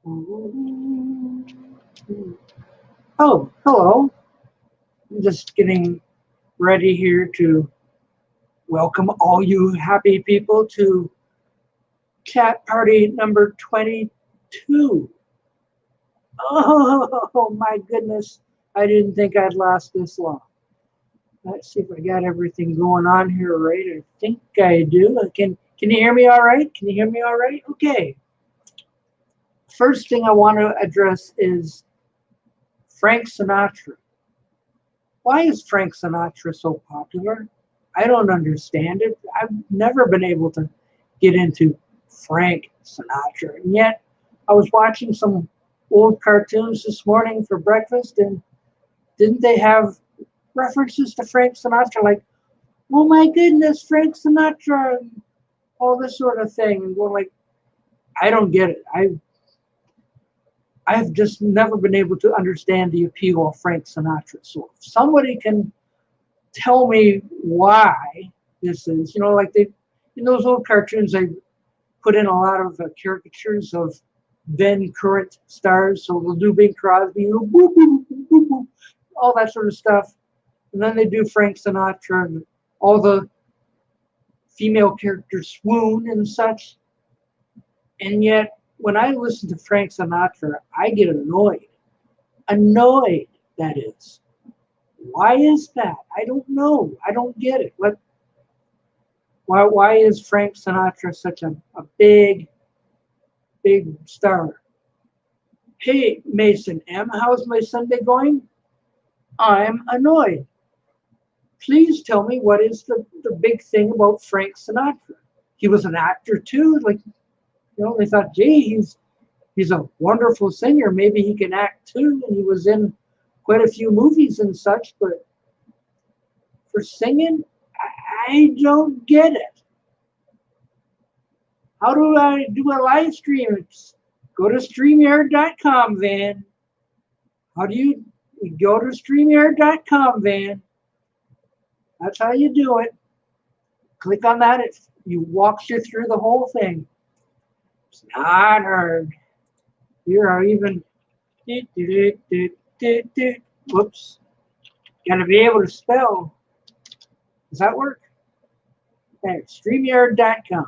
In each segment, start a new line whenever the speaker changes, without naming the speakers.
Oh, hello. I'm just getting ready here to welcome all you happy people to chat party number 22. Oh my goodness. I didn't think I'd last this long. Let's see if I got everything going on here right. I think I do. Can you hear me all right? Can you hear me all right? Okay. First thing I want to address is Frank Sinatra. Why is Frank Sinatra so popular? I don't understand it. I've never been able to get into Frank Sinatra. And yet, I was watching some old cartoons this morning for breakfast, and didn't they have references to Frank Sinatra? Like, oh my goodness, Frank Sinatra, and all this sort of thing. And we're like, I don't get it. I've just never been able to understand the appeal of Frank Sinatra. So if somebody can tell me why this is, like they, in those old cartoons, they put in a lot of caricatures of then current stars. So they'll do Bing Crosby, boop, boop, boop, boop, boop, all that sort of stuff. And then they do Frank Sinatra and all the female characters swoon and such. And yet, when I listen to Frank Sinatra, I get annoyed. Annoyed, that is. Why is that? I don't know. I don't get it. Why is Frank Sinatra such a big star? Hey, Mason M., how's my Sunday going? I'm annoyed. Please tell me what is the big thing about Frank Sinatra? He was an actor too, like, they thought, gee, he's a wonderful singer. Maybe he can act too. And he was in quite a few movies and such. But for singing, I don't get it. How do I do a live stream? Go to StreamYard.com, Van. How do you go to StreamYard.com, Van? That's how you do it. Click on that. You walks you through the whole thing. It's not hard. Here are even. Whoops. Gotta be able to spell. Does that work? There, StreamYard.com.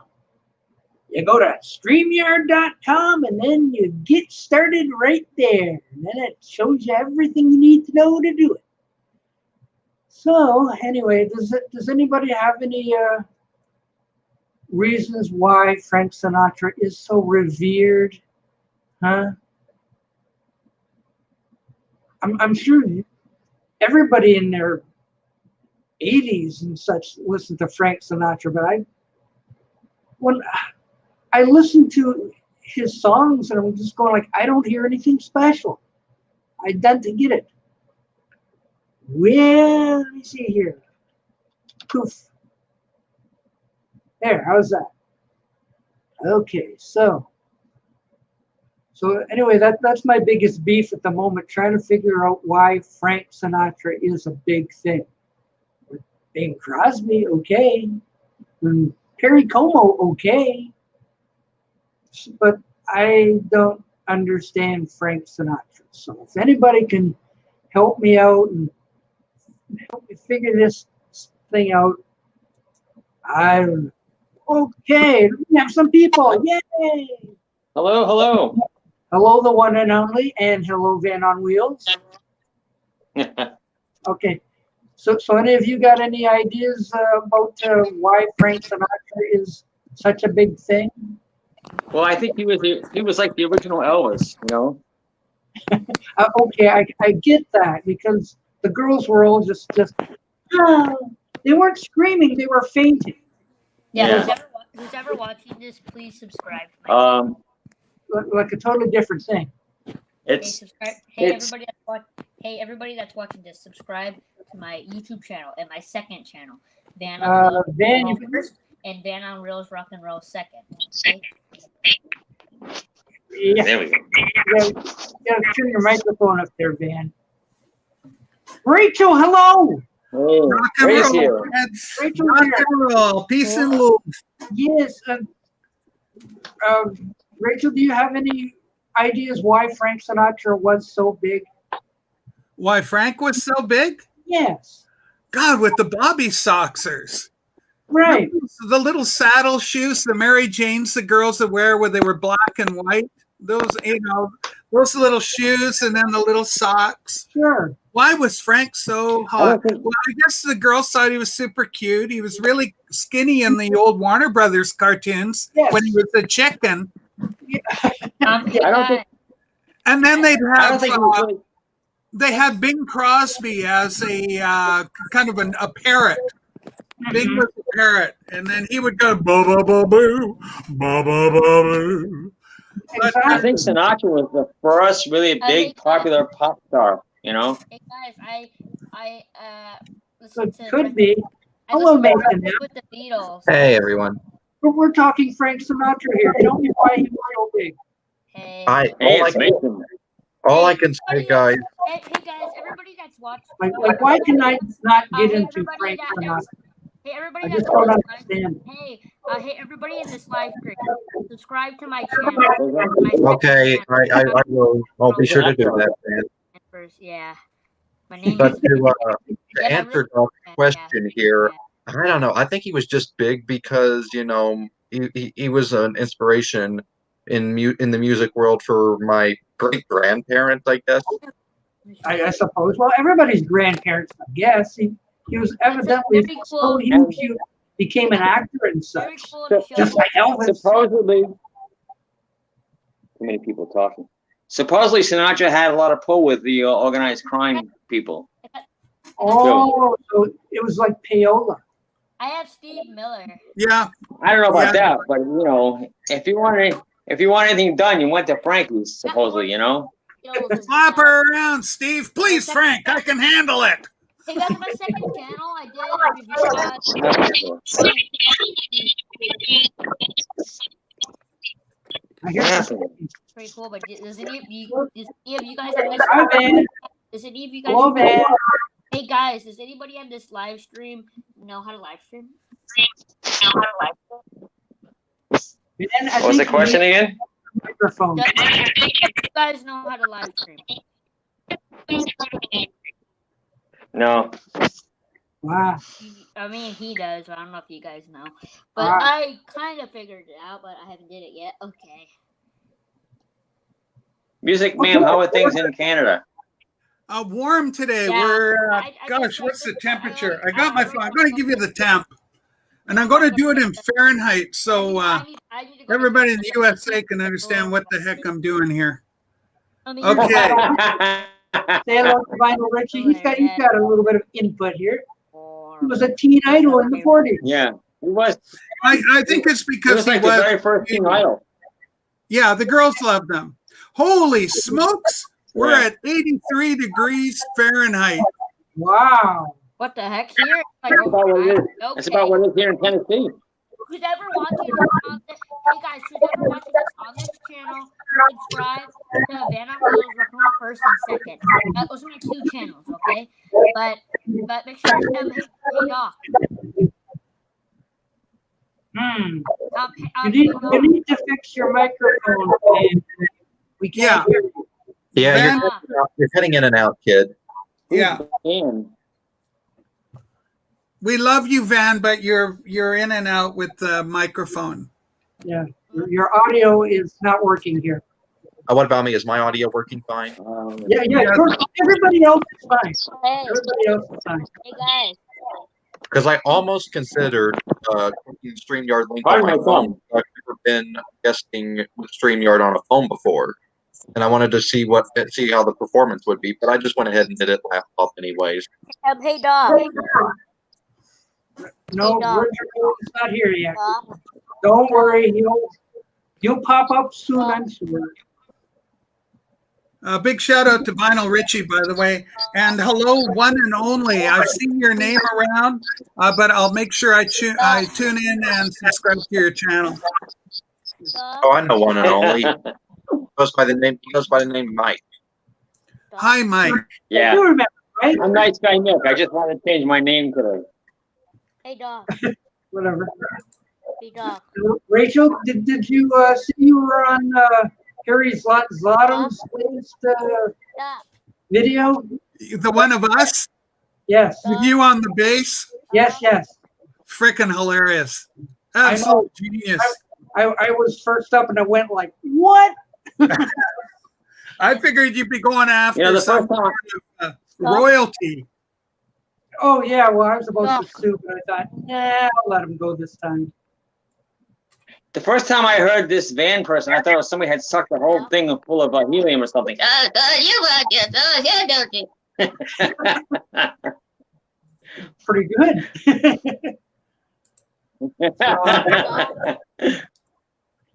You go to StreamYard.com and then you get started right there. And then it shows you everything you need to know to do it. So anyway, does anybody have any reasons why Frank Sinatra is so revered? Huh? I'm sure everybody in their 80s and such listened to Frank Sinatra, but when I listen to his songs and I'm just going like, I don't hear anything special. I don't get it. Well, let me see here. Poof. There, how's that? Okay, so anyway, that's my biggest beef at the moment, trying to figure out why Frank Sinatra is a big thing. Bing Crosby, okay. And Perry Como, okay. But I don't understand Frank Sinatra. So if anybody can help me out and help me figure this thing out, I don't know. Okay, we have some people. Yay!
Hello, hello.
Hello, the one and only, and hello, Van on Wheels. Okay, so any of you got any ideas about why Frank Sinatra is such a big thing?
Well, I think he was like the original Elvis,
Okay, I get that, because the girls were all just they weren't screaming, they were fainting.
Yeah. Who's ever watching this, please subscribe to my channel.
Like a totally different thing.
Everybody that's watching this, subscribe to my YouTube channel and my second channel, Van first and Van on Reels Rock and Roll second. Okay?
Yeah.
There we go.
You gotta turn your microphone up there, Van. Rachel, hello.
Oh,
Rock and
Ray's
roll,
here.
Rachel, rock and roll. Peace and love.
Yes. Rachel, do you have any ideas why Frank Sinatra was so big?
Why Frank was so big?
Yes.
God, with the Bobby Soxers.
Right.
The little saddle shoes, the Mary Janes, the girls that wear where they were black and white. Those, those little shoes and then the little socks.
Sure.
Why was Frank so hot? Well, I guess the girls thought he was super cute. He was really skinny in the old Warner Brothers cartoons when he was a chicken.
I don't think.
And then they'd
I
have
don't think he was really.
they had Bing Crosby as a kind of a parrot. Bing was a parrot, and then he would go ba ba ba boo, ba ba ba boo.
I think Sinatra was the first really big popular pop star. You know.
Hey guys, I
So
listen
it
to
could be.
I
Hello,
listened to
Mason.
Breakfast with the Beatles.
Hey, everyone.
But we're talking Frank Sinatra here. Tell me why he was so big.
Hey.
All I can say, guys.
Hey guys, everybody that's watching.
Like why can I not get into
everybody
Frank Sinatra?
Hey everybody
I
that's
just don't
watching.
understand.
Hey everybody in this live stream, subscribe to my channel.
Okay, I will. I'll be sure to do that, man.
Yeah. My name
But
is.
to answer Doc's question here, I don't know. I think he was just big because he was an inspiration in the music world for my great grandparents, I guess.
I suppose. Well, everybody's grandparents, I guess. He was evidently so huge he became an actor and such. Just like Elvis.
Supposedly, too many people talking. Supposedly, Sinatra had a lot of pull with the organized crime people.
Oh, so it was like payola.
I have Steve Miller.
Yeah.
I don't know about that, but if you want anything done, you went to Frankie's, supposedly,
Slap her around, Steve. Please, Frank, I can handle it.
Hey, that's my second channel. I did a review.
I hear
Pretty cool, but does any of you guys on this? Does any of you guys? Hey guys, does anybody on this live stream know how to live stream?
What was the question again?
Microphone.
Do you guys know how to live stream?
No.
Wow.
I mean, he does, but I don't know if you guys know. But I kind of figured it out, but I haven't did it yet. Okay.
Music, ma'am, how are things in Canada?
Warm today.
Yeah.
We're, gosh, what's the temperature? I got my phone. I'm going to give you the temp. And I'm going to do it in Fahrenheit so everybody in the USA can understand what the heck I'm doing here. Okay.
Say hello to Vinyl Richie. He's got a little bit of input here. He was a teen idol in the 40s.
Yeah, he was.
I think it's because
he was the very first teen idol.
Yeah, the girls loved them. Holy smokes! We're at 83 degrees Fahrenheit.
Wow.
What the heck here?
That's about what it is. That's about what it is here in Tennessee.
Who's ever watching on this, hey guys, who's ever watching this on this channel, subscribe to Vanna Will's Rock'n'Roll First and Second. Those are my two channels, okay? But make sure hey Doc.
You need to fix your microphone, man. We can't hear you.
Yeah, you're cutting in and out, kid.
Yeah. We love you, Van, but you're in and out with the microphone.
Yeah, your audio is not working here.
What about me? Is my audio working fine?
Yeah. Everybody else is fine.
Hey.
Everybody else is fine.
Hey guys.
Because I almost considered the StreamYard link on my phone. I've never been testing StreamYard on a phone before, and I wanted to see how the performance would be. But I just went ahead and did it laptop anyways.
Hey Doc.
No, Richard is not here yet. Don't worry, he'll pop up soon, I'm sure.
Big shout out to Vinyl Richie, by the way. And hello, one and only. I've seen your name around, but I'll make sure I tune in and subscribe to your channel.
Oh, I know one and only. He goes by the name Mike.
Hi, Mike.
Yeah.
You remember, right?
I'm nice guy Nick. I just want to change my name today.
Hey Doc.
Whatever.
Hey Doc.
Rachel, did you see you were on Harry Zlotto's latest
Yeah.
video?
The one of us
Yes.
with you on the bass,
Yes, yes.
freaking hilarious,
I know.
absolute genius.
I was first up and I went like, what?
I figured you'd be going after
You know, the
some
first time,
kind of royalty.
Oh, yeah, well, I was supposed to sue, but I thought, nah, I'll let him go this time.
the first time I heard this van person, I thought it was somebody had sucked the whole thing full of helium or something. You want this? Yeah, don't you?
Pretty good.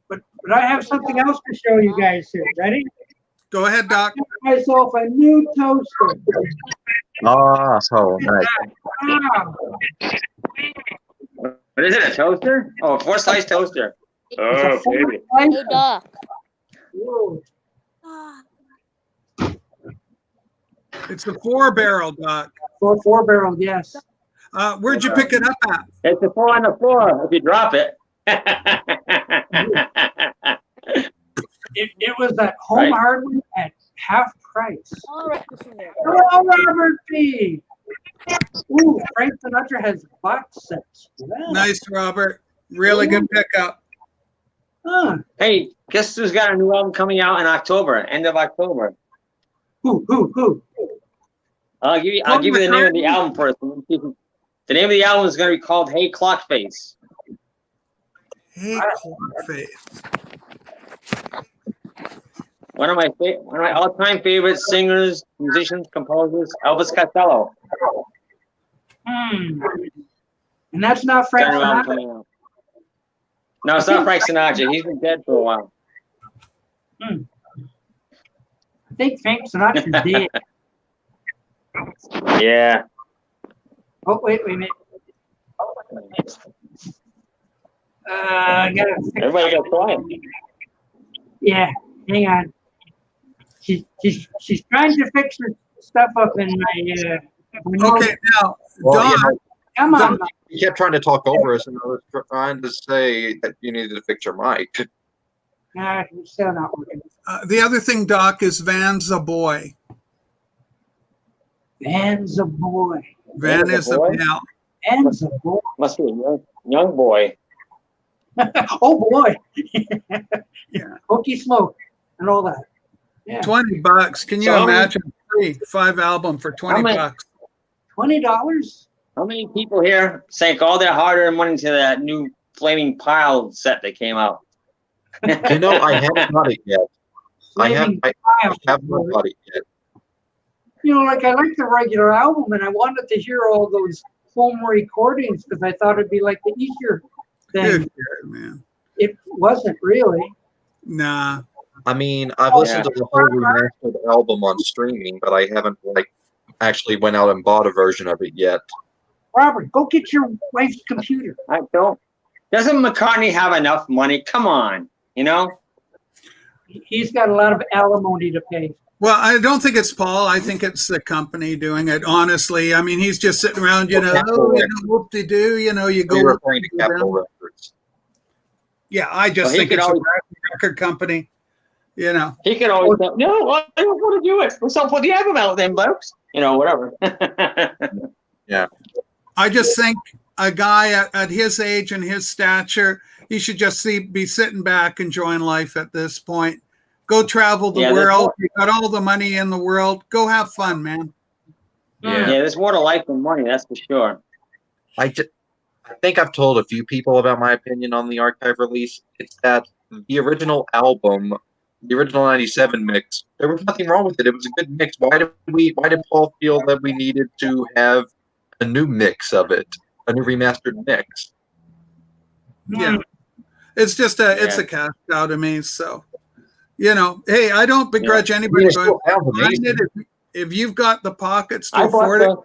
But I have something else to show you guys here. Ready?
Go ahead, Doc.
I got myself a new toaster.
Oh, so nice.
Wow.
What is it, a toaster? Oh, a 4-slice toaster. Oh, baby.
Hey, Doc.
Whoa.
It's a 4-barrel, Doc.
Four-barrel, yes.
Where'd you pick it up at?
It's a 4 on the floor if you drop it.
It was at Home
Right.
Hardware at half price.
All right.
Hello, Robert B. Ooh, Frank Sinatra has box sets. Wow.
Nice, Robert. Really good pickup.
Huh.
Hey, guess who's got a new album coming out in October, end of October?
Who?
I'll give you the name of the album first. The name of the album is going to be called Hey Clockface.
Hey, Clockface.
One of my all-time favorite singers, musicians, composers, Elvis Costello.
And that's not Frank
Got a new album
Sinatra.
coming out. No, it's not Frank Sinatra. He's been dead for a while.
I think Frank Sinatra's dead.
Yeah.
Oh, wait a minute. I gotta fix
Everybody got quiet.
Yeah, hang on. She's trying to fix her stuff up in my
Okay, now,
Well, you
Don,
know,
Come on.
you kept trying to talk over us, and I was trying to say that you needed to fix your mic.
Nah, it's still not working.
the other thing, Doc, is Van's a boy.
Van's a boy.
Van
Van's
is
a
a
boy?
male.
Van's a boy.
Must be a young boy.
Oh boy.
Yeah.
Hokey smoke and all that. Yeah.
$20. Can you
So how many-
imagine? 5 album for $20.
$20?
How many people here sank all their hard-earned money into that new Flaming Pile set that came out?
You know, I haven't got it yet. I haven't got it yet.
You know, like I like the regular album, and I wanted to hear all those home recordings because I thought it'd be like the easier thing.
Good man.
It wasn't really.
I
Nah.
mean, I've listened to the whole remastered album on streaming, but I haven't actually went out and bought a version of it yet.
Robert, go get your wife's computer.
I don't. Doesn't McCartney have enough money? Come on, you know?
He's got a lot of alimony to pay.
Well, I don't think it's Paul. I think it's the company doing it, honestly. I mean, he's just sitting around, whoop-de-doo, you go.
You're referring to Capitol Records.
Yeah, I just think it's a record company,
He could always say, no, I don't want to do it. So put the album out then, folks. Whatever.
Yeah.
I just think a guy at his age and his stature, he should just be sitting back enjoying life at this point. Go travel the world. You got all the money in the world. Go have fun, man.
Yeah, there's more to life than money, that's for sure.
I think I've told a few people about my opinion on the archive release. It's that the original album, the original 97 mix, there was nothing wrong with it. It was a good mix. Why did Paul feel that we needed to have a new mix of it, a new remastered mix?
Yeah. It's just it's a cash cow to me. So, hey, I don't begrudge anybody. If you've got the pockets to afford it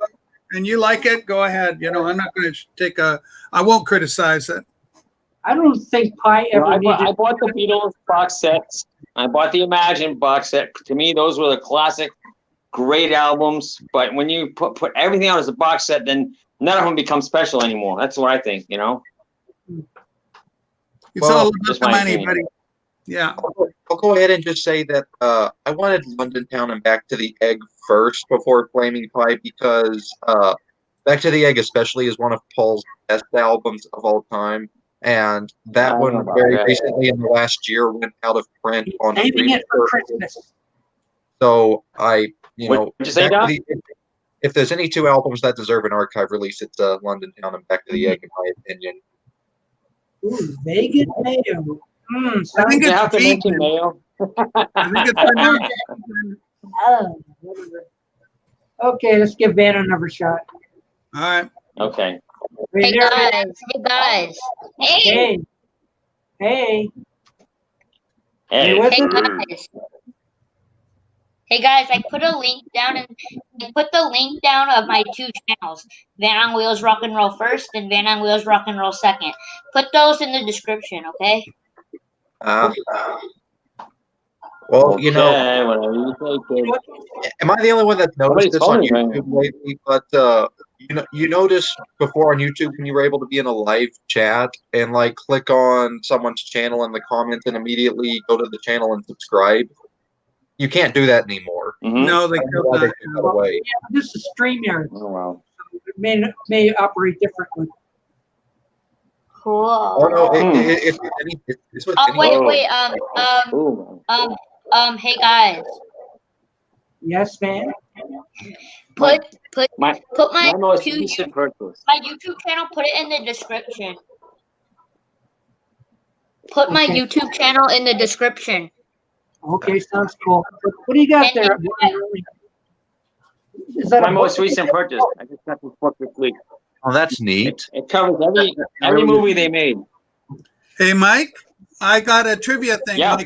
and you like it, go ahead. I'm not going to I won't criticize it.
I don't think Pi ever needed.
I bought the Beatles box sets. I bought the Imagine box set. To me, those were the classic, great albums. But when you put everything out as a box set, then none of them become special anymore. That's what I think,
It's all about the money, buddy. Yeah.
I'll go ahead and just say that I wanted London Town and Back to the Egg first before Flaming Pie because Back to the Egg especially is one of Paul's best albums of all time. And that
I
one
don't know
very
about that.
recently in the last year went out of print on
Saving
streaming
it for
services.
Christmas.
So
What'd you say,
Back to
Doc?
the- if there's any two albums that deserve an archive release, it's London Town and Back to the Egg, in my opinion.
Ooh, vegan mayo.
I think
You
it's
have to mention
vegan.
mayo.
I think it's pronounced.
Whatever. Okay, let's give Van another shot.
All right.
Okay.
Hey
There it
guys, hey guys.
is.
Hey,
Hey.
Hey.
You with
hey
us?
guys. Hey guys, I put a link down and I put the link down of my 2 channels, Van on Wheels Rock and Roll first and Van on Wheels Rock and Roll second. Put those in the description, okay?
Well, you know,
Okay, whatever you say, kid.
am I the only one that's noticed
Somebody's
this on
phone is ringing.
YouTube lately? But you notice before on YouTube when you were able to be in a live chat and like click on someone's channel in the comments and immediately go to the channel and subscribe. You can't do that anymore.
Mhm.
No, they
I don't know
killed
why they
that.
took that away.
Yeah, this is StreamYard.
Oh, wow.
It may operate differently.
Cool.
Oh no,
Hmm.
it's with
Oh
any.
wait, hey guys.
Yes, man.
Put
My
my
most
two-
recent purchase.
my YouTube channel, put it in the description. Put my
Okay.
YouTube channel in the description.
Okay, sounds cool. What do you got there? Is that
My
a
most
book?
recent purchase. I just got this book this week.
Oh, that's neat.
It covers every movie they made.
Hey, Mike, I got a trivia thing.
Yeah.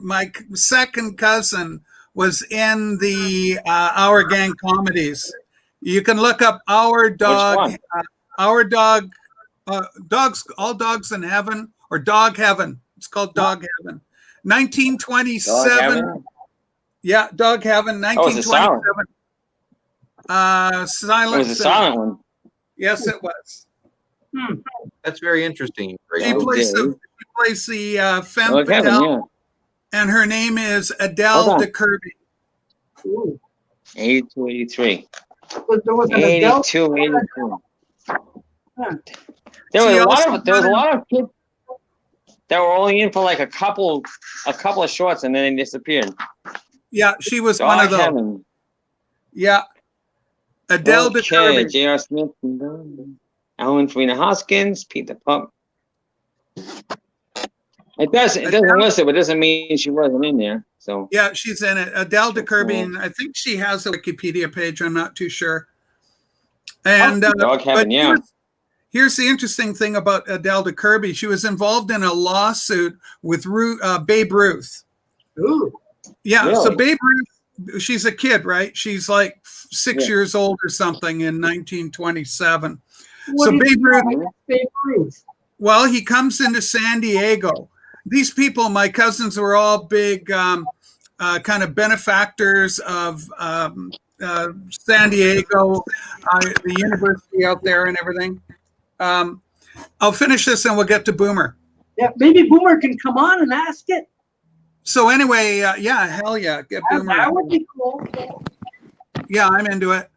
My second cousin was in the Our Gang comedies. You can look up Our Dog, Dogs, All Dogs in Heaven, or Dog Heaven. It's called Dog Heaven. 1927.
Dog Heaven?
Yeah, Dog Heaven,
Oh, it's a silent.
1927. Silent.
It was a silent one.
Yes, it was.
That's very interesting.
She
Oh,
plays
okay.
the femme
Dog Heaven,
fatale,
yeah.
and her name is
Hold
Adele
on.
de Kirby.
Ooh.
82, 83.
There was an adult.
82, 83.
Huh.
There was
She
a
also
lot of kids that were only in for like a couple of shorts and then they disappeared.
Yeah, she was one of
Dog
those.
Heaven.
Yeah. Adele de
Okay,
Kirby.
J.R. Smith, Alan Farina Hoskins, Pete the Pump. It doesn't list it, but it doesn't mean she wasn't in there. So
Yeah, she's in it. Adele de Kirby,
cool.
and I think she has a Wikipedia page. I'm not too sure. And
Dog Heaven,
but
yeah.
here's the interesting thing about Adele de Kirby. She was involved in a lawsuit with Babe Ruth.
Ooh.
Yeah, so
Really?
Babe Ruth, she's a kid, right? She's like 6
Yeah.
years old or something in 1927.
What
So
do you
Babe Ruth,
know? Babe Ruth.
well, he comes into San Diego. These people, my cousins, were all big kind of benefactors of San Diego, the university out there and everything. I'll finish this and we'll get to Boomer.
Yeah, maybe Boomer can come on and ask it.
So anyway, yeah, hell yeah, get Boomer.
That would be cool.
Yeah, I'm into it.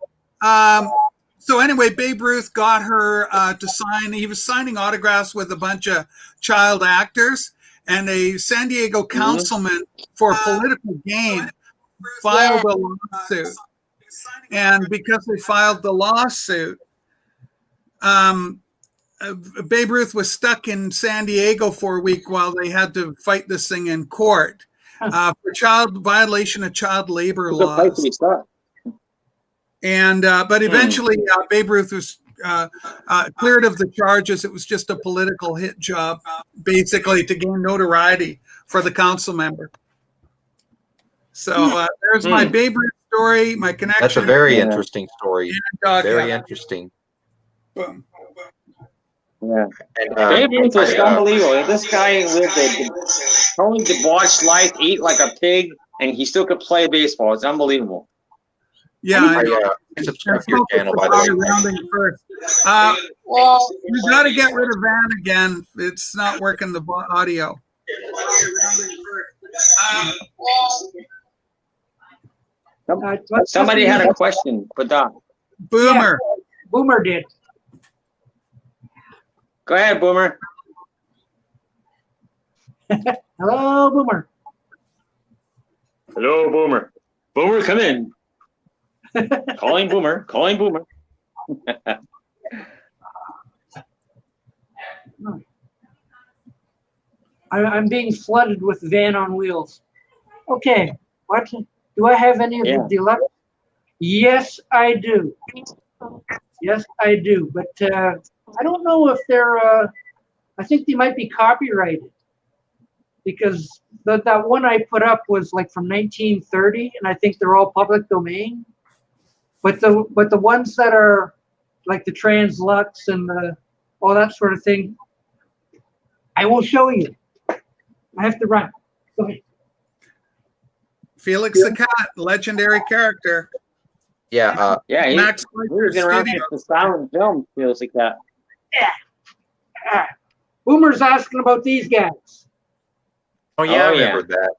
So anyway, Babe Ruth got her to sign. He was signing autographs with a bunch of child actors, and a San Diego councilman for political gain filed a lawsuit. And because they filed the lawsuit, Babe Ruth was stuck in San Diego for a week while they had to fight this thing in court for violation of child labor
It's a good place to
laws.
be stuck.
And but eventually, Babe Ruth was cleared of the charges. It was just a political hit job, basically, to gain notoriety for the council member. So there's my Babe Ruth story, my connection.
That's a very interesting story. Very
yeah.
interesting.
Boom.
Yeah.
And,
Babe Ruth was unbelievable. This guy lived a totally debauched life, ate like a pig, and he still could play baseball. It's unbelievable.
Yeah, I know.
I subscribe to your channel, by the way.
Rounding first.
Well,
We got to get rid of Van again. It's not working, the audio.
Somebody had a question for Doc.
Boomer.
Yeah, Boomer did.
Go ahead, Boomer.
Hello, Boomer.
Hello, Boomer. Boomer, come in. Calling Boomer. Calling Boomer.
I'm being flooded with van on wheels. Okay, what? Do I have any of the deluxe? Yes, I do. Yes, I do. But I don't know if they're. I think they might be copyrighted because that one I put up was like from 1930, and I think they're all public domain. But the ones that are like the Translux and the all that sort of thing, I will show you. I have to run. Go ahead.
Felix the Cat, legendary character.
Yeah.
Yeah,
Max
he was around
Studios.
the silent film, feels like that.
Yeah. Boomer's asking about these guys.
Oh yeah, I
Oh, yeah.
remember that.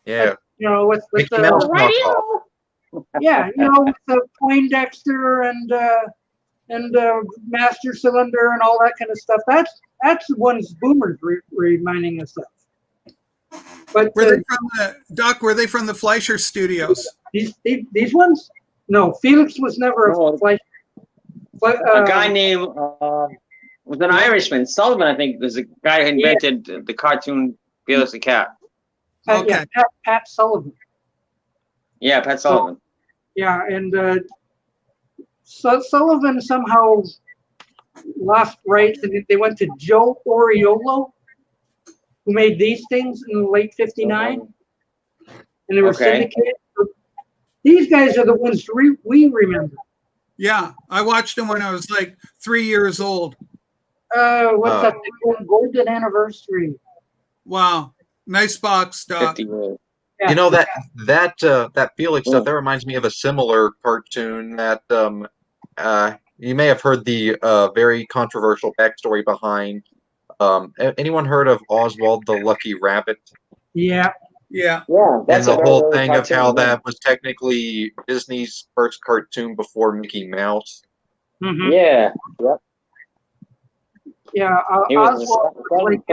Yeah.
You know, with
Mickey
the
Mouse knockoff.
yeah, you know, with the Poindexter and Master Cylinder and all that kind of stuff. That's the ones Boomer's reminding us of. But
Were they from the Doc? Were they from the Fleischer Studios?
these ones? No, Felix was never
No.
a Fleischer.
A guy named was an Irishman. Sullivan, I think, was the guy who invented the cartoon Felix the Cat.
Okay.
Pat Sullivan.
Yeah, Pat Sullivan.
Yeah, and Sullivan somehow lost rights, and they went to Joe Oriolo, who made these things in the late '59, and they were syndicated. These guys are the ones we remember.
Yeah, I watched them when I was like 3 years old.
What's that? Golden Anniversary.
Wow, nice box, Doc.
50 years.
You know that Felix stuff. That reminds me of a similar cartoon that you may have heard the very controversial backstory behind. Anyone heard of Oswald the Lucky Rabbit?
Yeah.
Yeah.
Yeah,
And the whole thing of how that was technically Disney's first cartoon before Mickey Mouse.
Mm-hmm.
Yeah. Yep.
Yeah.
He was
Oswald was like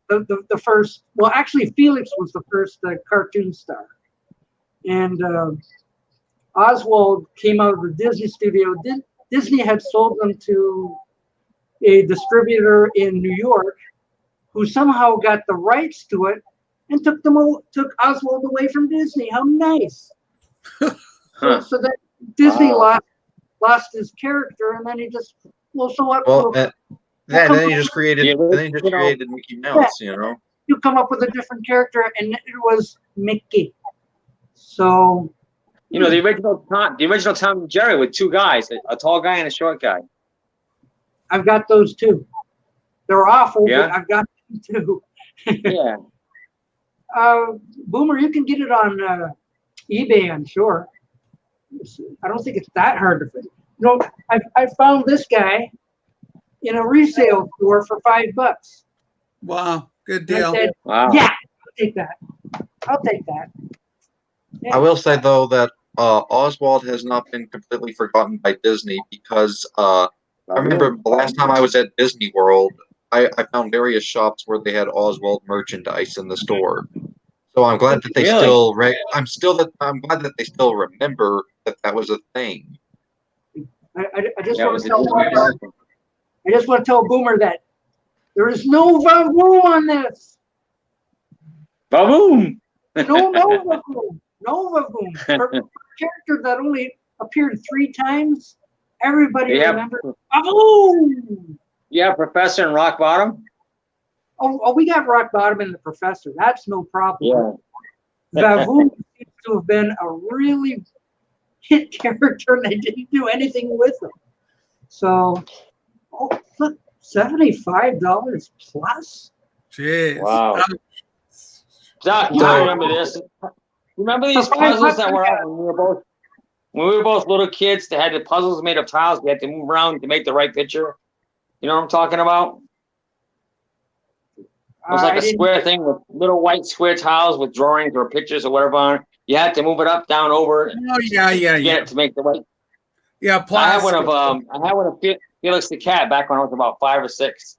the first. Well, actually, Felix was the first cartoon star, and Oswald came out of the Disney studio. Disney had sold them to a distributor in New York, who somehow got the rights to it and took Oswald away from Disney. How nice! So that Disney lost his character, and then he just so what?
Then he just created Mickey Mouse. You know,
you come up with a different character, and it was Mickey. So.
You know, the original Tom and Jerry with two guys, a tall guy and a short guy.
I've got those too. They're awful,
Yeah?
but I've got them too.
Yeah.
Boomer, you can get it on eBay, I'm sure. I don't think it's that hard to find. You know, I found this guy in a resale store for $5.
Wow, good
I
deal.
said,
Wow.
yeah, I'll take that. I'll take that. Yeah.
I will say though that Oswald has not been completely forgotten by Disney because I remember the last time I was at Disney World, I found various shops where they had Oswald merchandise in the store. So I'm glad that they I'm glad that they still remember that was a thing.
I just want to tell Boomer that there is no Vavoom on this.
Ba-boom!
No Vavoom. No Vavoom. For a character that only appeared 3 times, everybody remembers Vavoom.
Yeah, Professor and Rock Bottom.
Oh, we got Rock Bottom and the Professor. That's no problem.
Yeah.
Vavoom seems to have been a really hit character, and they didn't do anything with him. So, look, $75 plus.
Jeez.
Wow. Doc, you remember this? Remember these puzzles that were out when we were both little kids? They had the puzzles made of tiles. We had to move around to make the right picture. You know what I'm talking about? It was like a square thing with little white square tiles with drawings or pictures or whatever on it. You had to move it up, down, over.
Oh yeah, yeah,
to get it to make the white.
yeah.
I had
Plastic.
one of Felix the Cat back when I was about 5 or 6.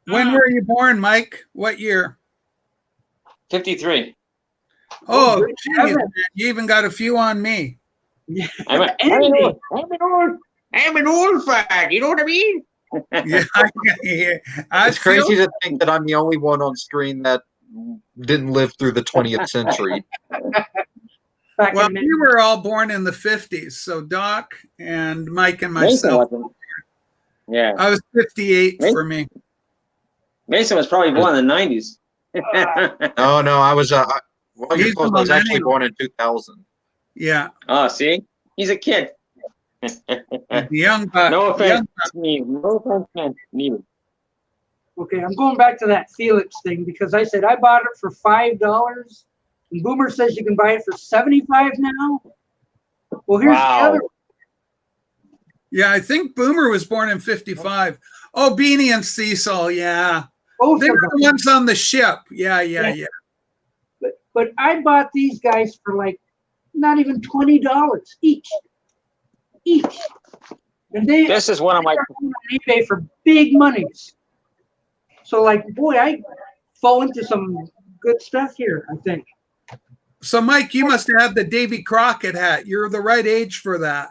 When were you born, Mike? What year?
53.
Oh,
good
geez,
heavens.
man, you even got a few on me.
I'm an old fag. You know what I mean?
Yeah, yeah.
It's crazy to think that I'm the only one on screen that didn't live through the 20th century.
Well, we were all born in the 50s. So Doc and Mike and myself.
Yeah.
I was 58 for me.
Mason was probably born in the 90s.
No, I was. Well, you're close. I was actually born in 2000.
Yeah.
Oh, see, he's a kid.
The young buck.
No offense needed. No offense needed.
Okay, I'm going back to that Felix thing because I said I bought it for $5, and Boomer says you can buy it for $75 now. Well, here's the other one.
Yeah, I think Boomer was born in 55. Oh, Beanie and Cecil, yeah.
Both
They
of
were
them.
the ones on the ship. Yeah.
But I bought these guys for like not even $20 each. And
This is one of my.
on eBay for big monies. So like, boy, I fall into some good stuff here, I think.
So, Mike, you must have had the Davy Crockett hat. You're the right age for that.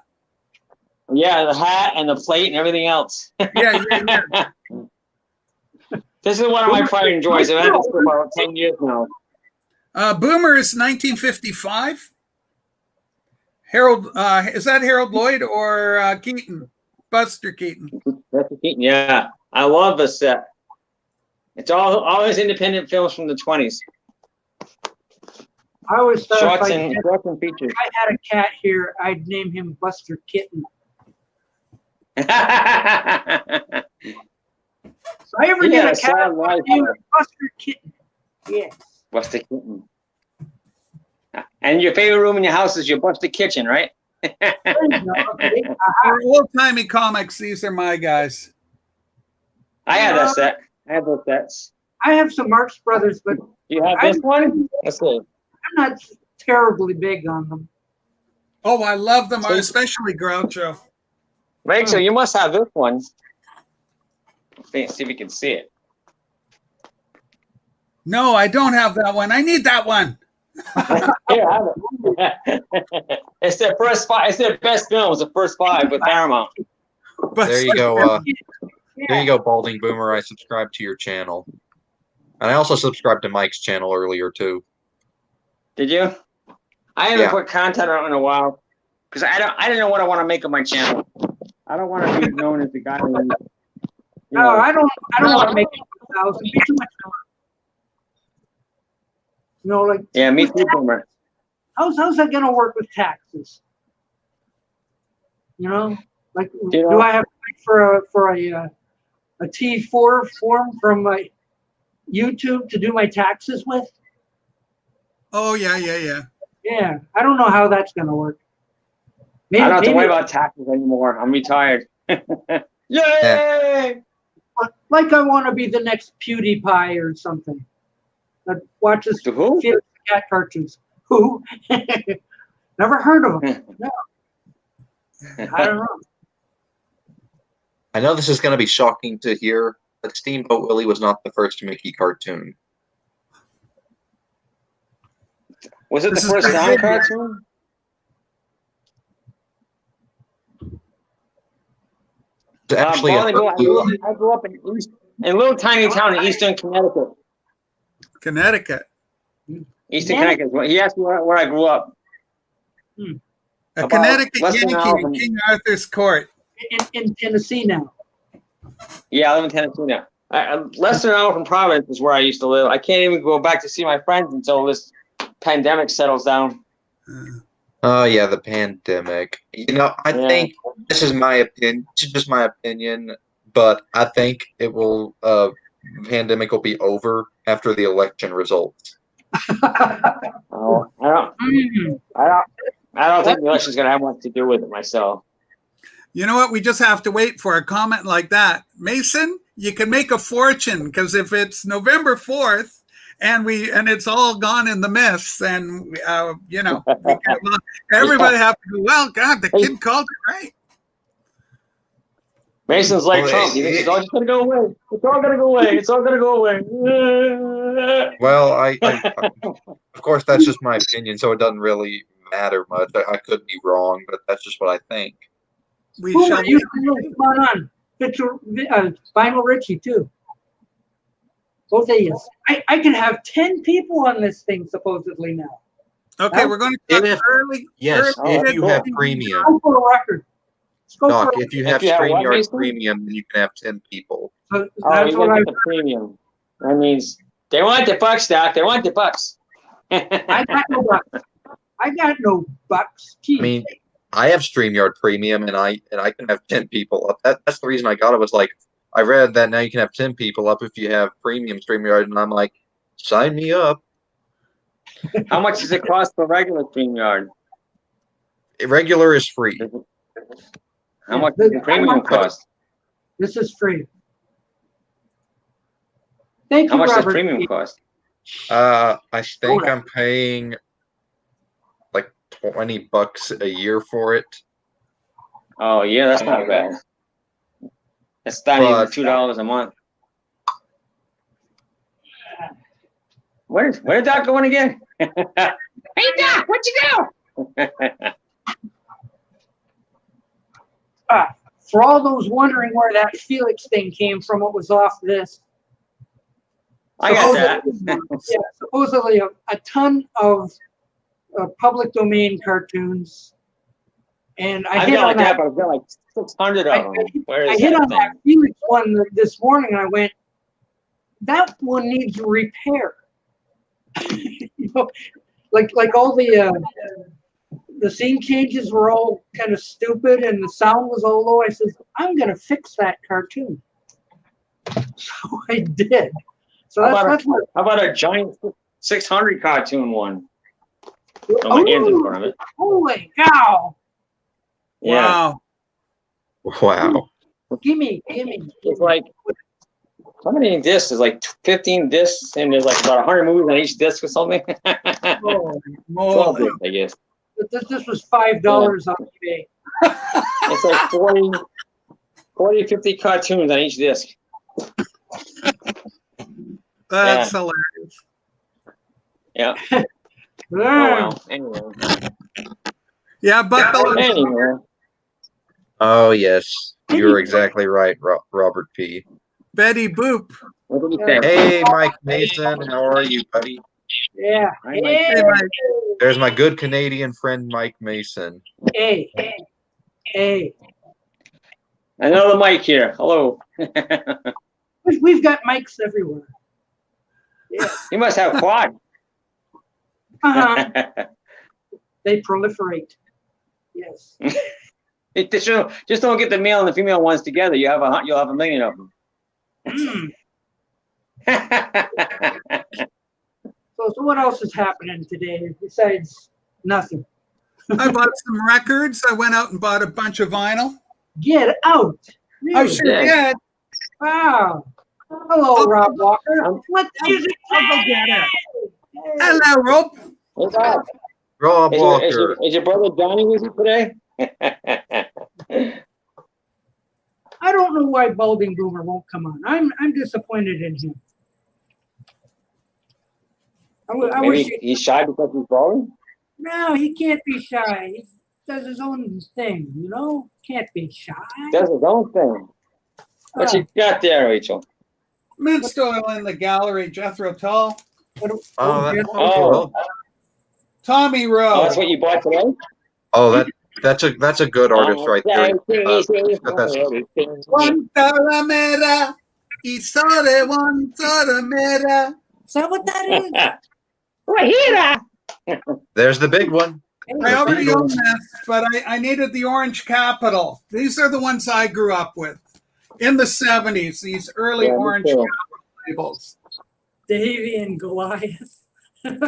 Yeah, the hat and the plate and everything else.
Yeah.
This is one of my pride and joys. I've had this for about 10 years now.
Boomer is 1955. Harold, is that Harold Lloyd or Keaton? Buster Keaton.
Buster Keaton, yeah. I love this set. It's always independent films from the 20s.
I always thought
Shorts
if
and features.
I had a cat here, I'd name him Buster Kitten. So I ever get a cat, I'd name him Buster Kitten. Yes.
Buster Kitten. And your favorite room in your house is your Buster Kitchen, right?
For old-timey comics, these are my guys.
I had that set. I had those sets.
I have some Marx Brothers, but
Do you have this one? Let's see.
I'm not terribly big on them.
Oh, I love them, especially Groucho.
Rachel, you must have this one. See if you can see it.
No, I don't have that one. I need that one.
Here, have it. It's their first 5. It's their best film. It's the first 5 with Paramount.
There you go. There you go, Balding Boomer. I subscribed to your channel, and I also subscribed to Mike's channel earlier too.
Did you? I haven't put content out in a while because I don't know what I want to make of my channel. I don't want to be known as the guy who.
No, I don't want to make it 1,000. Be too much work. You know, like
Yeah, me too, Boomer.
how's that gonna work with taxes? You know, like
You know-
do I have to wait for a T4 form from my YouTube to do my taxes with?
Oh, yeah.
Yeah, I don't know how that's gonna work. Maybe,
I don't have to worry about taxes anymore. I'm retired. Yay!
like I want to be the next PewDiePie or something that watches
To who?
Felix the Cat cartoons. Who? Never heard of him. No. I don't know.
I know this is going to be shocking to hear, but Steamboat Willie was not the first Mickey cartoon.
Was it
This
the
is
first
the
sound
video.
cartoon?
It's actually
I grew up in a little tiny town in eastern Connecticut.
Connecticut.
Eastern Connecticut. He asked me where I grew up.
A
About
Connecticut
less than an
Yankee
hour
in
from-
King Arthur's Court.
In Tennessee now.
Yeah, I live in Tennessee now. Less than an hour from Providence is where I used to live. I can't even go back to see my friends until this pandemic settles down.
Oh yeah, the pandemic. You know, I
Yeah.
think this is my opinion. This is just my opinion, but I think it will. Pandemic will be over after the election results.
Oh, I don't think the election's going to have much to do with it myself.
You know what? We just have to wait for a comment like that. Mason, you can make a fortune, because if it's November 4th and it's all gone in the mist, and everybody have to go, well, God, the kid called it right.
Mason's like Trump. He thinks it's all just gonna go away. It's all gonna go away. It's all gonna go away.
Well, I of course that's just my opinion, so it doesn't really matter much. I could be wrong, but that's just what I think.
Boomer, you come on. Vinyl Richie too. Both of you. I can have 10 people on this thing supposedly now.
Okay, we're going to talk early.
Yes,
early
if you have premium.
Go for a record.
Doc, if you have StreamYard premium, then you can have 10 people.
So
that's what I the premium. That means they want the bucks, Doc. They want the bucks.
I got no bucks. I got no bucks. Jeez.
I mean, I have StreamYard premium, and I can have 10 people up. That's the reason I got it. Was like, I read that now you can have 10 people up if you have premium StreamYard, and I'm like, sign me up.
How much does it cost for regular StreamYard?
Regular is free.
How much does the premium cost?
This is free. Thank you,
How much
Robert.
does premium cost?
I think I'm paying like $20 a year for it.
Oh yeah, that's not bad. That's not even $2 a month. Where's Doc going again? Hey Doc, what you do?
For all those wondering where that Felix thing came from, it was off this.
I got that.
Yeah, supposedly a ton of public domain cartoons, and I hit on that.
But I've got like 600 of them.
I hit on that Felix one this morning, and I went, that one needs repair. Like all the scene changes were all kind of stupid, and the sound was all low. I said, I'm gonna fix that cartoon. So I did. So
how about a giant 600 cartoon one?
Oh,
my hands in front of it.
Holy cow!
Yeah.
Wow.
Gimme.
It's like, how many discs? There's like 15 discs, and there's like about 100 movies on each disc or something.
Oh,
12 discs, I guess.
This was $5 on eBay.
It's like 40, 50 cartoons on each disc.
That's hilarious.
Yeah. Oh, well. Anyway.
Yeah, buckle.
Anyway.
Oh, yes. You're exactly right, Robert P.
Betty Boop.
What do you think?
Hey, Mike Mason. How are you, buddy?
Yeah.
Hey, Mike.
There's my good Canadian friend, Mike Mason.
Hey.
Another Mike here. Hello.
We've got mics everywhere. Yeah.
You must have quad.
They proliferate. Yes.
Just don't get the male and the female ones together. You'll have a million of them.
So what else is happening today besides nothing?
I bought some records. I went out and bought a bunch of vinyl.
Get out. Really?
I sure did.
Wow. Hello, Rob Walker. What music?
I'll go get it. Hello, Rob.
Rob Walker.
Is your brother Johnny with you today?
I don't know why Balding Boomer won't come on. I'm disappointed in him. I wish
he's shy because he's balding?
No, he can't be shy. He does his own thing, you know? Can't be shy.
Does his own thing. What you got there, Rachel?
Mint oil in the gallery, Jethro Tull. Tommy Rowe.
Oh, that's what you bought today?
Oh, that's a good artist right there.
Guantanamera, Isore Guantanamera.
Is that what that is?
There's the big one.
I already own this, but I needed the Orange Capital. These are the ones I grew up with in the 70s, these early Orange Capital labels.
Davy and Goliath.
I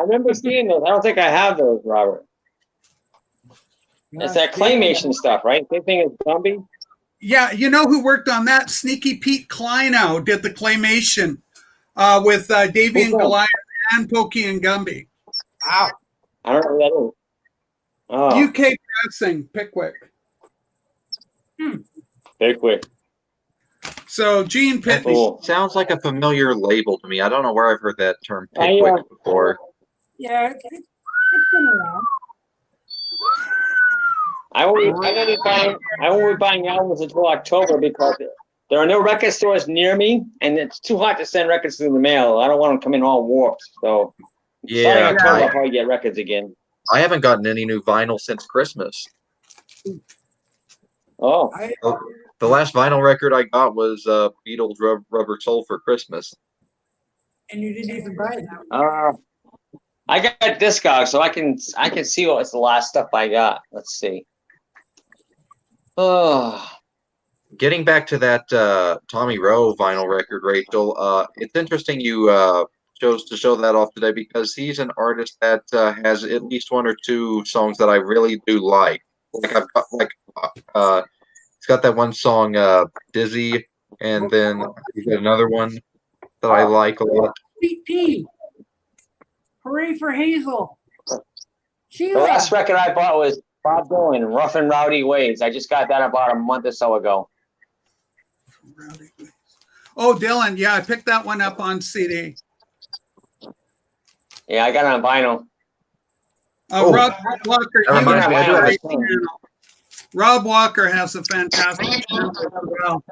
remember seeing those. I don't think I have those, Robert. It's that claymation stuff, right? Same thing as Gumby.
Yeah, you know who worked on that? Sneaky Pete Kleinow did the claymation with Davy and Goliath and Pokey and Gumby.
Wow.
I don't know who that is. Oh,
UK Pressing, Pickwick.
very quick.
So Gene Pitney.
Cool.
Sounds like a familiar label to me. I don't know where I've heard that term
I,
Pickwick before.
Yeah, it's been around.
I won't be buying albums until October because there are no record stores near me, and it's too hot to send records through the mail. I don't want them coming all warped. So starting
Yeah,
October, I'll probably get records again.
I haven't gotten any new vinyl since Christmas.
Oh,
The last vinyl record I got was Beatles Rubber Soul for Christmas.
And you didn't even buy that.
I got Discogs, so I can see what's the last stuff I got. Let's see. Oh,
Getting back to that Tommy Rowe vinyl record, Rachel, it's interesting you chose to show that off today because he's an artist that has at least one or two songs that I really do like. Like I've got he's got that one song Dizzy, and then he's got another one that I like a lot.
Sweet Pea. Hooray for Hazel.
the
Sheila.
last record I bought was Bob Dylan, Rough and Rowdy Ways. I just got that about a month or so ago.
Oh, Dylan. Yeah, I picked that one up on CD.
Yeah, I got it on vinyl.
Oh,
Rob Walker.
that reminds me, I do have a
song.
Rob Walker has a fantastic channel as well.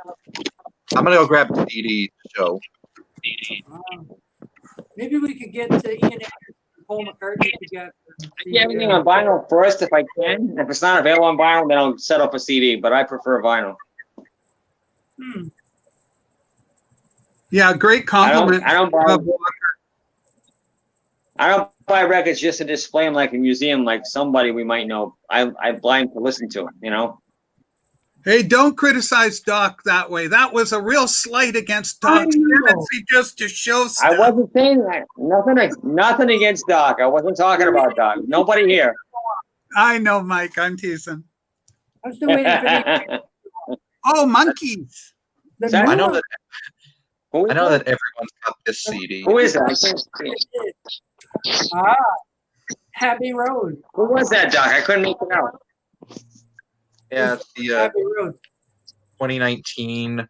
I'm gonna go grab the CD to show.
Maybe we could get Ian Anderson and Paul McCartney together.
I get everything on vinyl first if I can. If it's not available on vinyl, then I'll set up a CD, but I prefer vinyl.
Yeah, great compliment.
I don't buy
Rob Walker.
I don't buy records just to display them like a museum, like somebody we might know. I buy them to listen to, you know?
Hey, don't criticize Doc that way. That was a real slight against Doc's
I know.
tendency just to show stuff.
I wasn't saying that. Nothing against Doc. I wasn't talking about Doc. Nobody here.
I know, Mike. I'm teasing.
I'm still waiting for the
Oh, monkeys.
I know that
Who is
everyone's got this CD.
Who is that? I can't see it.
Abbey Road.
Who was that, Doc? I couldn't make it out.
Yeah, it's the
Abbey Road.
2019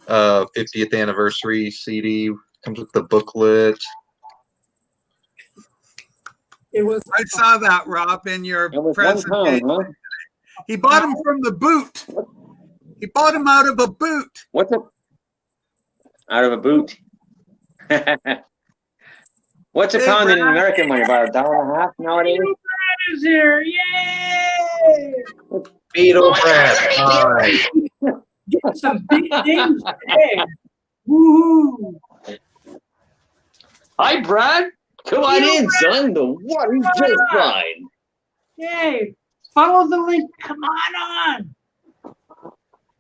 50th anniversary CD. Comes with the booklet.
It was.
I saw that, Rob, in your
It was one
presentation.
pound, huh?
He bought them from the boot. He bought them out of a boot.
What's a out of a boot? What's a
Hey,
pound in
Brad.
American money? About $1.50 nowadays?
Brad is here. Yay!
Beatle Brad. Hi.
Get some big names today. Woohoo!
Hi, Brad. Come on in, son. The water's just fine.
Yay! Follow the link. Come on.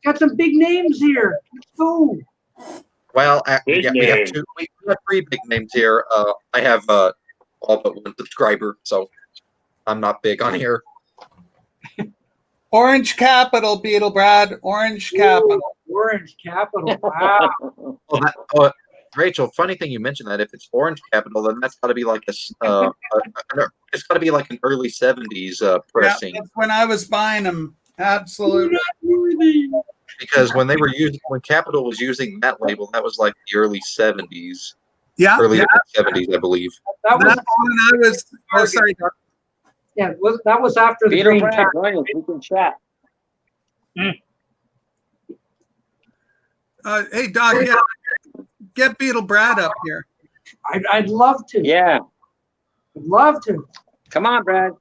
Got some big names here. Let's go.
Well,
Big
we have
name.
two. We have three big names here. I have all but one subscriber, so I'm not big on here.
Orange Capital, Beetle Brad. Orange Capital.
Orange Capital. Wow.
Rachel, funny thing you mentioned that if it's Orange Capital, then that's got to be like it's got to be like an early '70s pressing.
Yeah, that's when I was buying them. Absolutely.
Because when Capitol was using that label, that was like the early '70s,
Yeah.
early
yeah.
'70s, I believe.
That was
That's when I was. Oh, sorry. Doc.
yeah. That was after the
Peter
Green
Brad,
Cat.
join us. We can chat.
Hey, Doc. Yeah. Get Beetle Brad up here.
I'd love to.
Yeah.
I'd love to.
Come on, Brad.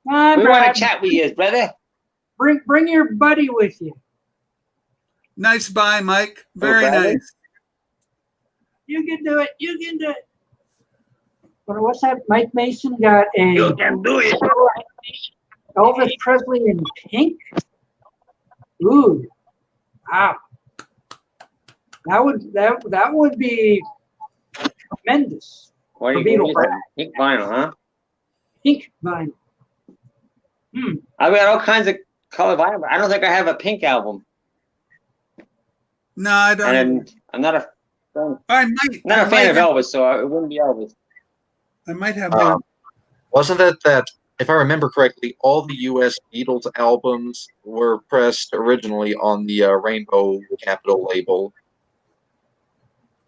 Come on,
We
Brad.
want to chat with you, brother.
Bring your buddy with you.
Nice buy, Mike. Very
Bradley.
nice.
You can do it. You can do it. But what's that? Mike Mason got a
can do it.
Elvis Presley in pink. Ooh, wow. That would be tremendous.
What are you
Beatle
going to
Brad.
Pink vinyl, huh?
Pink vinyl.
I've got all kinds of color vinyl. I don't think I have a pink album.
No, I don't.
And I'm not a
I might.
not a fan of Elvis, so it wouldn't be Elvis.
I might have one.
Wasn't it that, if I remember correctly, all the U.S. Beatles albums were pressed originally on the Rainbow Capital label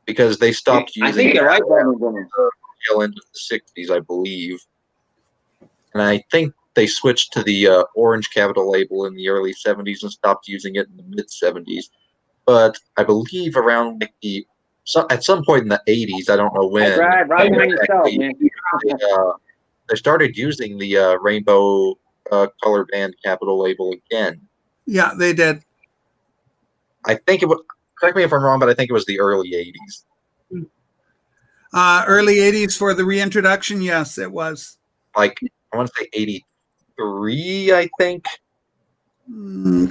because they stopped using
I think you're right, Brandon.
the tail end of the 60s, I believe. And I think they switched to the Orange Capital label in the early 70s and stopped using it in the mid 70s. But I believe around like at some point in the 80s, I don't know when, they started using the Rainbow Color Band Capital label again.
Yeah, they did.
I think it was, correct me if I'm wrong, but I think it was the early 80s.
Early 80s for the reintroduction, yes, it was.
Like, I want to say 83, I think.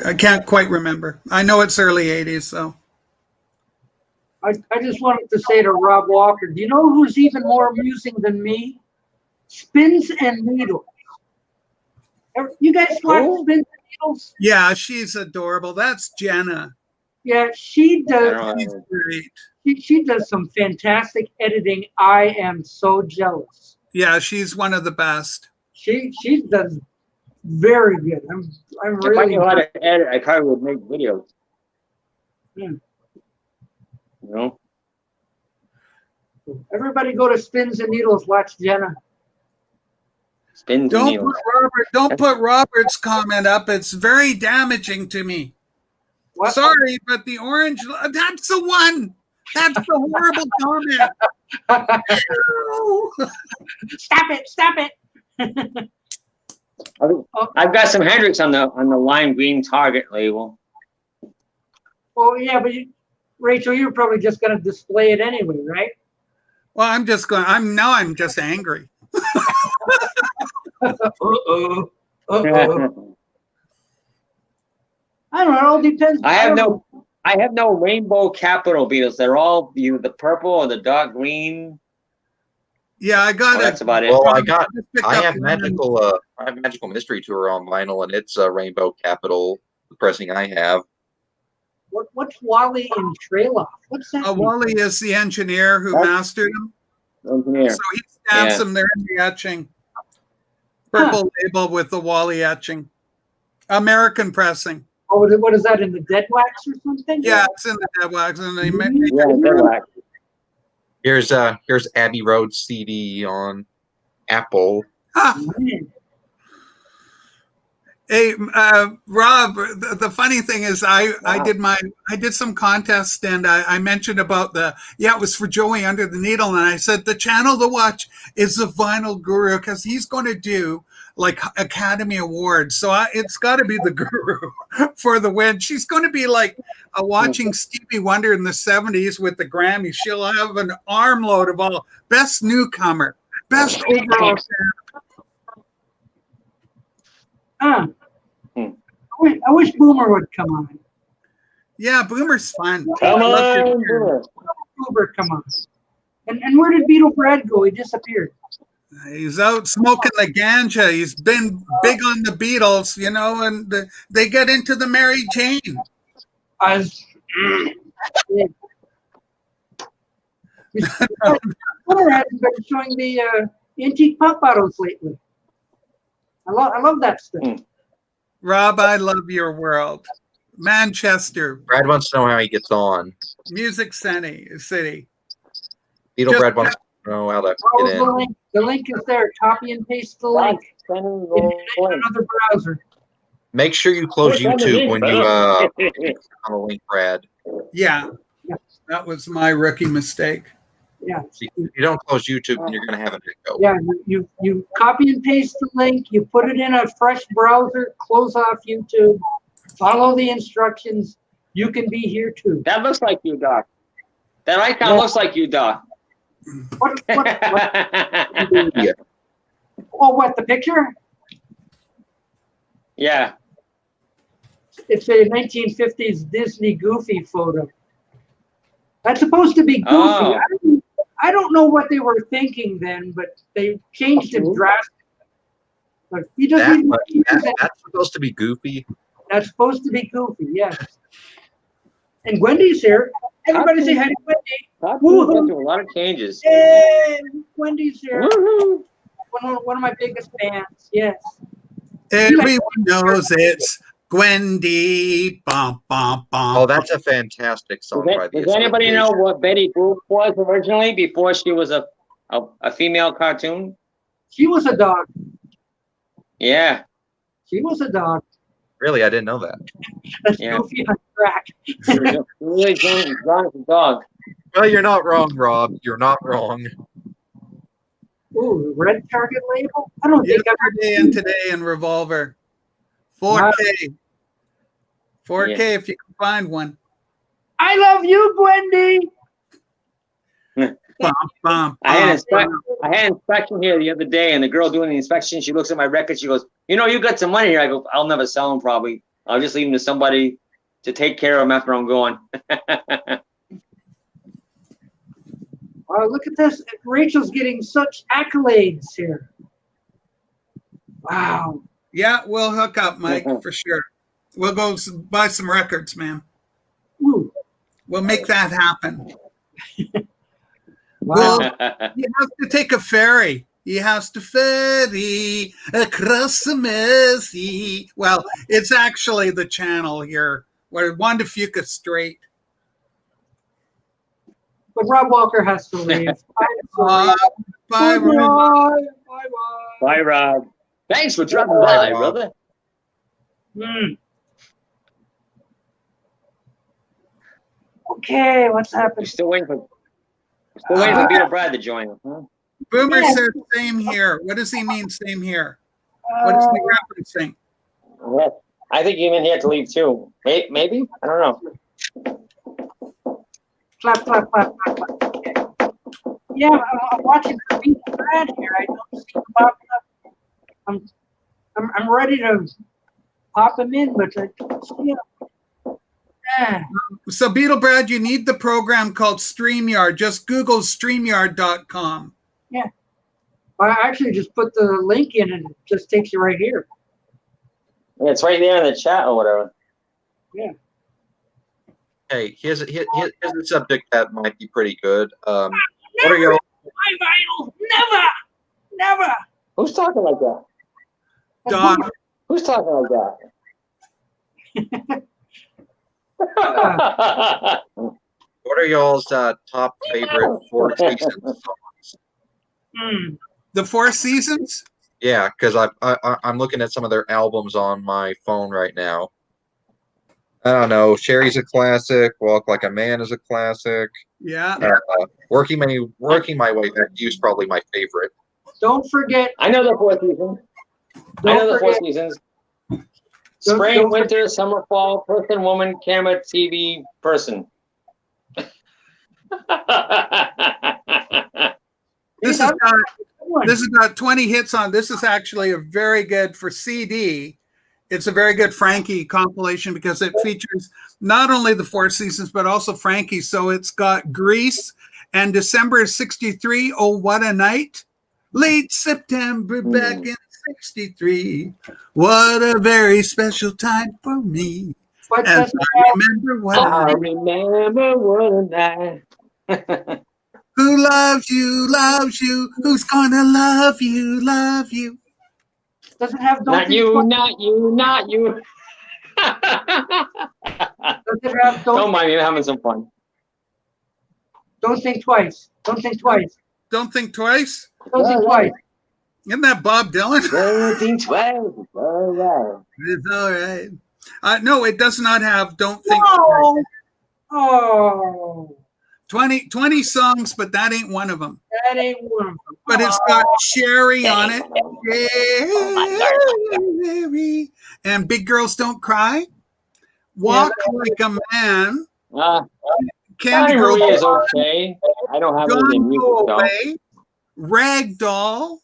I can't quite remember. I know it's early 80s, so.
I just wanted to say to Rob Walker, do you know who's even more amusing than me? Spins and Needles. You guys watch Spins and Needles?
Yeah, she's adorable. That's Jenna.
Yeah, she does.
She's great.
She does some fantastic editing. I am so jealous.
Yeah, she's one of the best.
She does very good. I'm really.
If I knew how to edit, I probably would make videos.
Hmm.
You know.
Everybody go to Spins and Needles. Watch Jenna.
Spins and Needles.
Don't put Robert's comment up. It's very damaging to me.
What?
Sorry, but the orange, that's the one. That's the horrible comment.
Stop it.
I've got some Hendrix on the lime green Target label.
Well, yeah, but Rachel, you're probably just going to display it anyway, right?
Well, I'm just angry.
Uh-oh. I don't know. It all depends.
I have no Rainbow Capital Beatles. They're all either the purple or the dark green.
Yeah, I got it.
That's about it.
Well, I have Magical Mystery Tour on vinyl, and it's Rainbow Capital, the pressing I have.
What's Wally in Trailoff? What's that?
Wally is the engineer who mastered them.
Engineer.
So he stamps them there in the etching. Purple label with the Wally etching. American pressing.
Oh, what is that, in the dead wax or something?
Yeah, it's in the dead wax. And they
dead wax.
Here's Abbey Road CD on Apple.
Hey, Rob, the funny thing is I did some contest and I mentioned about it was for Joey Under the Needle. And I said, the channel to watch is the Vinyl Guru because he's going to do like Academy Awards. So it's got to be the Guru for the win. She's going to be like watching Stevie Wonder in the 70s with the Grammy. She'll have an armload of all best newcomer, best overall.
I wish Boomer would come on.
Yeah, Boomer's fun.
Come on, Boomer.
Boomer, come on. And where did Beatle Brad go? He disappeared.
He's out smoking the ganja. He's been big on the Beatles, and they get into the Mary Jane.
Boomer hasn't been showing the antique pop bottles lately. I love that stuff.
Rob, I love your world. Manchester.
Brad wants to know how he gets on.
Music City.
Brad wants to know how to get in.
The link is there. Copy and paste the link in another browser.
Make sure you close YouTube when you on the link, Brad.
Yeah, that was my rookie mistake.
Yeah.
If you don't close YouTube, then you're going to have an echo.
Yeah, you copy and paste the link, you put it in a fresh browser, close off YouTube, follow the instructions. You can be here too.
That looks like you, Doc. That icon looks like you, Doc.
What? Oh, what, the picture?
Yeah.
It's a 1950s Disney Goofy photo. That's supposed to be Goofy.
Oh.
I don't know what they were thinking then, but they changed it drastically. But he doesn't
that's supposed to be Goofy.
That's supposed to be Goofy, yes. And Wendy's here. Everybody say hi to Wendy.
Cartoons went through a lot of changes.
Hey, Wendy's here.
Woohoo!
One of my biggest fans. Yes.
Everyone knows it's Gwendy. Bum, bum, bum.
Oh, that's a fantastic song by the
Does anybody know
Association.
what Betty Boop was originally before she was a female cartoon?
She was a dog.
Yeah.
She was a dog.
Really, I didn't know that.
That's
Yeah.
Goofy on crack.
She was really drawn as a dog.
Well, you're not wrong, Rob. You're not wrong.
Ooh, red target label? I don't think I've
Yesterday and today in Revolver. 4K. 4K
Yeah.
if you can find one.
I love you, Gwendy.
Bum, bum,
I had
bum.
an inspection here the other day, and the girl doing the inspection, she looks at my record, she goes, "You know, you got some money here." I go, "I'll never sell them, probably. I'll just leave them to somebody to take care of them after I'm gone."
Oh, look at this. Rachel's getting such accolades here. Wow.
Yeah, we'll hook up, Mike, for sure. We'll go buy some records, man.
Ooh.
We'll make that happen.
Wow.
He has to take a ferry. He has to ferry across the Mersey. Well, it's actually the channel here, where Juan de Fuca Strait.
But Rob Walker has to leave.
Bye,
Bye.
Rob.
Bye.
Bye, Rob. Thanks for dropping
Bye,
by,
Rob.
brother.
Okay, what's
We're
happening?
still waiting for Beatle Brad to join us, huh?
Boomer
Yeah.
says same here. What does he mean, same here? What is he referencing?
Yeah. I think you meant he had to leave too. Maybe? I don't know.
Clap, clap, clap, clap, clap. Okay. Yeah, I'm watching the beat Brad here. I don't see him popping up. I'm ready to pop him in, but I don't see him. Yeah.
So, Beetle Brad, you need the program called StreamYard. Just Google StreamYard.com.
I actually just put the link in and it just takes you right here.
Yeah, it's right there in the chat or whatever.
Hey, here's a subject that might be pretty good. What are your
My vital. Never.
Who's talking like that?
Don,
Who's talking like that?
what are y'all's top favorite Four Seasons songs?
the Four Seasons?
Yeah, because I'm looking at some of their albums on my phone right now. I don't know. Sherry's a classic. Walk Like a Man is a classic.
Yeah.
Working My Way Back to You is probably my favorite.
Don't forget.
I know the Four Seasons. I know the Four Seasons. Spring,
don't
winter, summer, fall, person, woman, camera, TV, person.
This has got 20 hits on. This is actually a very good for CD. It's a very good Frankie compilation because it features not only the Four Seasons, but also Frankie. So it's got Grease and December 63. Oh, what a night. Late September back in 63. What a very special time for me. As I remember what
a night.
Who loves you, who's gonna love you.
Does it have
Not you, not you, not you.
Does it have
Don't mind me, I'm having some fun.
Don't think twice. Don't think twice.
Don't think twice.
Don't think twice.
Isn't that Bob Dylan?
Don't think twice. It's all right.
It's all right. No, it does not have Don't Think
No.
Twice.
Oh.
20 songs, but that ain't one of them.
That ain't one of them.
But it's got Sherry on it.
Oh
Sherry. And Big Girls Don't Cry. Walk Like a Man. Candy
Johnny
Girl
Marie is okay. I don't have any
Don't
music
Go
though.
Away. Ragdoll.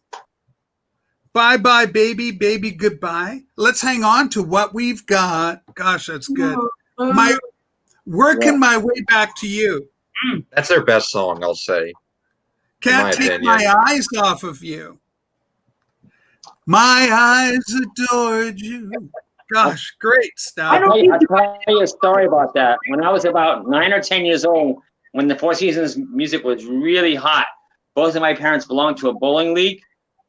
Bye Bye Baby, Baby Goodbye. Let's hang on to what we've got. Gosh, that's good. Working My Way Back to You.
That's their best song, I'll say.
Can't take my eyes off of you. My eyes adored you. Gosh, great stuff.
I'll tell you a story about that. When I was about 9 or 10 years old, when the Four Seasons music was really hot, both of my parents belonged to a bowling league,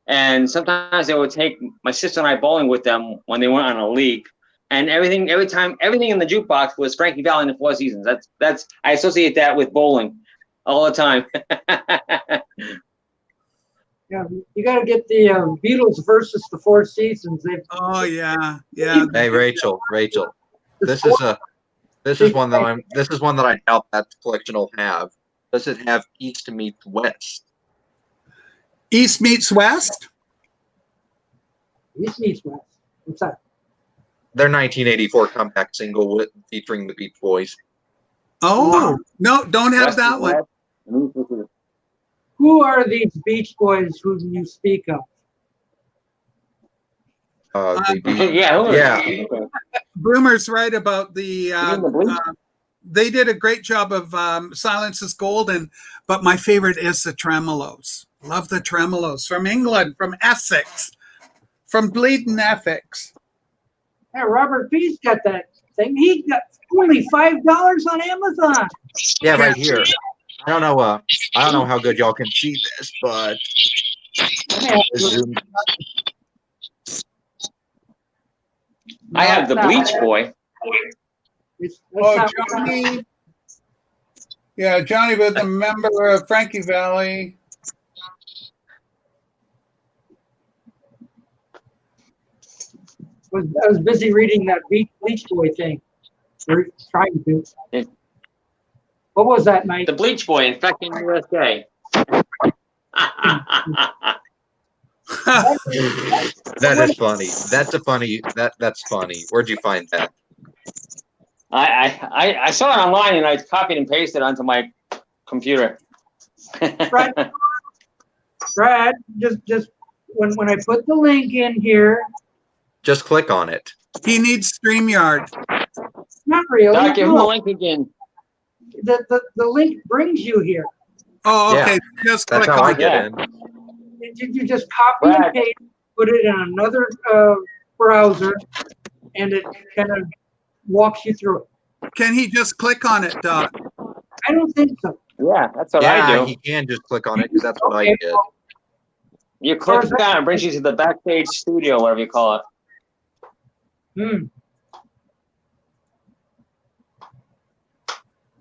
and sometimes they would take my sister and I bowling with them when they went on a league. And everything in the jukebox was Frankie Valli and the Four Seasons. That's I associate that with bowling all the time.
Yeah, you got to get the Beatles versus the Four Seasons.
Oh yeah, yeah.
Hey, Rachel, this is one that I doubt that collection will have. Does it have East meets West?
East meets West?
East meets West. What's that?
Their 1984 compact single featuring the Beach Boys.
Oh, no, don't have that one.
Who are these Beach Boys who you speak of?
Yeah.
Boomer's right about the. They did a great job of Silence is Golden, but my favorite is the Tremolos. Love the Tremolos from England, from Essex, from Bleeding Essex.
Yeah, Robert P's got that thing. He got only $5 on Amazon.
Yeah, right here. I don't know how good y'all can see this, but
I have the Bleach Boy.
Johnny. Yeah, Johnny was a member of Frankie Valli.
I was busy reading that Bleach Boy thing. We're trying to. What was that, Mike?
The Bleach Boy infecting USA.
That is funny. That's funny. Where'd you find that?
I saw it online and I copied and pasted it onto my computer.
Brad, just when I put the link in here.
Just click on it.
He needs StreamYard.
Not really.
Doc, give him the link again.
The link brings you here.
Oh, okay.
Yeah.
Just
That's
click
how
on
I get in.
You just copy and paste, put it in another browser, and it kind of walks you through it.
Can he just click on it, Doc?
I don't think so.
Yeah, that's what I do.
He can just click on it because that's what I did.
You click on it, it brings you to the backstage studio, whatever you call it.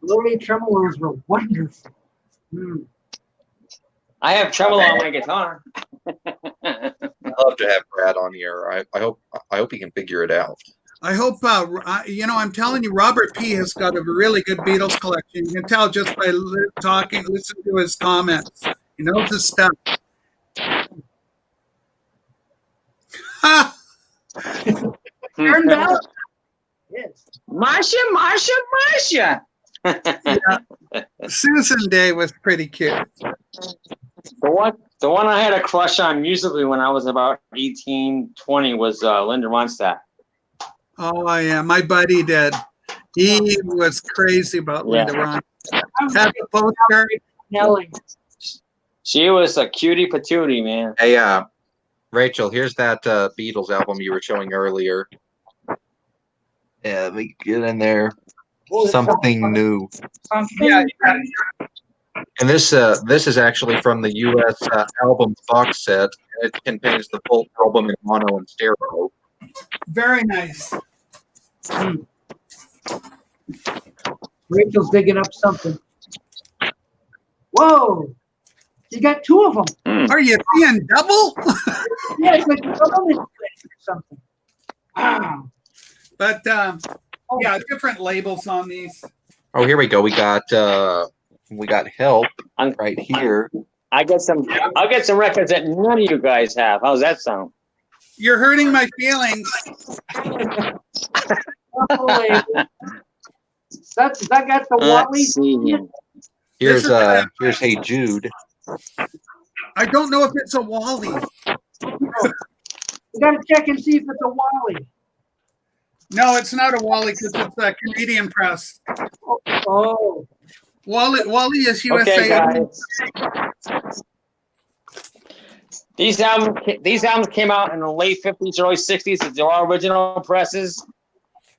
Early tremolos were wonderful.
I have tremolo on my guitar.
I'd love to have Brad on here. I hope he can figure it out.
I hope, I'm telling you, Robert P. has got a really good Beatles collection. You can tell just by listen to his comments. He knows his stuff.
Turned out. Yes.
Marsha.
Yeah. Susan Day was pretty cute.
The one I had a crush on musically when I was about 18, 20 was Linda Ronstadt.
Oh, yeah, my buddy did. He was crazy about Linda Ronstadt. Have a poster.
She was a cutie patootie, man.
Hey, Rachel, here's that Beatles album you were showing earlier. Yeah, let me get in there. Something new.
Yeah.
And this is actually from the U.S. Album box set. It contains the full album in mono and stereo.
Very nice.
Rachel's digging up something. Whoa! You got two of them.
Are you seeing double?
Yeah, it's like double or something. Wow.
But yeah, different labels on these.
Oh, here we go. We got Help right here.
I'll get some records that none of you guys have. How's that sound?
You're hurting my feelings.
That got the Wally.
Here's Hey Jude.
I don't know if it's a Wally.
You gotta check and see if it's a Wally.
No, it's not a Wally because it's a Canadian press.
Oh.
Wally is USA.
Okay, guys. These albums came out in the late 50s, early 60s. They're all original presses,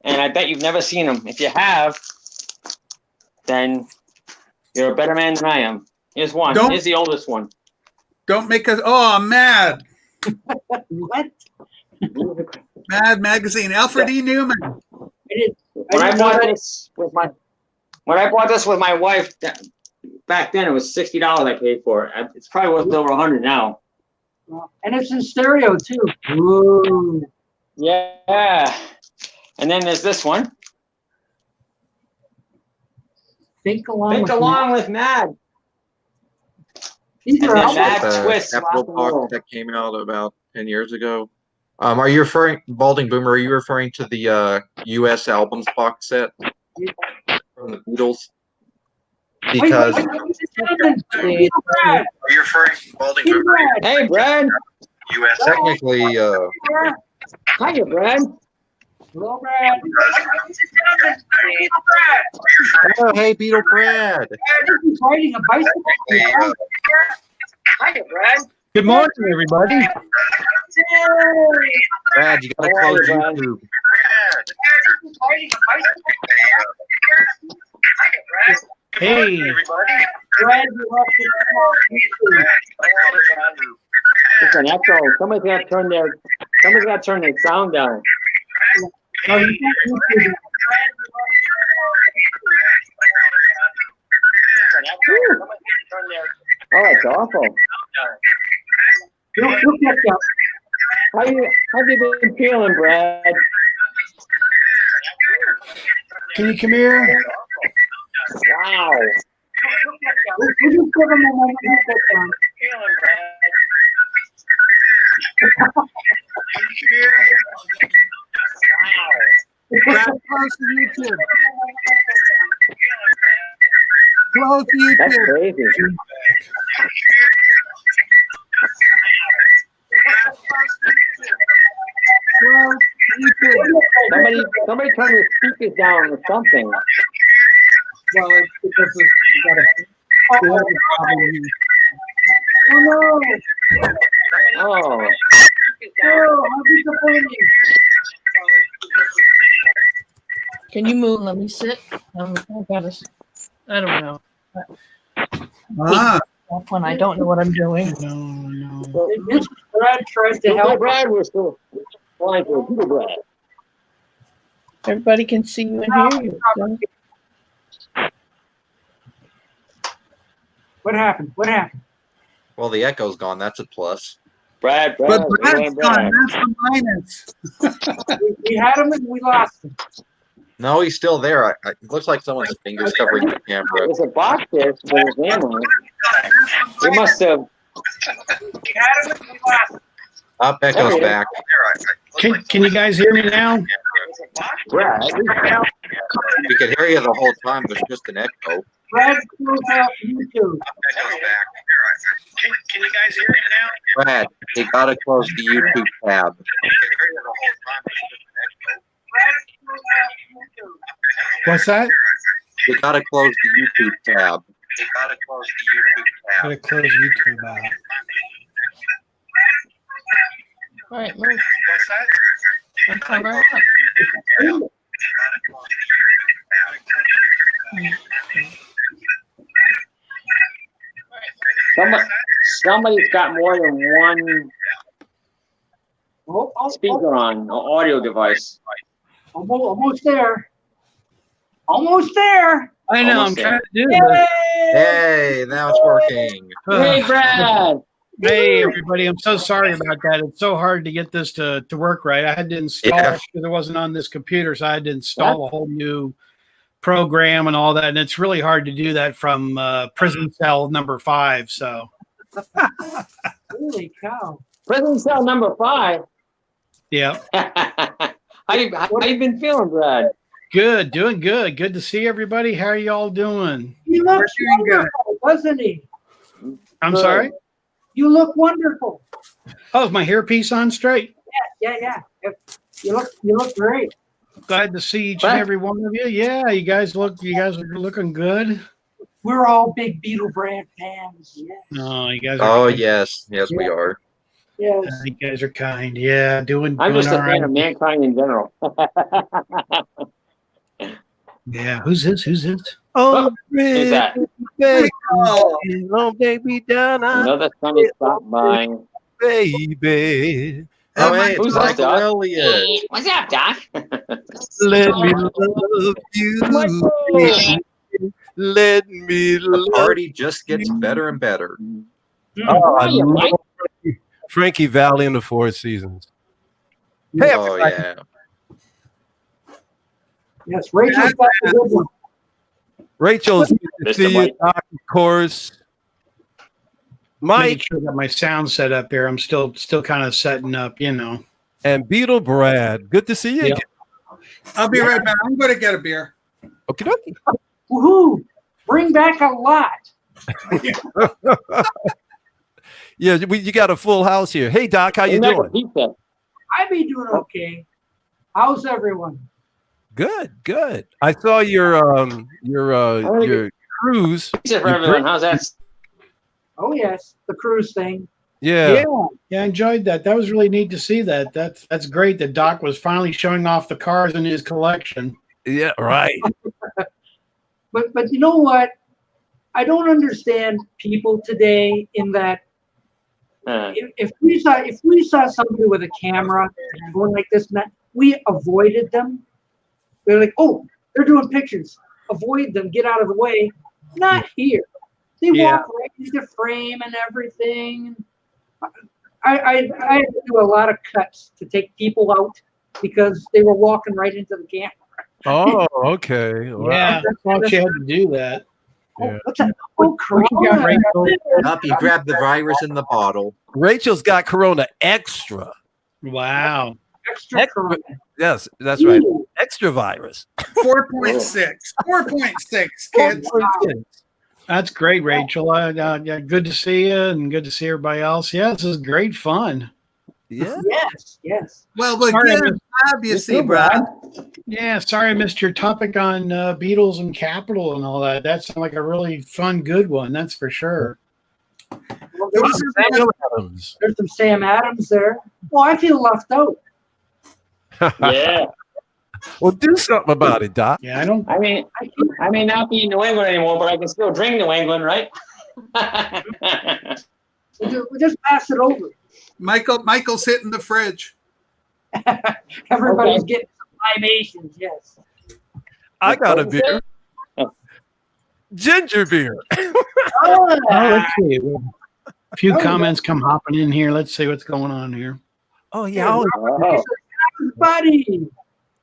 and I bet you've never seen them. If you have, then you're a better man than I am. Here's one. Here's the oldest one.
Don't make us. Oh, Mad.
What?
Mad magazine. Alfred E. Newman.
When I bought this with my wife back then, it was $60 I paid for it. It's probably worth over $100 now.
And it's in stereo too. Whoa.
Yeah. And then there's this one.
Think along
with Mad.
These are
Mad Twist.
Apple box that came out about 10 years ago. Are you referring, Balding Boomer? Are you referring to the U.S. albums box set from the Beatles? Because
are you
referring to Balding Boomer?
Hey, Brad.
U.S. Technically,
Hiya, Brad.
Hello, Brad.
Oh, hey, Beatle Brad.
He's riding a bicycle.
Hiya, Brad.
Good morning, everybody.
Brad, you gotta close YouTube.
Hey.
Brad,
It's an echo. Somebody's got to turn their sound down.
oh, you can't YouTube.
Oh, it's awful.
Don't look at that.
How you been feeling, Brad?
Can you come here?
Wow.
We'll just give him a moment to sit down.
Brad, close the YouTube. Close the
That's
YouTube.
crazy.
Close YouTube.
Somebody turn the speakers down or something.
Well, it's because we have a problem here.
Oh, no.
Oh.
Oh, how disappointing.
Can you move? Let me sit. I don't know.
Ah,
When I don't know what I'm doing.
No.
This Brad tried to help.
Brad, we're still flying for Peter Brad.
Everybody can see you and hear you. So,
What happened? What happened?
Well, the echo's gone. That's a plus.
Brad.
but Brad's gone. That's the minus.
We had him and we lost him.
No, he's still there. It looks like someone's fingers covering the camera.
There's a box there with his name on it. He must have.
We had him and we lost him.
Up, echo's back.
Can you guys hear me now?
Brad.
We could hear you the whole time. There's just an echo.
Brad closed out YouTube.
Can you guys hear me now?
Brad, you gotta close the YouTube tab.
What's that?
You gotta close the YouTube tab.
Gotta close YouTube out.
all right, move. I'll come right up.
Somebody's got more than one speaker on, or audio device.
Almost there. Almost there.
I know,
Almost
I'm trying to do
Yay!
it.
Hey, now it's working.
Hey, Brad.
Hey, everybody. I'm so sorry about that. It's so hard to get this to work right. I had to install it because it wasn't on this computer, so I had to install a whole new program and all that. And it's really hard to do that from prison cell number 5. So,
Holy cow.
Prison cell number 5.
yeah.
How you been feeling, Brad?
Good, doing good. Good to see everybody. How are y'all doing?
He looks wonderful, doesn't he?
I'm sorry?
You look wonderful.
Oh, is my hairpiece on straight?
Yeah. You look great.
Glad to see each and every one of you. Yeah, you guys are looking good.
We're all big Beatle brand fans. Yeah.
No, you guys
Oh,
are good.
yes. Yes, we are.
Yes.
You guys are kind. Yeah, doing
I'm just a
all
fan
right.
of mankind in general.
Yeah, who's this? Who's this?
Oh,
Oh,
who's that?
baby,
Oh,
long baby down,
Another sunny stop by.
baby.
Oh, hey, it's
Who's this,
Michael
Doc?
Elliott.
What's up, Doc?
Let me love you,
Michael!
baby. Let me
The
love
party just gets better and better.
Oh, I
How are you, Mike?
love Frankie Valli in the Four Seasons. Hey,
Oh,
everybody.
yeah.
Yes. Rachel's got a good one.
Rachel's good to
Mr.
see you,
Mike.
Doc, of course.
Making
Mike
sure that my sound set up here. I'm still kind of setting up, you know.
and Beatle Brad. Good to see you
Yep.
again.
I'll be right back. I'm going to get a beer.
Okay, dokie.
Woohoo! Bring back a lot.
Yeah, you got a full house here. Hey, Doc, how you
Bring back a
doing?
pizza.
I be doing okay. How's everyone?
Good, good. I saw your cruise.
Pizza for
Your
everyone.
drink-
How's that?
Oh yes, the cruise thing.
Yeah,
I enjoyed that. That was really neat to see that. That's great that Doc was finally showing off the cars in his collection.
yeah, right.
But you know what? I don't understand people today in that if we saw somebody with a camera going like this, we avoided them. We're like, oh, they're doing pictures. Avoid them. Get out of the way. Not here. They walk right into frame and everything. I had to do a lot of cuts to take people out because they were walking right into the camera.
Oh, okay. Wow.
Yeah, I thought you had to do that.
Yeah.
What's that? Oh,
What you got,
Corona.
Rachel?
Up, you grab the virus in the bottle.
Rachel's got Corona Extra.
Wow.
Extra Corona.
Yes, that's right.
Ooh.
Extra virus.
4.6. 4.6, kids.
That's great, Rachel. Yeah, good to see you and good to see everybody else. Yeah, this is great fun.
Yeah.
Yes.
Well, we're
Sorry,
getting obviously, Brad.
Yeah, sorry I missed your topic on Beatles and Capitol and all that. That sounded like a really fun, good one. That's for sure.
Well,
Adams.
there's some Sam Adams there. Well, I feel left out.
Yeah.
Well, do something about it, Doc.
Yeah, I don't.
I mean, I may not be in New England anymore, but I can still drink New England, right?
We'll just pass it over.
Michael's hitting the fridge.
Everybody's getting some libations. Yes.
I got a beer. Ginger beer.
Oh,
Let's see. A few comments come hopping in here. Let's see what's going on here.
Oh, yeah.
Oh.
buddy.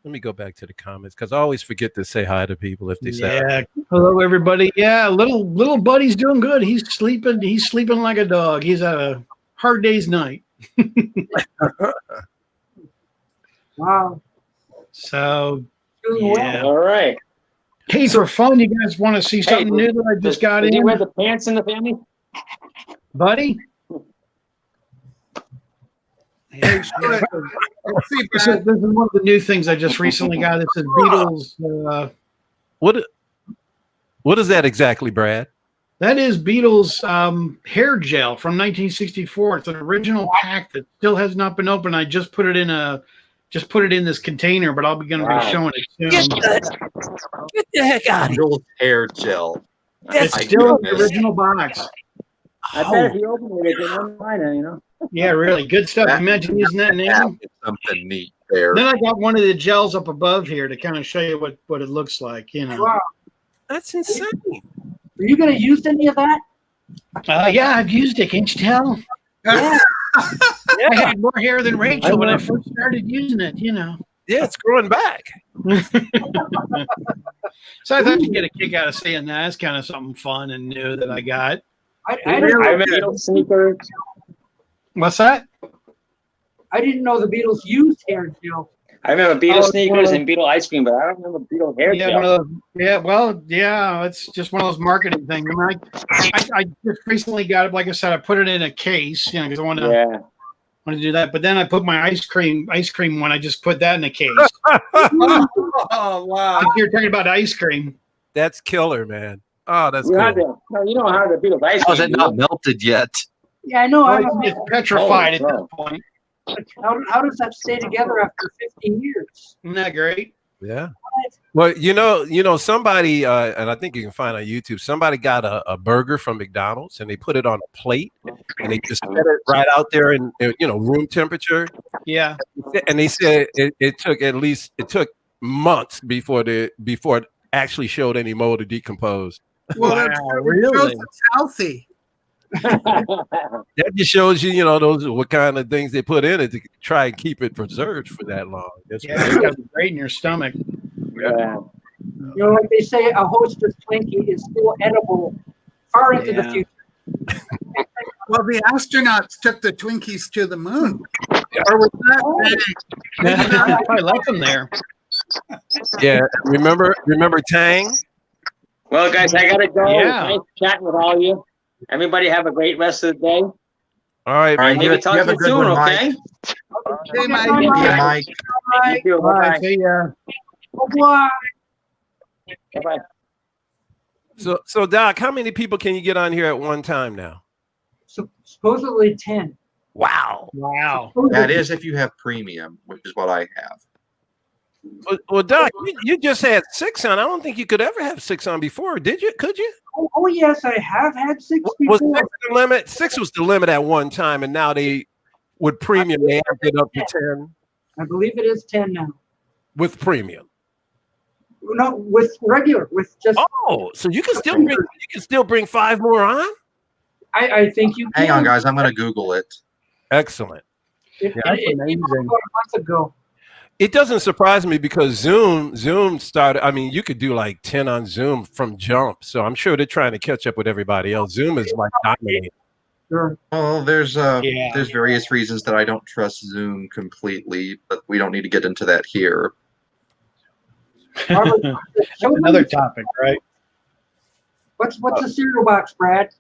Let me go back to the comments because I always forget to say hi to people if they say hi.
Yeah. Hello, everybody. Yeah, little buddy's doing good. He's sleeping. He's sleeping like a dog. He's had a hard day's night.
Wow.
So,
Doing
yeah.
All right.
Hey, for fun, you guys want to see something new that I just got
Did
in,
you wear the pants in the family?
buddy?
Hey, let's see,
This
Brad.
is one of the new things I just recently got. This is Beatles.
What is that exactly, Brad?
That is Beatles hair gel from 1964. It's an original pack that still has not been opened. I just put it in this container, but I'll be going to be showing it soon.
Get the heck out of here.
Real hair gel.
It's
My
still in the
goodness.
original box.
I bet if you open it, it's one liner, you know.
Yeah, really good stuff.
That-
Imagine using that name.
That is something neat there.
Then I got one of the gels up above here to kind of show you what it looks like. You know.
Wow.
That's insane.
Are you going to use any of that?
Yeah, I've used it. Can't you tell?
Yeah.
I had more hair than Rachel when I first started using it. You know.
Yeah, it's growing back.
So I thought you'd get a kick out of seeing that. It's kind of something fun and new that I got.
I didn't
I remember Beatles sneakers.
What's that?
know the Beatles used hair gel.
I remember Beatles
Oh,
sneakers
well.
and Beatle ice cream, but I don't remember Beatles hair
Yeah,
gel.
one of those, well, yeah, it's just one of those marketing things. I mean, I just recently got it. Like I said, I put it in a case, you know, because I want to do that. But then I put my ice cream one. I just put that in a case.
Oh, wow.
If you're talking about ice cream.
That's killer, man. Oh, that's
You
cool.
had to, no, you don't have the Beatles ice
How's
cream.
it not melted yet?
Yeah, I know.
It's petrified at this point.
How does that stay together after 15 years?
Isn't that great?
Yeah. Well, somebody, and I think you can find on YouTube, somebody got a burger from McDonald's and they put it on a plate and they just set it right out there in room temperature.
Yeah.
And they said it took months before it actually showed any mold or decomposed.
Well,
Wow,
that's
really?
it's healthy.
That just shows you, what kind of things they put in it to try and keep it preserved for that long. That's
Yeah, it's got to be great in your stomach.
Yeah.
Like they say, a Hostess Twinkie is still edible far into the future.
Well, the astronauts took the Twinkies to the moon. Or was that
I left them there.
Yeah, remember Tang?
Well, guys, I gotta go.
Yeah.
Nice chatting with all of you. Everybody have a great rest of the day.
All right,
All right,
Maybe
you
talk
have
to
a
you
good
soon,
one,
okay?
Mike.
Hey, Mike.
Yeah, Mike.
Thank you.
All right,
Bye-bye.
see ya.
Bye-bye.
Bye-bye.
So Doc, how many people can you get on here at one time now?
Supposedly 10.
Wow.
Wow.
That is if you have premium, which is what I have.
Well, Doc, you just had 6 on. I don't think you could ever have 6 on before, did you? Could you?
Oh yes, I have had 6
Was
before.
6 the limit? 6 was the limit at one time, and now with premium they have it up to 10
I believe it is 10 now.
with premium.
No, with regular, with just.
Oh, so you can still bring 5 more on?
I think you can.
Hang on, guys. I'm going to Google it.
Excellent.
It
That's
came
amazing.
out about a month ago.
It doesn't surprise me because Zoom started. I mean, you could do like 10 on Zoom from jump. So I'm sure they're trying to catch up with everybody else. Zoom is like dominating.
Sure.
Well, there's various reasons that I don't trust Zoom completely, but we don't need to get into that here.
Robert, show them
Another topic, right?
What's the cereal box, Brad?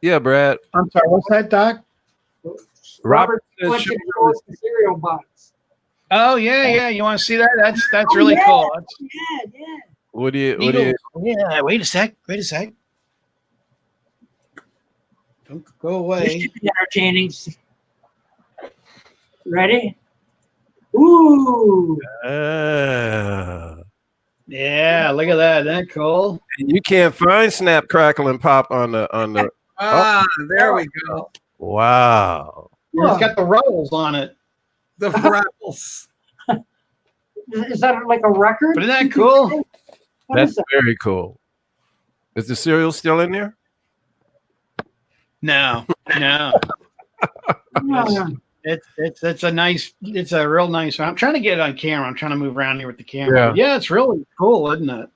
Yeah, Brad.
I'm sorry, what's that, Doc?
Robert
says
wants you to show us the cereal box.
Oh, yeah. You want to see that? That's
Oh,
really
yeah.
cool.
Yeah.
What do you?
Beatles. Yeah, wait a sec. Don't go
This
away.
should be entertaining. Ready? Ooh.
Yeah, look at that. Isn't that cool?
You can't find Snap, Crackle, and Pop on the.
there we go.
Wow.
It's got the rolls on it.
The Rebels.
Is that like a record?
But isn't that cool?
What
That's
is that?
very cool. Is the cereal still in there?
No.
Oh,
It's a real nice. I'm trying to get it on camera. I'm trying to move around here with the camera. Yeah, it's really cool, isn't it?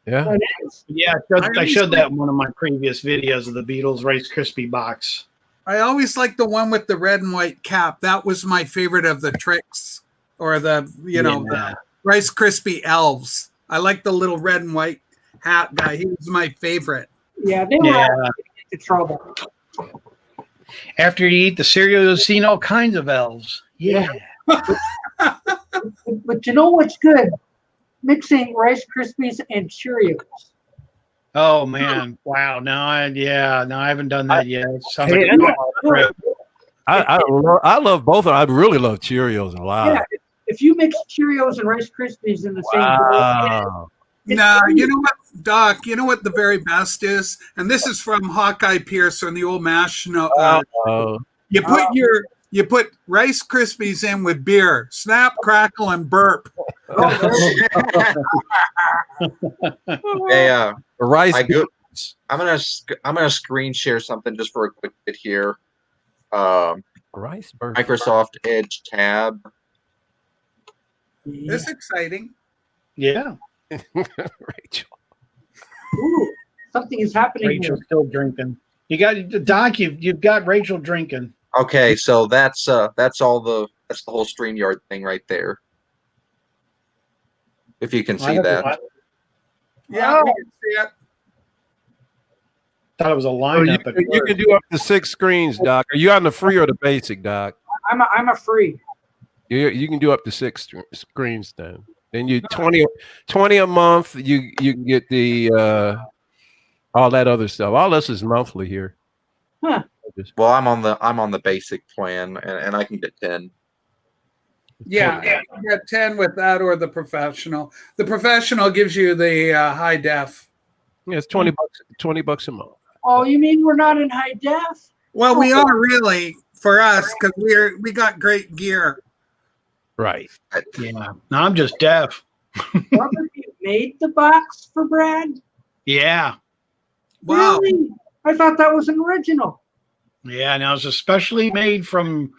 Yeah.
it is.
Yeah, I showed that in one of my previous videos of the Beatles Rice Krispie box.
I always like the one with the red and white cap. That was my favorite of the tricks, or the the Rice Krispie elves. I like the little red and white hat guy. He was my favorite.
Yeah, they were into trouble.
After you eat the cereal, you'll see all kinds of elves. Yeah.
But you know what's good? Mixing Rice Krispies and Cheerios.
Oh man! Wow. No, I haven't done that yet. It sounds
Hey,
like a trip.
I love both of them. I really love Cheerios a lot.
Yeah, if you mix Cheerios and Rice Krispies in the same
Wow.
No, you know what, Doc? You know what the very best is, and this is from Hawkeye Pierce on the old MASH. You put Rice Krispies in with beer, snap, crackle, and burp.
Hey,
Rice.
I'm gonna screen share something just for a quick bit here.
Rice burger.
Microsoft Edge tab.
It's exciting.
Yeah.
Rachel.
Ooh, something is happening
Rachel's
here.
still drinking. You got Doc. You've got Rachel drinking.
Okay, so that's the whole StreamYard thing right there. If you can see that.
Yeah, we can see it.
Thought it was a lineup.
You can do up to 6 screens, Doc. Are you on the free or the basic, Doc?
I'm a free.
You can do up to 6 screens then. Then you 20 a month. You can get the all that other stuff. All this is monthly here.
Huh.
Well, I'm on the basic plan, and I can get 10.
Yeah, you get 10 with that or the professional. The professional gives you the high def.
Yeah, it's $20 a month.
Oh, you mean we're not in high def?
Well, we are really for us because we got great gear.
Right.
Yeah. No, I'm just deaf.
Robert, you made the box for Brad?
Yeah.
Wow.
Really? I thought that was an original.
Yeah. Now it's especially made from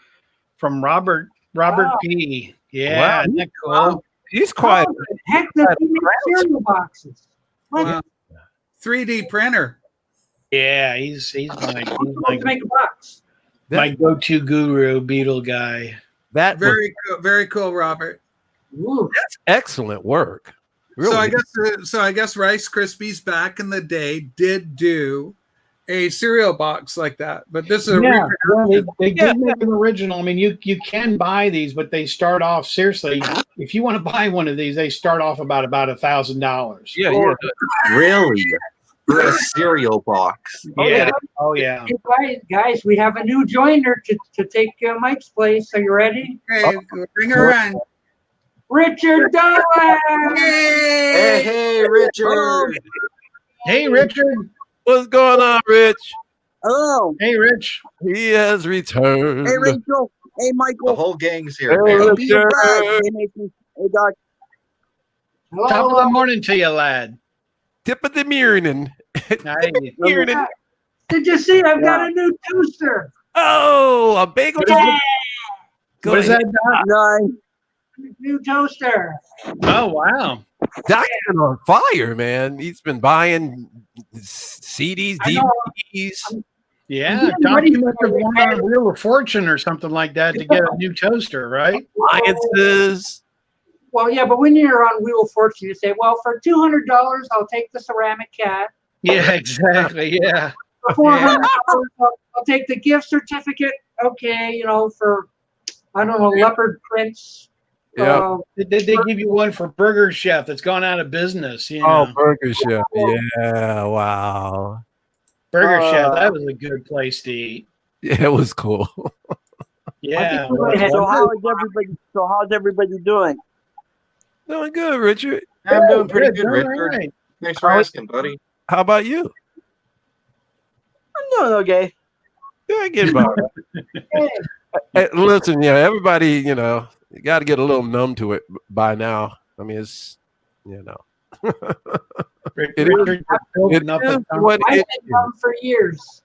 Robert
Wow.
P. Yeah.
Wow.
Isn't that cool?
Wow.
He's quite.
How the heck does he make cereal boxes? What?
Wow. 3D printer.
Yeah. He's my
To make a box.
my go-to guru, Beatle guy.
That was,
Very cool, Robert.
Ooh.
that's excellent work. Really.
So I guess Rice Krispies back in the day did do a cereal box like that, but this is a
they did make an original. I mean, you can buy these, but they start off seriously. If you want to buy one of these, they start off about $1,000.
Yeah.
Really? For a cereal box?
Yeah. Oh yeah.
Hey, guys, we have a new joiner to take Mike's place. Are you ready?
Okay, bring her in.
Richard Dolan!
Hey, Richard.
Hey, Richard.
What's going on, Rich?
Hello.
Hey, Rich.
He has returned.
Hey, Rachel. Hey,
The
Michael.
whole gang's here.
Hey,
man.
Hey, Peter. Brad. Hey, Nathan. Hey, Doc.
Top of the morning to you, lad.
Tip of the morning.
Hey.
Morning.
Did you see? I've got a new toaster.
Oh, a bagel.
Yeah.
Go
What is
ahead.
that, Doc?
Nine.
New toaster.
Oh, wow.
Doc's been on fire, man. He's been buying CDs,
I know.
DVDs.
Yeah. Doc, you must have won on Wheel of Fortune or something like that to get a new toaster, right?
Appliances.
Well, yeah, but when you're on Wheel of Fortune, you say, well, for $200, I'll take the ceramic cat.
Yeah, exactly. Yeah.
For $400, I'll take the gift certificate. Okay, you know, for, I don't know, leopard prints.
Yeah.
They give you one for Burger Chef that's gone out of business. You know?
Oh, Burger Chef. Yeah. Wow.
Burger Chef, that was a good place to eat.
Yeah, it was cool.
Yeah.
So how's everybody doing?
Doing good, Richard.
I'm doing pretty good,
All
Richard.
right.
Thanks for asking, buddy.
How about you?
I'm doing okay.
Yeah, getting by. Hey, listen, everybody, you got to get a little numb to it by now. I mean, it's,
Richard,
It
you're building up
is
a-
what
I've
it
been numb for years.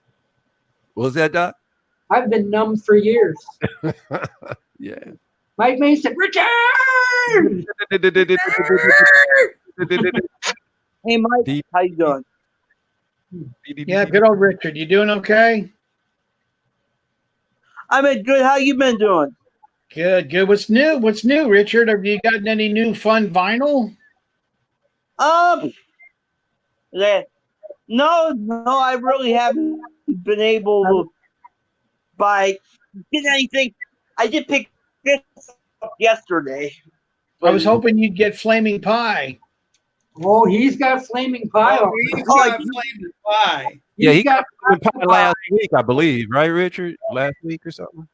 was. That, Doc?
I've been numb for years.
Yeah.
Mike Mason, Richard!
Hey, Mike. How you doing?
Yeah, good old Richard. You doing okay?
I'm good. How you been doing?
Good, good. What's new? What's new, Richard? Have you gotten any new fun vinyl?
Yeah. No, I really haven't been able to get anything. I did pick this up yesterday.
I was hoping you'd get Flaming Pie.
Oh, he's got flaming pie.
Oh, he's got flaming pie.
Yeah, he
He's got
got pie last week, I believe, right, Richard? Last week or something.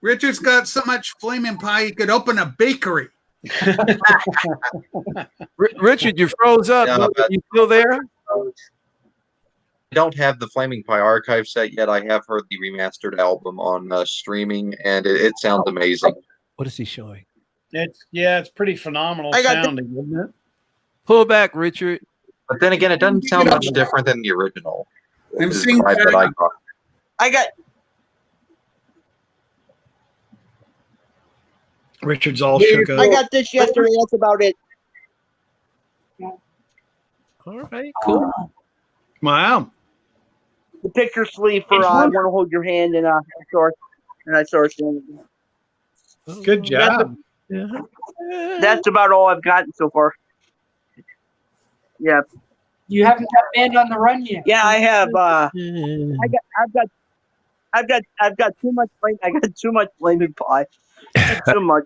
Richard's got so much flaming pie he could open a bakery.
Richard, you froze up.
Yeah,
You still there?
I don't have the Flaming Pie archive set yet. I have heard the remastered album on streaming, and it sounds amazing.
What is he showing?
It's pretty phenomenal
I got
sounding, isn't it?
Pull back, Richard.
But then again, it doesn't sound much different than the original.
I'm
is
seeing
the vibe that I got.
I got
Richard's all shook up.
I got this yesterday. That's about it.
All right, cool.
Wow.
The picture sleeve for I want to hold your hand and I sourced it.
Good job.
That's about all I've gotten so far. Yeah.
You haven't got Band on the Run yet.
Yeah, I have. I've got too much. I got too much flaming pie. Too much.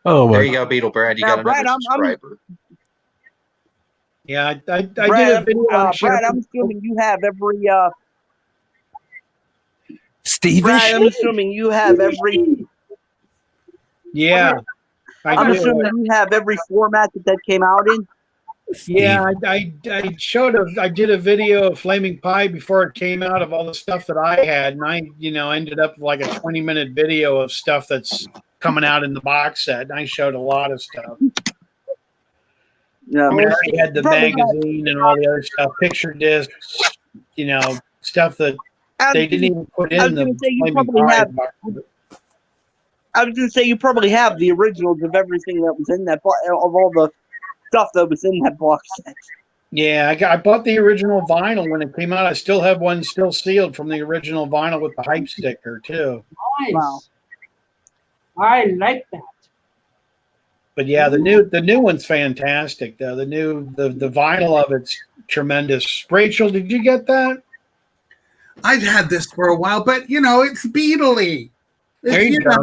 Oh,
There
my.
you go, Beetle Brad. You
Now,
got
Brad,
another
I'm-
subscriber.
Yeah, I did
Brad,
a video on
Brad, I'm assuming you have every.
Steven
Brad, I'm
Sheen.
assuming you have every.
Yeah,
I'm
do.
assuming you have every format that came out in.
Yeah, I did a video of Flaming Pie before it came out of all the stuff that I had, and I ended up with like a 20-minute video of stuff that's coming out in the box set, and I showed a lot of stuff.
No,
I mean, I had the magazine and all the other stuff, picture discs, stuff that they didn't even put in the Flaming Pie box.
I was going to say you probably have the originals of everything that was in that, of all the stuff that was in that box set.
Yeah, I bought the original vinyl when it came out. I still have one still sealed from the original vinyl with the hype sticker too.
Nice.
Wow.
I like that.
But yeah, the new one's fantastic though. The vinyl of it's tremendous. Rachel, did you get that?
I've had this for a while, but it's Beatle-y.
There you go.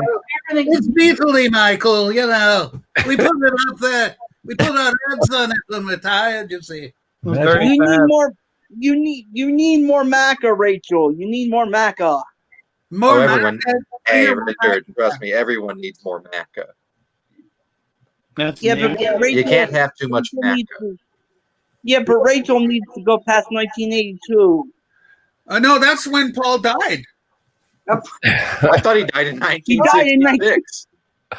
It's Beatle-y, Michael. We put it up there. We put our heads on it when we're tired. You see.
You need more. You need more maca, Rachel. You need more maca.
More everyone. Hey, Richard, trust me. Everyone needs more maca.
That's
but Rachel,
you can't have too much maca.
But Rachel needs to go past 1982.
No, that's when Paul died.
I thought he died in 1966.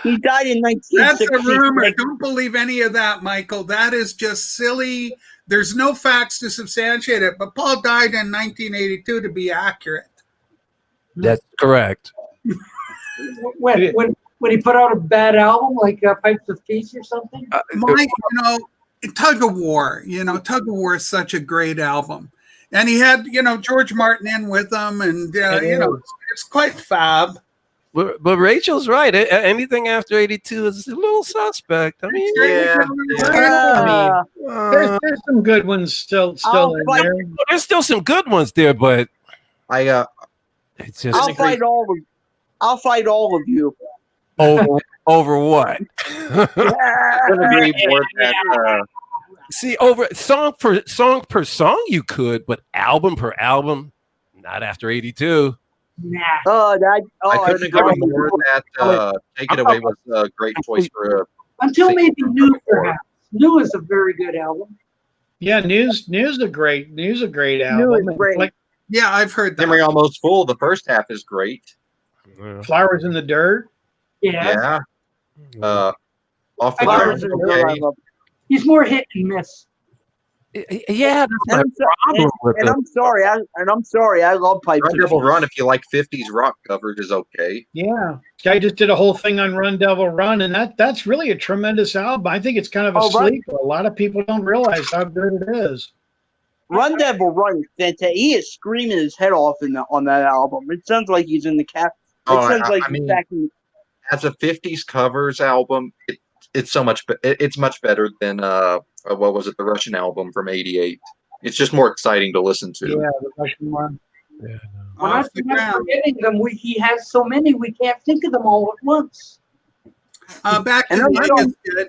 He died in 1966.
That's a rumor. Don't believe any of that, Michael. That is just silly. There's no facts to substantiate it. But Paul died in 1982 to be accurate.
That's correct.
When he put out a bad album like Pipes of Peace or something?
Mike, Tug of War. Tug of War is such a great album. And he had, George Martin in with him, and it's quite fab.
But Rachel's right. Anything after 82 is a little suspect. I mean,
there's some good ones still in there.
There's still some good ones there, but it's just
I'll fight all of you.
Over what? See, over song per song you could, but album per album, not after 82.
Nah.
I couldn't agree more that Take It Away was a great choice for
until maybe New, perhaps. New is a very good album.
Yeah, New's a great album.
New is great.
Yeah, I've heard that.
Memory Almost Full. The first half is great.
Flowers in the Dirt.
Yeah.
Off the Ground. Okay.
He's more hit and miss.
Yeah, that's my problem with it.
I'm sorry. I love Pipes.
Run Devil Run, if you like 50s rock coverage, is okay.
Yeah, I just did a whole thing on Run Devil Run, and that's really a tremendous album. I think it's kind of a sleeper. A lot of people don't realize how good it is.
Run Devil Run is fantastic. He is screaming his head off on that album. It sounds like he's in the cap. He's back in.
As a 50s covers album, it's so much. It's much better than what was it? The Russian album from '88. It's just more exciting to listen to.
Yeah, the Russian one.
Yeah.
I'm not forgetting them. He has so many, we can't think of them all at once.
Back to the Egg is good.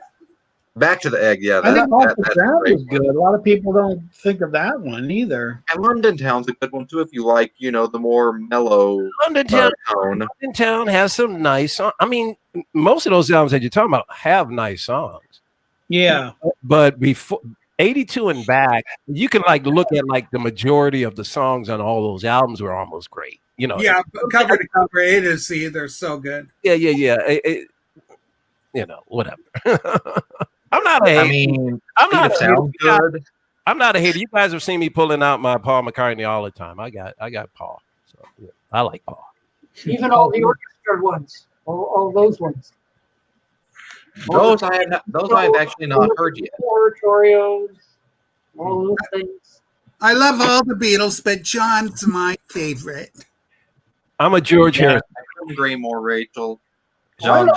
Back to the Egg, yeah.
I think Off the Ground is good. A lot of people don't think of that one either.
And London Town's a good one too if you like, the more mellow
London Town has some nice songs. I mean, most of those albums that you're talking about have nice songs.
Yeah.
But before 82 and back, you can look at the majority of the songs on all those albums were almost great.
Yeah, but cover to cover, A to Z, they're so good.
Yeah. Whatever. I'm not a hater. I'm not a hater. You guys have seen me pulling out my Paul McCartney all the time. I got Paul. So yeah, I like Paul.
Even all the orchestra ones, all those ones.
Those I've actually not heard yet.
Oratorios, all those things.
I love all the Beatles, but John's my favorite.
I'm a George Harrison.
I couldn't agree more, Rachel. John's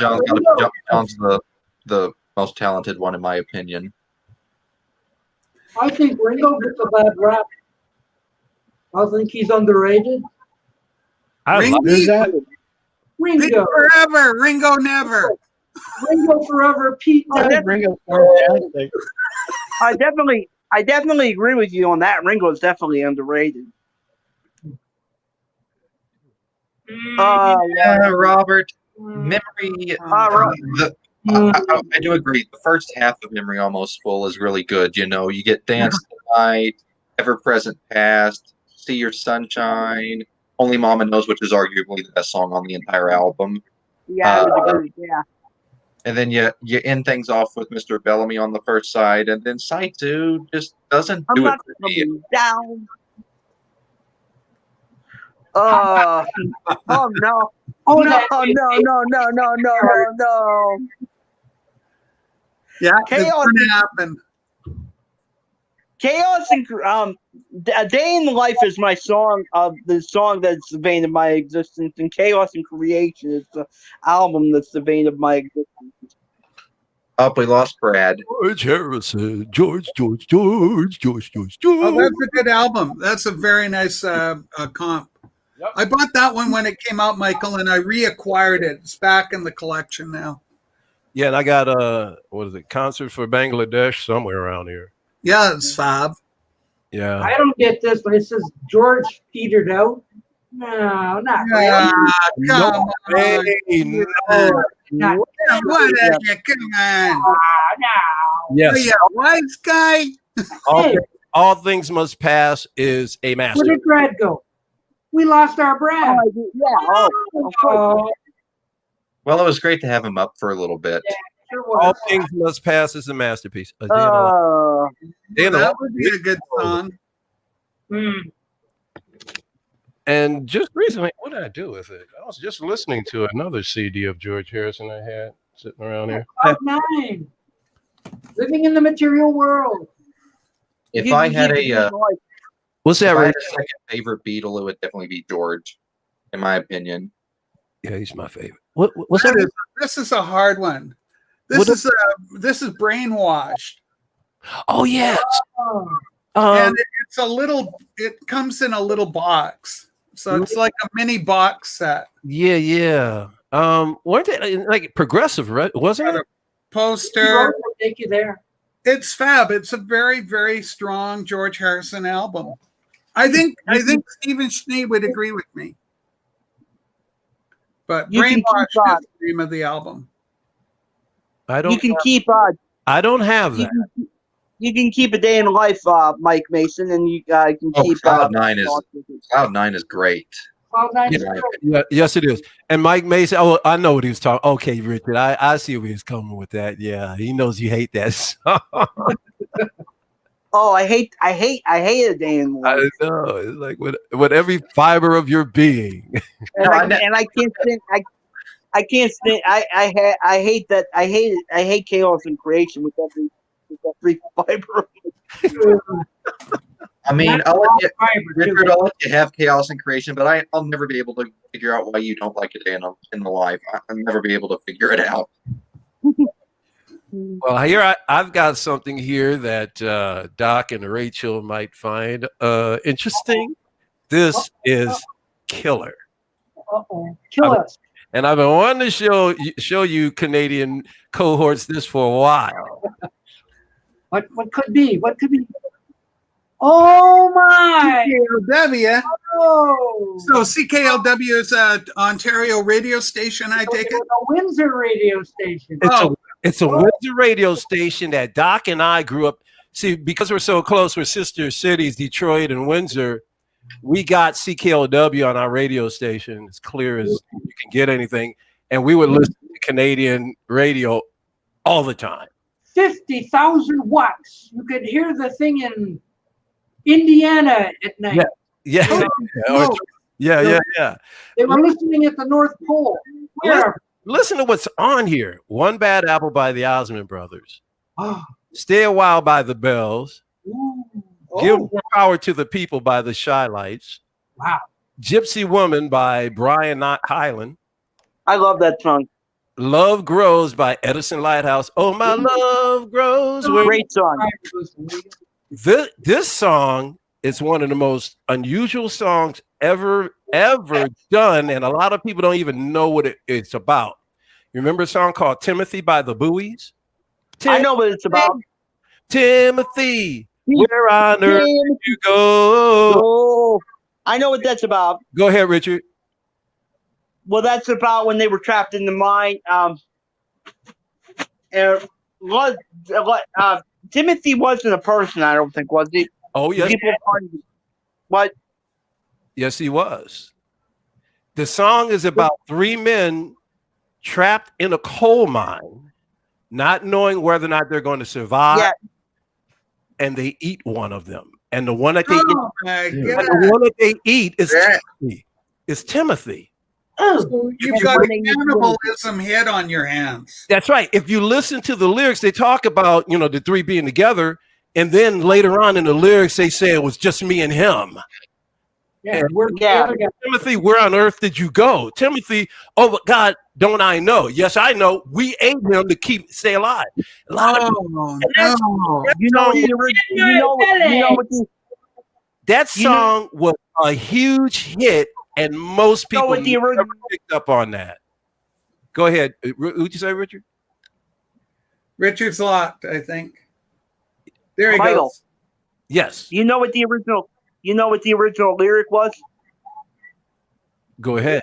the most talented one in my opinion.
I think Ringo gets a bad rap. I think he's underrated.
Ringo forever, Ringo never.
Ringo forever, Pete never.
Ringo fantastic.
I I definitely agree with you on that. Ringo is definitely underrated.
Yeah, Robert. Memory. I do agree. The first half of Memory Almost Full is really good. You know, you get Dance Tonight, Ever Present Past, See Your Sunshine, Only Mama Knows, which is arguably the best song on the entire album.
Yeah, I would agree. Yeah.
And then you end things off with Mr. Bellamy on the first side, and then side 2 just doesn't
I'm
do it
not
for me.
coming down. Oh no.
Oh,
No, no.
Yeah, it's
Chaos.
gonna happen.
Chaos and A Day in the Life is my song, the song that's the vein of my existence, and Chaos and Creation is the album that's the vein of my existence.
Up, we lost Brad.
George Harrison, George.
Oh, that's a good album. That's a very nice comp. Yep. I bought that one when it came out, Michael, and I reacquired it. It's back in the collection now.
Yeah, and I got what is it? Concert for Bangladesh somewhere around here.
Yeah, it's fab.
Yeah.
I don't get this, but it says George petered out. No, not really.
Come on.
Hey, no.
Not,
What are you? Come on.
no.
Yes.
Are you a wise guy?
All things must pass is a
Where
master.
did Brad go? We lost our Brad.
Of course.
Well, it was great to have him up for a little bit.
Yeah, sure was.
All things must pass is a masterpiece.
That would be a good song.
And just recently, what did I do with it? I was just listening to another CD of George Harrison I had sitting around here.
Cloud 9. Living in the material world.
If I had
What's that?
if I
Ray?
had a second favorite Beatle, it would definitely be George, in my opinion.
Yeah, he's my favorite. What's that?
This is a hard one. This is Brainwashed.
Oh yes.
And it's a little. It comes in a little box, so it's like a mini box set.
Yeah. Weren't they like progressive? Wasn't it?
Will
Poster.
take you there.
It's fab. It's a very, very strong George Harrison album. I think Stephen Schnee would agree with me. But Brainwashed is the name of the album.
I don't have that.
You can keep A Day in Life, Mike Mason, and you can keep
Cloud 9 is great.
Cloud 9 is
Yeah, yes, it is. And Mike Mason. Oh, I know what he was talking. Okay, Richard, I see where he's coming with that. Yeah, he knows you hate that song.
Oh, I hate A Day in Life.
I know. It's like with every fiber of your being.
And I can't stand. I can't stand. I hate that. I hate Chaos and Creation with every fiber.
I mean, Richard, I'll let you have Chaos and Creation, but I'll never be able to figure out why you don't like A Day in the Life. I'll never be able to figure it out.
Well, here I've got something here that Doc and Rachel might find interesting. This is killer.
Kill us.
And I've been wanting to show you Canadian cohorts this for a while.
What could be? What could be? Oh my!
CKLW.
Oh.
So CKLW is an Ontario radio station, I take it?
A Windsor radio station.
It's a Windsor radio station that Doc and I grew up. See, because we're so close, we're sister cities, Detroit and Windsor. We got CKLW on our radio station as clear as you can get anything. And we would listen to Canadian radio all the time.
50,000 watts. You could hear the thing in Indiana at night.
Yeah.
They were listening at the North Pole.
Listen to what's on here. One Bad Apple by the Osmond Brothers. Stay a While by the Bells. Give More Power to the People by the Shy Lights.
Wow.
Gypsy Woman by Brian Hyland.
I love that song.
Love Grows by Edison Lighthouse. Oh, my love grows.
Great song.
This song is one of the most unusual songs ever done, and a lot of people don't even know what it's about. You remember a song called Timothy by the Buoys?
I know what it's about.
Timothy, Where on earth did you go?
Oh, I know what that's about.
Go ahead, Richard.
Well, that's about when they were trapped in the mine. And Timothy wasn't a person, I don't think, was he?
Oh, yes.
People what?
Yes, he was. The song is about three men trapped in a coal mine, not knowing whether or not they're going to survive.
Yeah.
And they eat one of them. And the one that they eat is Timothy. It's Timothy.
So you've got a cannibalism hit on your hands.
That's right. If you listen to the lyrics, they talk about, the three being together. And then later on in the lyrics, they say it was just me and him.
Yeah,
Timothy, where on earth did you go? Timothy, oh God, don't I know? Yes, I know. We ate him to stay alive. That song was a huge hit, and most people never picked up on that. Go ahead. Who'd you say, Richard?
Richard's locked, I think. There he
Michael,
goes.
Yes. You know what the original lyric was?
Go ahead.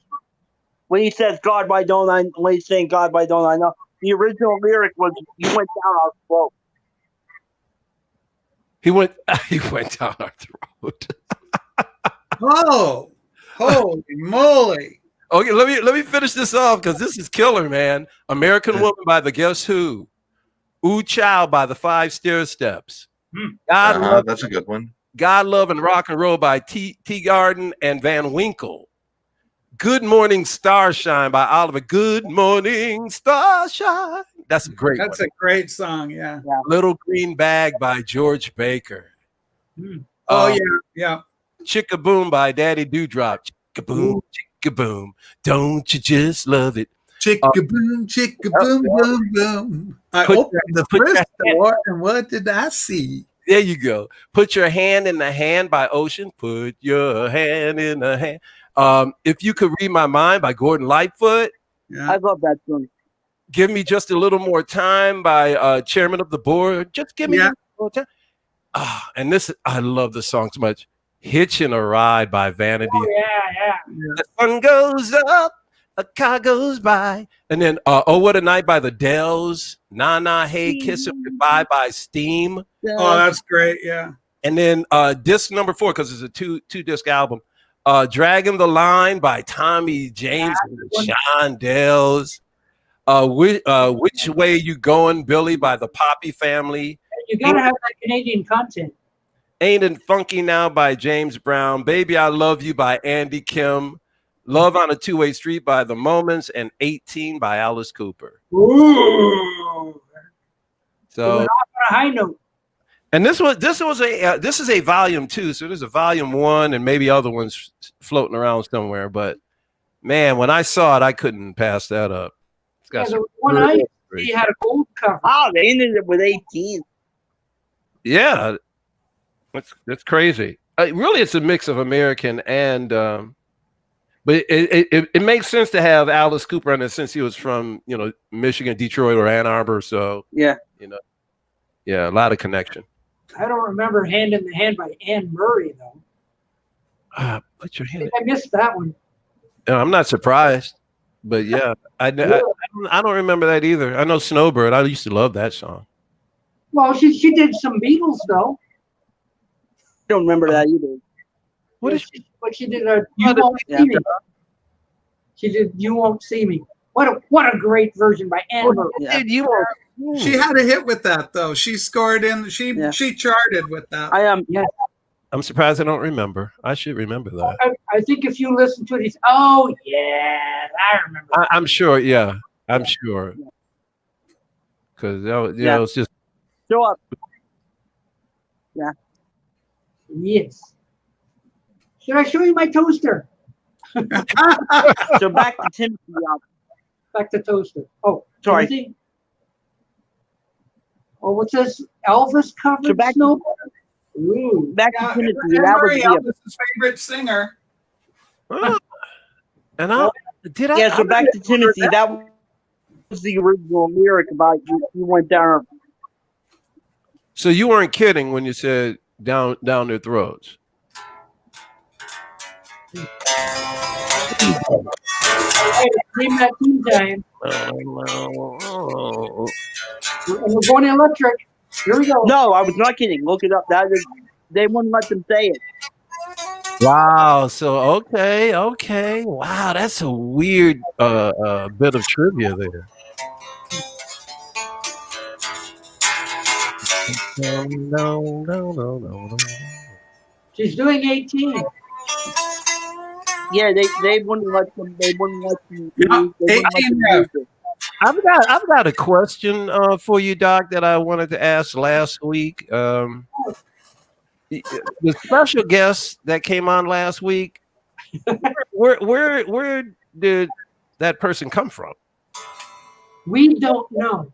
When he says God, why don't I? When he's saying God, why don't I know? The original lyric was "You went down our throat."
He went down our throat.
Oh, holy moly!
Okay, let me finish this off because this is killer, man. American Woman by the Guess Who. Ooh Child by the Five Stair Steps.
That's a good one.
God Love and Rock and Roll by T Garden and Van Winkle. Good Morning Starshine by Oliver. Good Morning Starshine. That's a great
That's
one.
a great song, yeah.
Little Green Bag by George Baker.
Oh, yeah.
Chickaboom by Daddy Dewdrop. Chickaboom, chickaboom. Don't you just love it?
Chickaboom, chickaboom, boom, boom. I opened the first door, and what did I see?
There you go. Put Your Hand in the Hand by Ocean. Put your hand in the hand. If You Could Read My Mind by Gordon Lightfoot.
Yeah. I love that song.
Give Me Just a Little More Time by Chairman of the Board. Just give me a little more time. And this, I love this song so much. Hitching a Ride by Vanity.
Oh, yeah.
The sun goes up, a car goes by. And then Oh What a Night by the Dells. Nah Nah Hey Kiss Him Goodbye by Steam.
Oh, that's great, yeah.
And then disc number 4, because it's a two disc album. Dragging the Line by Tommy James and Sean Dells. Which Way You Going, Billy by the Poppy Family.
You gotta have that Canadian content.
Ain't It Funky Now by James Brown. Baby I Love You by Andy Kim. Love on a Two-Way Street by The Moments, and 18 by Alice Cooper.
Ooh.
So
off on a high note.
And this is a volume 2, so there's a volume 1 and maybe other ones floating around somewhere. But man, when I saw it, I couldn't pass that up. It's got
the one I see had a gold cover.
Oh, they ended it with 18.
Yeah, that's crazy. Really, it's a mix of American and, but it makes sense to have Alice Cooper on it since he was from Michigan, Detroit, or Ann Arbor. So
yeah,
a lot of connection.
I don't remember Hand in the Hand by Anne Murray though.
Put your hand.
I missed that one.
I'm not surprised, but yeah, I don't remember that either. I know Snowbird. I used to love that song.
Well, she did some Beatles though.
I don't remember that either.
What she did? You Won't See Me. She did You Won't See Me. What a great version by Anne Murray.
Yeah.
She had a hit with that though. She scored in. She charted with that.
I am.
Yes.
I'm surprised I don't remember. I should remember that.
I think if you listen to it, it's I remember.
I'm sure. Yeah, I'm sure. Because it's just
show up. Yeah.
Yes. Should I show you my toaster?
So back to Timothy.
Back to toaster. Oh,
sorry.
Timothy? Oh, what's this? Elvis covered
so back
Snowbird?
Ooh. Back to Timothy.
That was Elvis's favorite singer.
And I did.
Yeah. So back to Timothy. That was the original lyric about you went down.
So you weren't kidding when you said down their throats.
Team that team time. We're going electric. Here we go.
No, I was not kidding. Look it up. They wouldn't let them say it.
Wow. So okay. Wow, that's a weird bit of trivia there. No.
She's doing 18.
Yeah, they wouldn't let them. They wouldn't let them.
Yeah,
They wouldn't let
18
them
ref.
use it.
I've got a question for you, Doc, that I wanted to ask last week. The special guest that came on last week, where did that person come from?
We don't know.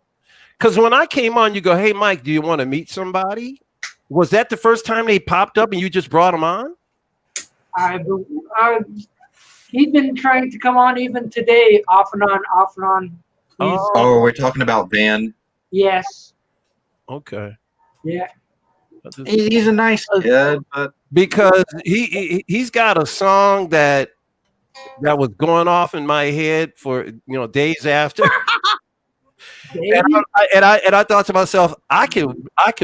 Because when I came on, you go, "Hey, Mike, do you want to meet somebody?" Was that the first time they popped up and you just brought them on?
He's been trying to come on even today, off and on.
Oh, we're talking about Van.
Yes.
Okay.
Yeah.
He's a nice kid, but
because he's got a song that was going off in my head for days after. and I thought to myself, I could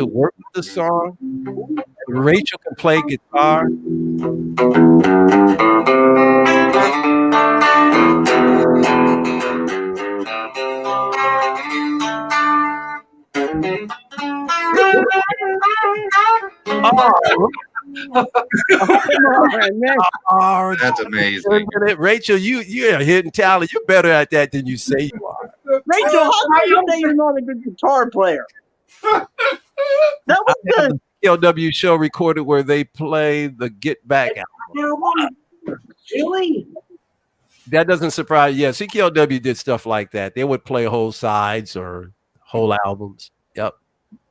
work with this song. Rachel can play guitar.
Oh, that's amazing.
Rachel, you're a hidden talent. You're better at that than you say you are.
Rachel, how can you say you're not a good guitar player? That was good.
KLW show recorded where they play the Get Back album.
Really?
That doesn't surprise you. Yeah, CKLW did stuff like that. They would play whole sides or whole albums. Yep.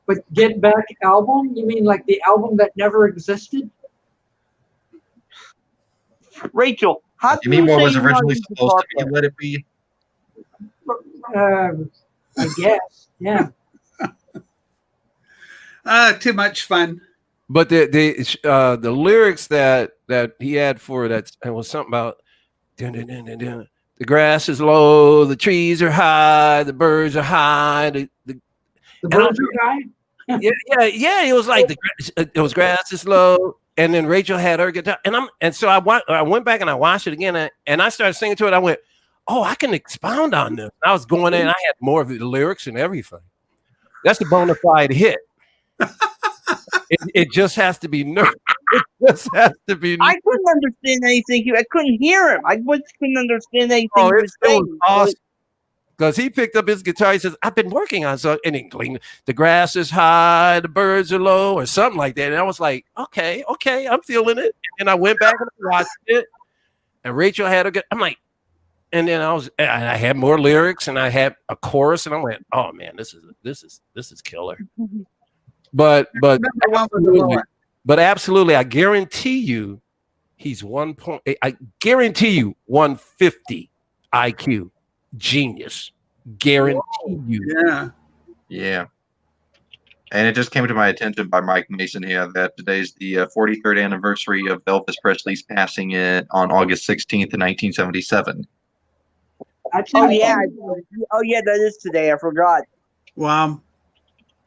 But Get Back album? You mean like the album that never existed?
Rachel, how do
you mean
you
what
say
was
you're not a
originally
good
supposed to
guitar
be Let It Be?
I guess. Yeah.
Too much fun.
But the lyrics that he had for that, it was something about dun, dun, dun, dun, dun. The grass is low, the trees are high, the birds are high. The
birds are high.
yeah. It was like it was grass is low, and then Rachel had her guitar, and so I went back and I watched it again, and I started singing to it. I went, oh, I can expound on this. And I was going in, I had more of the lyrics and everything. That's a bona fide hit. It just has to be nerve. It just has to be.
I couldn't understand anything. I couldn't hear him. I just couldn't understand anything he was saying.
Was awesome. Because he picked up his guitar, he says, "I've been working on something." And he, the grass is high, the birds are low, or something like that. And I was like, okay, I'm feeling it. And I went back and watched it. And Rachel had a good. I'm like, and then I had more lyrics, and I had a chorus, and I went, oh man, this is killer. But absolutely, I guarantee you, he's 1 point. I guarantee you, 150 IQ, genius. Guarantee you.
Yeah.
And it just came to my attention by Mike Mason here that today's the 43rd anniversary of Elvis Presley's passing on August 16th, 1977.
Oh yeah, that is today. I forgot.
Wow.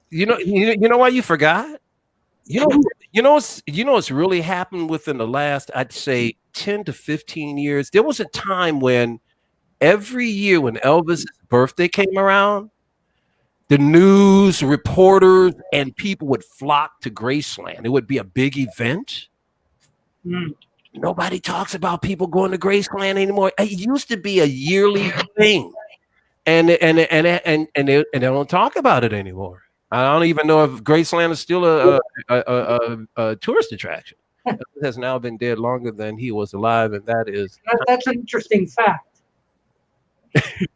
You know why you forgot? You know what's really happened within the last, I'd say, 10 to 15 years. There was a time when every year when Elvis' birthday came around, the news, reporters, and people would flock to Graceland. It would be a big event. Nobody talks about people going to Graceland anymore. It used to be a yearly thing, and they don't talk about it anymore. I don't even know if Graceland is still a tourist attraction. It has now been dead longer than he was alive, and that's
an interesting fact.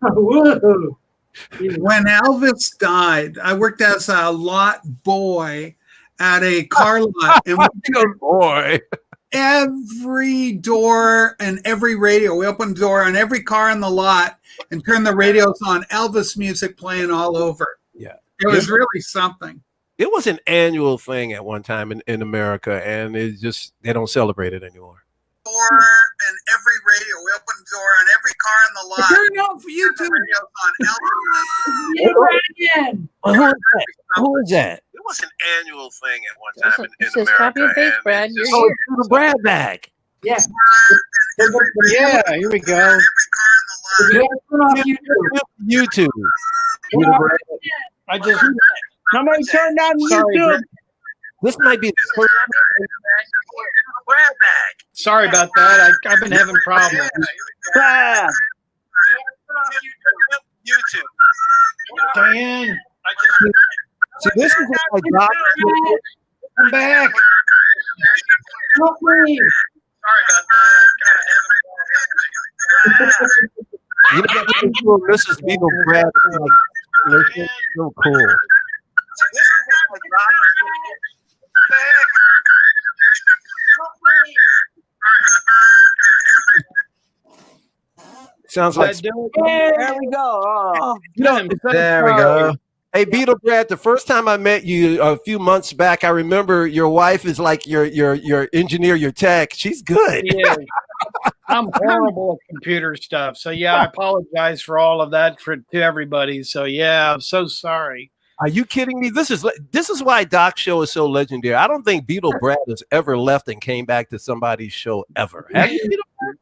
Whoa.
When Elvis died, I worked as a lot boy at a car lot, and every door and every radio. We opened the door on every car in the lot and turned the radios on. Elvis music playing all over.
Yeah.
It was really something.
It was an annual thing at one time in America, and it just they don't celebrate it anymore.
And every radio, we open the door on every car in the lot.
Turn it on for you too.
Again.
Who is that? Who is that? It was an annual thing at one time in
It says
America.
copy and paste,
and
Brad.
it's
You're
just-
here.
Oh, the Brad bag.
Yeah.
Yeah, here we go.
Turn off YouTube.
YouTube.
I just
Somebody turn down
Sorry,
YouTube.
Brad.
This might be the first. Brad bag.
Sorry about that. I've been having problems.
Ah,
YouTube.
Diane,
See, this is what my doc.
come back.
Help me.
You know what Mrs. Beagle Brad is like, they're so cool. See, this is what my doc. Sounds like
there we go. Oh.
there we go. Hey, Beetle Brad, the first time I met you a few months back, I remember your wife is like your engineer, your tech. She's good.
Yeah. I'm horrible at computer stuff. So yeah, I apologize for all of that to everybody. So yeah, I'm so sorry.
Are you kidding me? This is why Doc's show is so legendary. I don't think Beetle Brad has ever left and came back to somebody's show ever. Have you, Beetle Brad?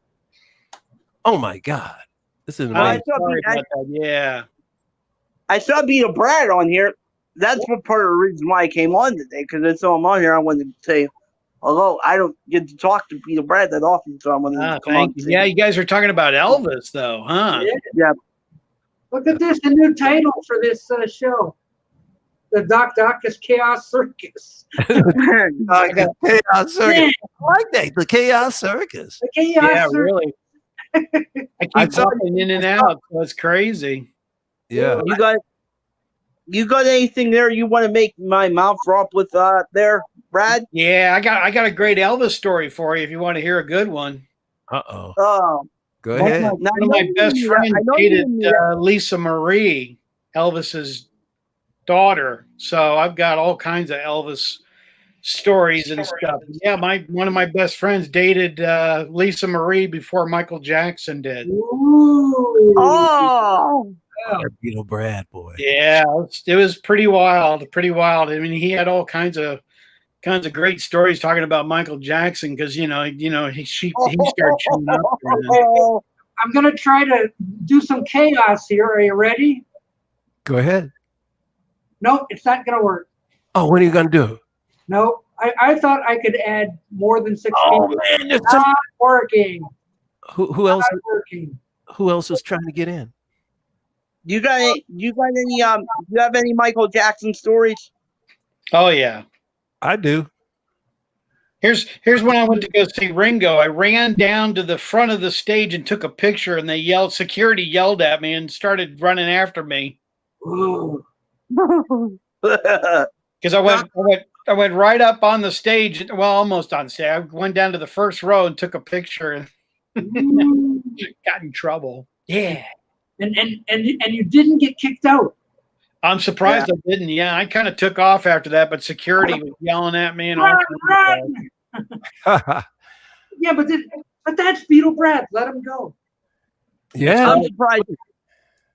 Oh my God. This is amazing.
Sorry about that. Yeah.
I saw Beatle Brad on here. That's what part of the reason why I came on today, because I saw him on here. I wanted to say hello. I don't get to talk to Beatle Brad that often, so I wanted to come on.
Thank you. Yeah, you guys are talking about Elvis, though, huh?
Yeah.
Look at this, the new title for this show. The Doc's Chaos Circus.
Chaos Circus. I like that. The Chaos Circus.
The Chaos
Yeah,
Circus.
really. I keep popping in and out, so it's crazy.
Yeah.
You got anything there you want to make my mouth drop with there, Brad?
Yeah, I got a great Elvis story for you if you want to hear a good one.
Uh-oh.
Oh,
Go ahead.
One of my best friends dated Lisa Marie, Elvis's daughter. So I've got all kinds of Elvis stories and stuff. Yeah, one of my best friends dated Lisa Marie before Michael Jackson did.
Ooh.
Oh.
Beetle Brad, boy.
Yeah, it was pretty wild. Pretty wild. I mean, he had all kinds of great stories talking about Michael Jackson because he started showing up.
I'm gonna try to do some chaos here. Are you ready?
Go ahead.
Nope, it's not gonna work.
Oh, what are you gonna do?
Nope. I thought I could add more than 6
Oh
people.
man, there's
Not working.
who else?
Not working.
Who else is trying to get in?
You got any? You have any Michael Jackson stories?
Oh yeah.
I do.
Here's when I went to go see Ringo. I ran down to the front of the stage and took a picture, and security yelled at me and started running after me.
Ooh.
Because I went right up on the stage, well, almost on stage. I went down to the first row and took a picture and got in trouble. Yeah.
And you didn't get kicked out.
I'm surprised I didn't. Yeah, I kind of took off after that, but security was yelling at me and all
Run! Yeah, but that's Beetle Brad. Let him go.
Yeah.
I'm surprised.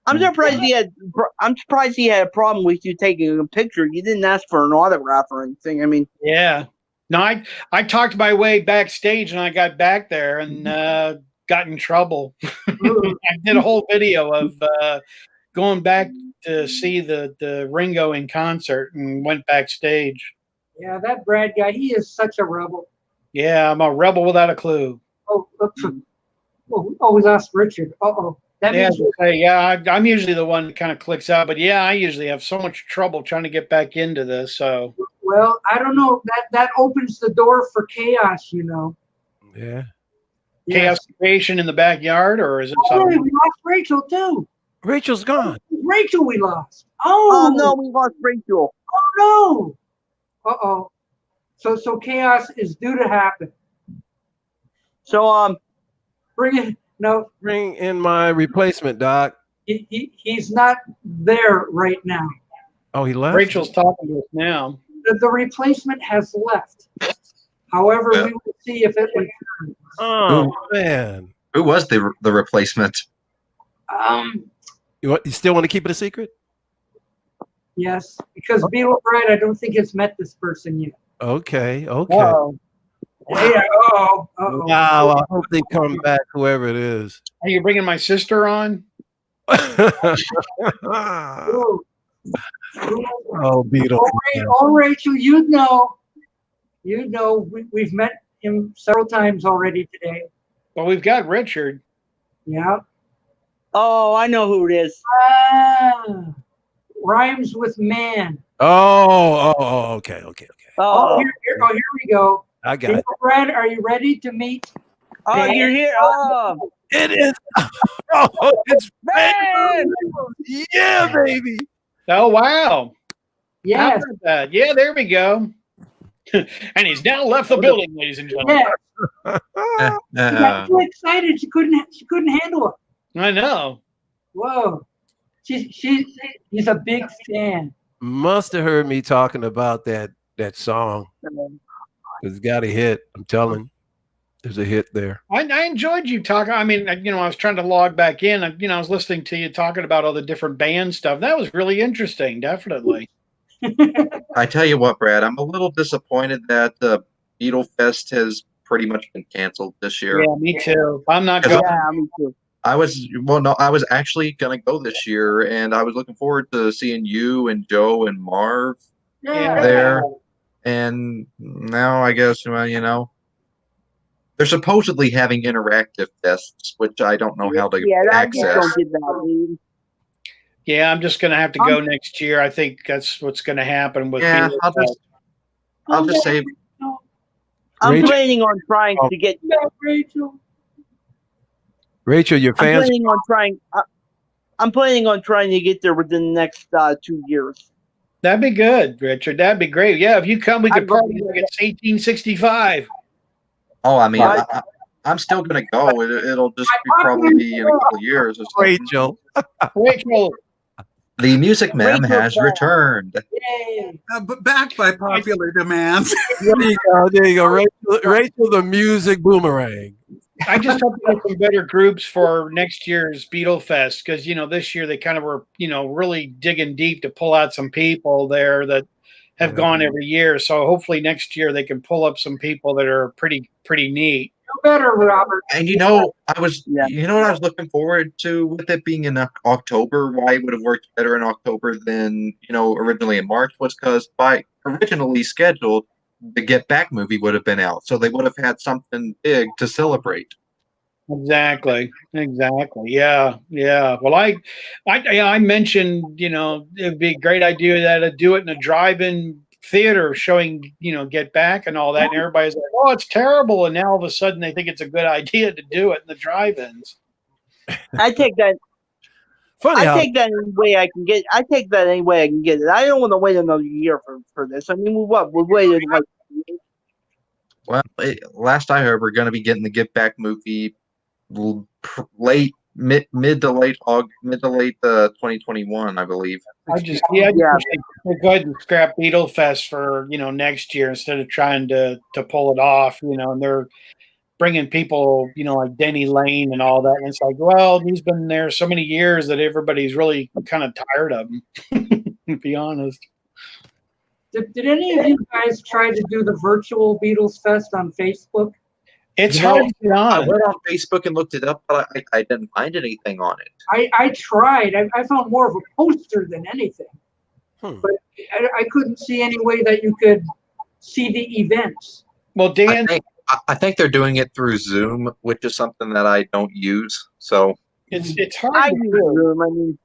I'm surprised he had a problem with you taking a picture. You didn't ask for an autograph or anything. I mean,
yeah. No, I talked my way backstage and I got back there and got in trouble. I did a whole video of going back to see the Ringo in concert and went backstage.
Yeah, that Brad guy, he is such a rebel.
Yeah, I'm a rebel without a clue.
Oh, we lost Richard. Uh-oh. That means
I'm usually the one that kind of clicks out, but yeah, I usually have so much trouble trying to get back into this. So,
well, I don't know. That opens the door for chaos,
Yeah.
Chaos creation in the backyard, or is it
Oh,
something?
we lost Rachel too.
Rachel's gone.
Rachel, we lost.
oh no, we lost Rachel.
Oh no. Uh-oh. So chaos is due to happen.
So
Bring it. No,
Bring in my replacement, Doc.
he's not there right now.
Oh, he left.
Rachel's talking to us now.
The replacement has left. However, we will see if it returns.
Oh man.
Who was the replacement?
You still want to keep it a secret?
Yes, because Beetle Bride, I don't think it's met this person yet.
Okay.
Wow.
Yeah. Oh.
Wow. I hope they come back, whoever it is.
Are you bringing my sister on?
Oh,
Beetle.
Rachel, you know, we've met him several times already today.
Well, we've got Richard.
Yeah.
Oh, I know who it is.
Rhymes with man.
Okay.
Oh,
Here we go.
I got it.
Brad, are you ready to meet?
oh, you're here. Oh,
It is. Oh, it's
man!
yeah, baby.
Oh, wow.
Yes.
How about that? Yeah, there we go. And he's now left the building, ladies and gentlemen.
Yes. She got too excited. She couldn't handle it.
I know.
Whoa. He's a big fan.
Must have heard me talking about that song. It's got a hit. I'm telling you. There's a hit there.
I enjoyed you talking. I mean, I was trying to log back in. I was listening to you talking about all the different band stuff. That was really interesting, definitely.
I tell you what, Brad, I'm a little disappointed that the Beatle Fest has pretty much been canceled this year.
Yeah, me too. I'm not going.
Yeah, me too.
I was actually going to go this year, and I was looking forward to seeing you and Joe and Marv there. And now I guess, well, they're supposedly having interactive tests, which I don't know how to access.
Yeah, I'm just going to have to go next year. I think that's what's going to happen with.
Yeah, I'll just say.
I'm planning on trying to get
Rachel, your fans.
I'm planning on trying to get there within the next 2 years.
That'd be good, Richard. That'd be great. Yeah, if you come, we could party like it's 1865.
Oh, I mean, I'm still going to go. It'll just probably be in a couple of years or something.
Rachel.
The Music Man has returned.
But back by popular demand.
There you go. Rachel, the music boomerang.
I just hope to get some better groups for next year's Beatle Fest because this year they kind of were really digging deep to pull out some people there that have gone every year. So hopefully next year they can pull up some people that are pretty neat.
Better, Robert.
And what I was looking forward to with it being in October, why it would have worked better in October than originally in March was because by originally scheduled, the Get Back movie would have been out, so they would have had something big to celebrate.
Exactly. Yeah. Well, I mentioned it'd be a great idea to do it in a drive-in theater showing Get Back and all that, and everybody's like, oh, it's terrible, and now all of a sudden they think it's a good idea to do it in the drive-ins.
I take that. Take that any way I can get. I take that any way I can get it. I don't want to wait another year for this. I mean, we waited like.
Well, last I heard, we're going to be getting the Get Back movie mid to late 2021, I believe.
I just go ahead and scrap Beatle Fest for next year instead of trying to pull it off. And they're bringing people like Denny Lane and all that, and it's like, well, he's been there so many years that everybody's really kind of tired of him. To be honest.
Did any of you guys try to do the virtual Beatles Fest on Facebook?
It's hard to get on.
I went on Facebook and looked it up, but I didn't find anything on it.
I tried. I found more of a poster than anything. But I couldn't see any way that you could see the events.
Well, Dan,
I think they're doing it through Zoom, which is something that I don't use. So
it's hard to do.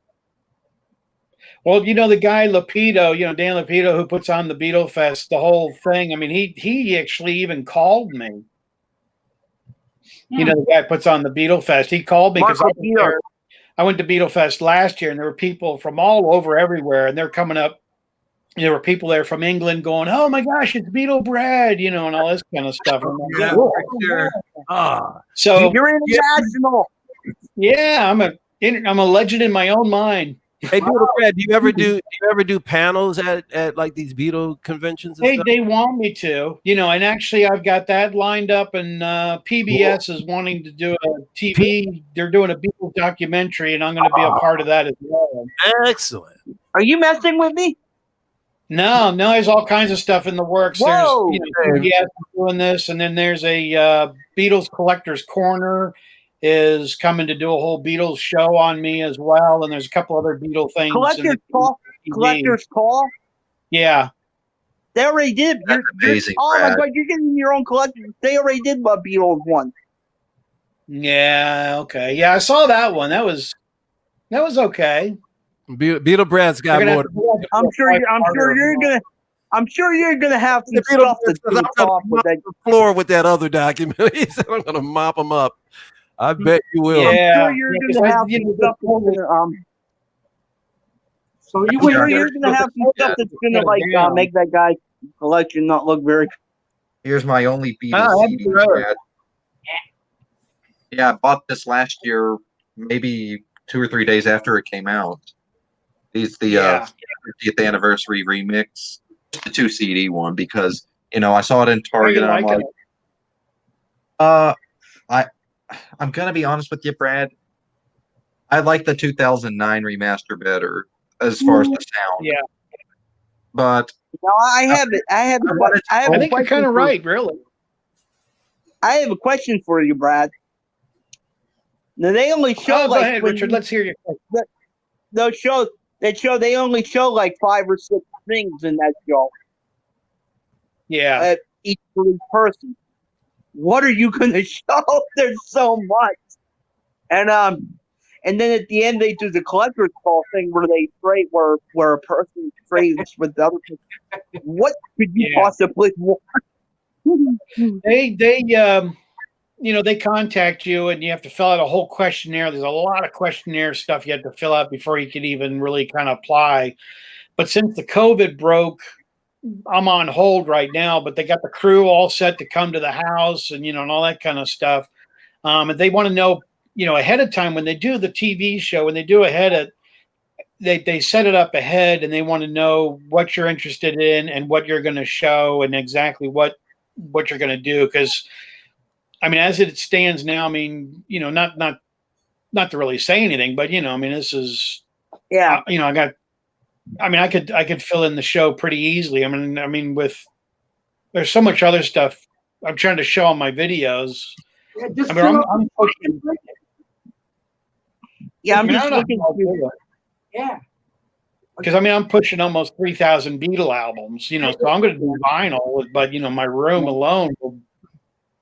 Well, the guy Lapido, Dan Lapido, who puts on the Beatle Fest, the whole thing. I mean, he actually even called me. The guy puts on the Beatle Fest. He called me because I went to Beatle Fest last year, and there were people from all over everywhere, and they're coming up. There were people there from England going, "Oh my gosh, it's Beatle Brad," and all this kind of stuff.
Yeah,
for
sure.
So
you're international.
Yeah, I'm a legend in my own mind.
Hey, Beetle Brad, do you ever do panels at like these Beetle conventions and stuff?
They want me to, and actually I've got that lined up, and PBS is wanting to do a TV. They're doing a Beatles documentary, and I'm going to be a part of that as well.
Excellent.
Are you messing with me?
No, there's all kinds of stuff in the works.
Whoa.
There's PBS doing this, and then there's a Beatles Collector's Corner is coming to do a whole Beatles show on me as well, and there's a couple other Beatle things.
Collector's Call?
Yeah.
They already did.
That's amazing,
oh
Brad.
my God, you're getting your own collection. They already did a Beatles one.
Yeah, okay. Yeah, I saw that one. That was okay.
Beetle Brad's got more.
I'm sure you're gonna have some stuff to do off with that
floor with that other document. He said, I'm gonna mop them up. I bet you will.
Yeah,
I'm sure you're gonna have some stuff
So
you're gonna have some stuff that's gonna make that guy's collection not look very.
Here's my only Beatles CD, Brad. Yeah, I bought this last year, maybe 2 or 3 days after it came out. It's the 50th anniversary remix, the 2 CD one, because I saw it in Target. And I'm like, I'm gonna be honest with you, Brad. I like the 2009 remaster better as far as the sound.
Yeah,
I
but
think
you're kind of right, really.
I have a question for you, Brad. Now they only show
go ahead, Richard. Let's hear your question.
They only show like 5 or 6 things in that show.
Yeah.
Each person. What are you going to show? There's so much. And then at the end they do the collector's call thing where they trade where a person trades with the other person. What could you possibly want?
They contact you and you have to fill out a whole questionnaire. There's a lot of questionnaire stuff you have to fill out before you can even really kind of apply. But since the COVID broke, I'm on hold right now, but they got the crew all set to come to the house and, and all that kind of stuff. And they want to know, ahead of time when they do the TV show, when they do they set it up ahead and they want to know what you're interested in and what you're going to show and exactly what you're going to do. Because as it stands now, not to really say anything, but this is, I could fill in the show pretty easily. There's so much other stuff I'm trying to show on my videos. I'm pushing.
Yeah, I'm just looking.
Yeah.
Because I'm pushing almost 3,000 Beatle albums, so I'm going to do vinyl, but my room alone will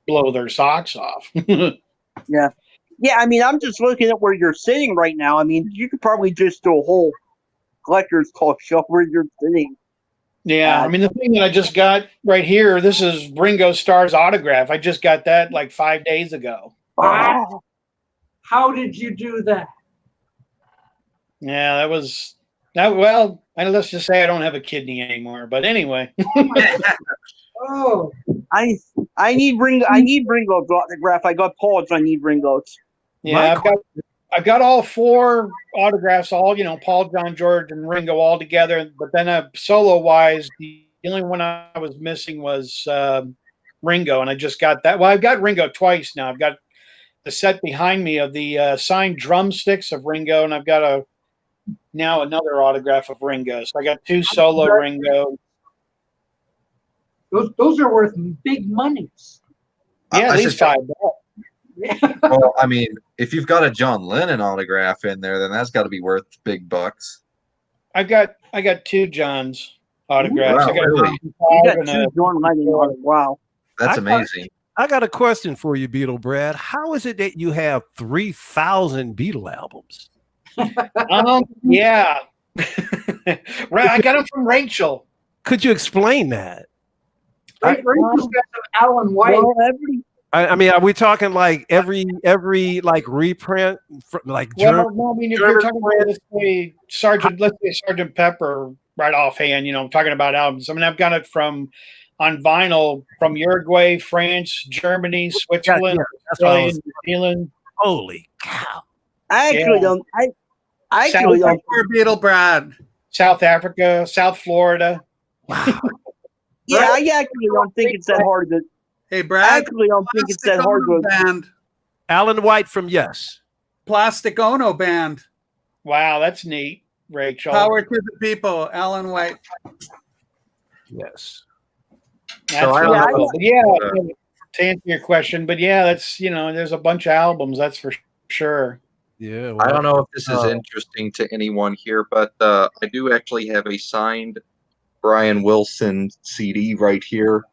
blow their socks off.
Yeah. I'm just looking at where you're sitting right now. You could probably just do a whole collector's call show where you're sitting.
Yeah, the thing that I just got right here, this is Ringo Starr's autograph. I just got that like 5 days ago.
Wow. How did you do that?
Yeah, well, let's just say I don't have a kidney anymore. But anyway.
Oh.
I need Ringo's autograph. I got Paul's. I need Ringo's.
Yeah, I've got all 4 autographs, all Paul, John, George, and Ringo all together. But then solo wise, the only one I was missing was Ringo, and I just got that. Well, I've got Ringo twice now. I've got the set behind me of the signed drumsticks of Ringo, and I've got now another autograph of Ringo. So I got 2 solo Ringo.
Those are worth big monies.
Yeah, at least $5.
Well, if you've got a John Lennon autograph in there, then that's got to be worth big bucks.
I got 2 John's autographs.
Wow,
I got
really?
You got 2 John Lennon autographs. Wow.
That's amazing.
I got a question for you, Beetle Brad. How is it that you have 3,000 Beatle albums?
Yeah. I got them from Rachel.
Could you explain that?
Rachel's got some Alan White.
Well,
are we talking like every like reprint, like German?
Well, if you're talking about let's say Sergeant Pepper right offhand, I'm talking about albums. I've got it on vinyl from Uruguay, France, Germany, Switzerland, Australia, New Zealand.
Holy cow!
I actually don't. I actually don't.
Poor Beatle Brad.
South Africa, South Florida.
Yeah, I actually don't think it's that hard to.
Hey,
I
Brad.
actually don't think it's that
Plastic
hard
Ono
to.
Band.
Alan White from Yes.
Plastic Ono Band.
Wow, that's neat, Rachel.
Power to the people. Alan White.
Yes.
That's
So I don't
really
know.
cool. But yeah, to answer your question, but yeah, that's there's a bunch of albums, that's for sure.
Yeah.
I don't know if this is
Oh.
interesting to anyone here, but I do actually have a signed Brian Wilson CD right here.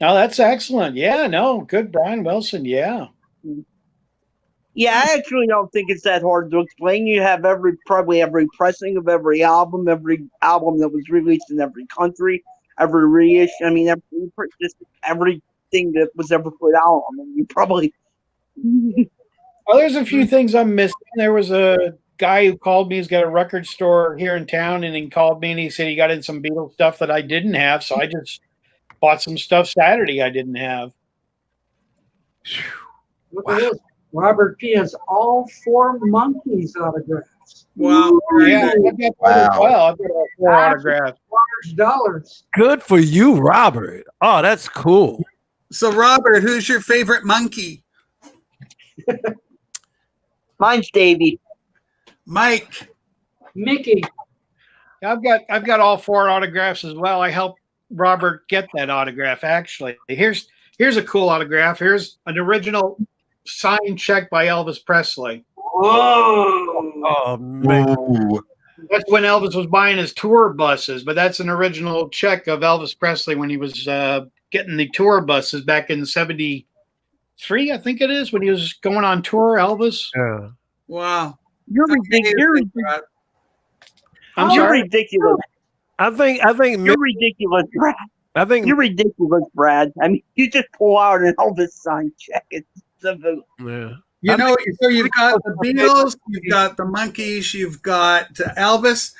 Oh, that's excellent. Yeah, no, good Brian Wilson. Yeah.
Yeah, I actually don't think it's that hard to explain. You have probably every pressing of every album that was released in every country, every reissue. I mean, just everything that was ever put out. I mean, you probably.
Oh, there's a few things I'm missing. There was a guy who called me. He's got a record store here in town, and he called me and he said he got in some Beatles stuff that I didn't have, so I just bought some stuff Saturday I didn't have.
Look at this. Robert P. has all 4 Monkeys autographs.
Wow.
Yeah, I've got that as well. I've got all 4 autographs.
$400.
Good for you, Robert. Oh, that's cool.
So, Robert, who's your favorite monkey?
Mine's Davey.
Mike.
Mickey.
I've got all 4 autographs as well. I helped Robert get that autograph. Actually, here's a cool autograph. Here's an original signed check by Elvis Presley.
Whoa.
Oh man.
Ooh.
That's when Elvis was buying his tour buses, but that's an original check of Elvis Presley when he was getting the tour buses back in '73, I think it is, when he was going on tour. Elvis.
Yeah.
Wow.
You're ridiculous.
I'm
You're
sorry.
ridiculous.
I think
You're ridiculous, Brad.
I think
You're ridiculous, Brad. I mean, you just pull out an Elvis signed check. It's
yeah.
You know, so you've got the Beatles, you've got the Monkees, you've got Elvis.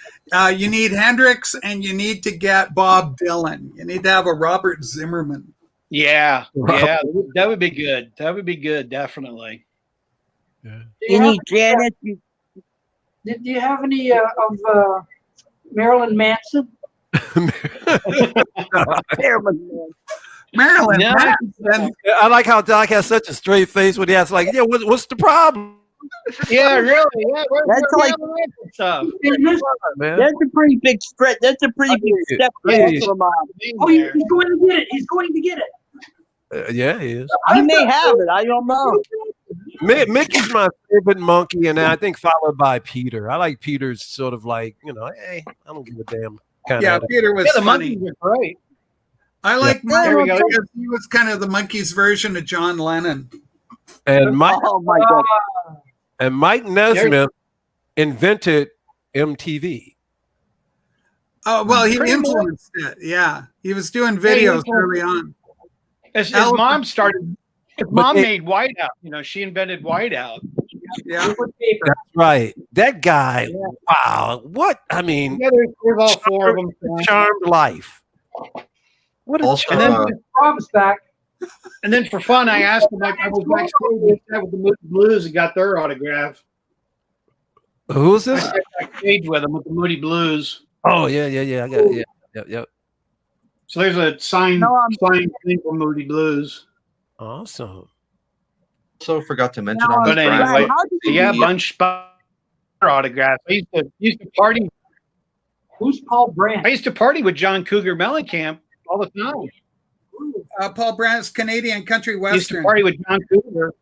You need Hendrix, and you need to get Bob Dylan. You need to have a Robert Zimmerman.
Yeah, yeah, that would be good. That would be good, definitely.
Yeah.
you need Janet.
Do you have any of Marilyn Manson?
Marilyn
No.
Manson.
I like how Doc has such a straight face when he asks, like, yeah, what's the problem?
Yeah, really. Yeah,
That's like-
stuff.
Man.
That's a pretty big stretch. That's a pretty big step
Yeah.
from
Oh, he's going to get it. He's going to get it.
Yeah, he is.
He may have it. I don't know.
Mickey's my favorite monkey, and I think followed by Peter. I like Peter's sort of like, hey, I don't give a damn kind
Yeah,
of.
Peter was
Yeah, the
funny.
monkeys are great.
I like
There we
Mike
go.
because he was kind of the Monkees version of John Lennon.
And Mike
Oh my God.
and Mike Nesmith invented MTV.
Oh, well, he
Pretty much.
influenced it. Yeah. He was doing
he
videos
influenced
early on.
His
Elvis-
mom started. His mom made Whiteout. She invented Whiteout.
Yeah.
That's right. That guy. Wow. What? I mean,
Yeah, there's all 4 of them.
charmed life. What a
Also,
And then,
Rob's back.
and then for fun, I asked him, like, I was backstage with the Moody Blues and got their autograph.
Who's
I
this?
sat backstage with them with the Moody Blues.
Oh yeah. I got it. Yep.
So there's a signed thing from Moody Blues.
Awesome.
also forgot to mention
Now,
on
But
this
anyway,
bracket,
how did you
Yeah,
do-
bunch autographs. I used to party.
Who's Paul Brandt?
I used to party with John Cougar Mellencamp all the time.
Paul Brandt's Canadian country
I used to
western.
party with John Cougar.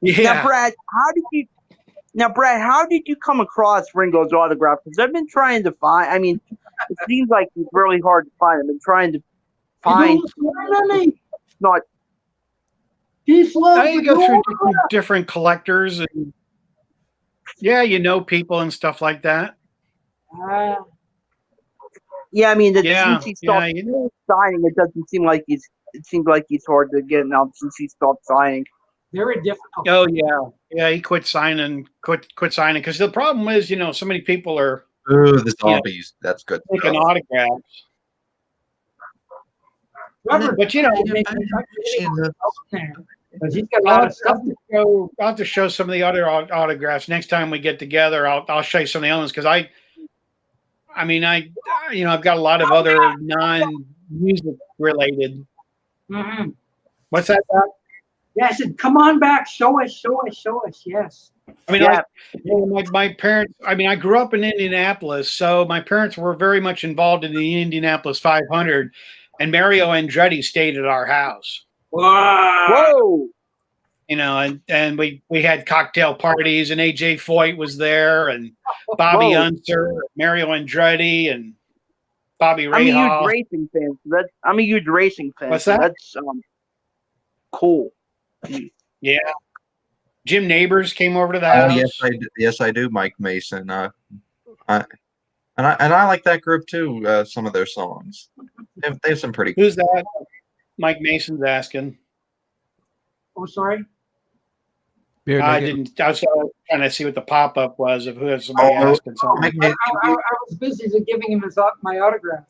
Now,
Yeah.
Brad, how did you come across Ringo's autograph? Because I've been trying to find. I mean, it seems like it's really hard to find. I've been trying to find. Not.
He's
Now you go through different collectors and people and stuff like that.
Yeah, I mean,
Yeah,
since he stopped
yeah,
signing, it doesn't seem like he's. It seems like he's hard to get now since he stopped signing.
Very difficult.
Oh yeah. He quit signing. Quit signing because the problem is, so many people are
ooh, the zombies. That's good.
taking
stuff.
autographs.
Robert,
But
Because he's got a
I'll
lot
have
of stuff.
I'll have to show some of the other autographs next time we get together. I'll show you some of the other ones because I've got a lot of other non-music related.
Mm-hmm.
What's that about?
Yeah, I said, come on back, show us, show us, show us. Yes.
I mean,
Yeah.
my parents. I mean, I grew up in Indianapolis, so my parents were very much involved in the Indianapolis 500, and Mario Andretti stayed at our house.
Wow.
Whoa!
You know, and we had cocktail parties, and AJ Foyt was there, and Bobby
Whoa.
Unser, Mario Andretti, and Bobby
I'm a huge
Rahal.
racing fan. I'm a huge racing fan.
What's
so
that?
That's cool.
Yeah. Jim Neighbors came over to the
Oh
house.
yes, I do, Mike Mason. I like that group too. Some of their songs, they have some pretty.
Who's that? Mike Mason's asking.
Oh, sorry.
Beer
I
nugget.
didn't. I was trying to see what the pop up was of who had somebody
Oh,
asking something.
Mike Mason,
I was busy giving him my autograph.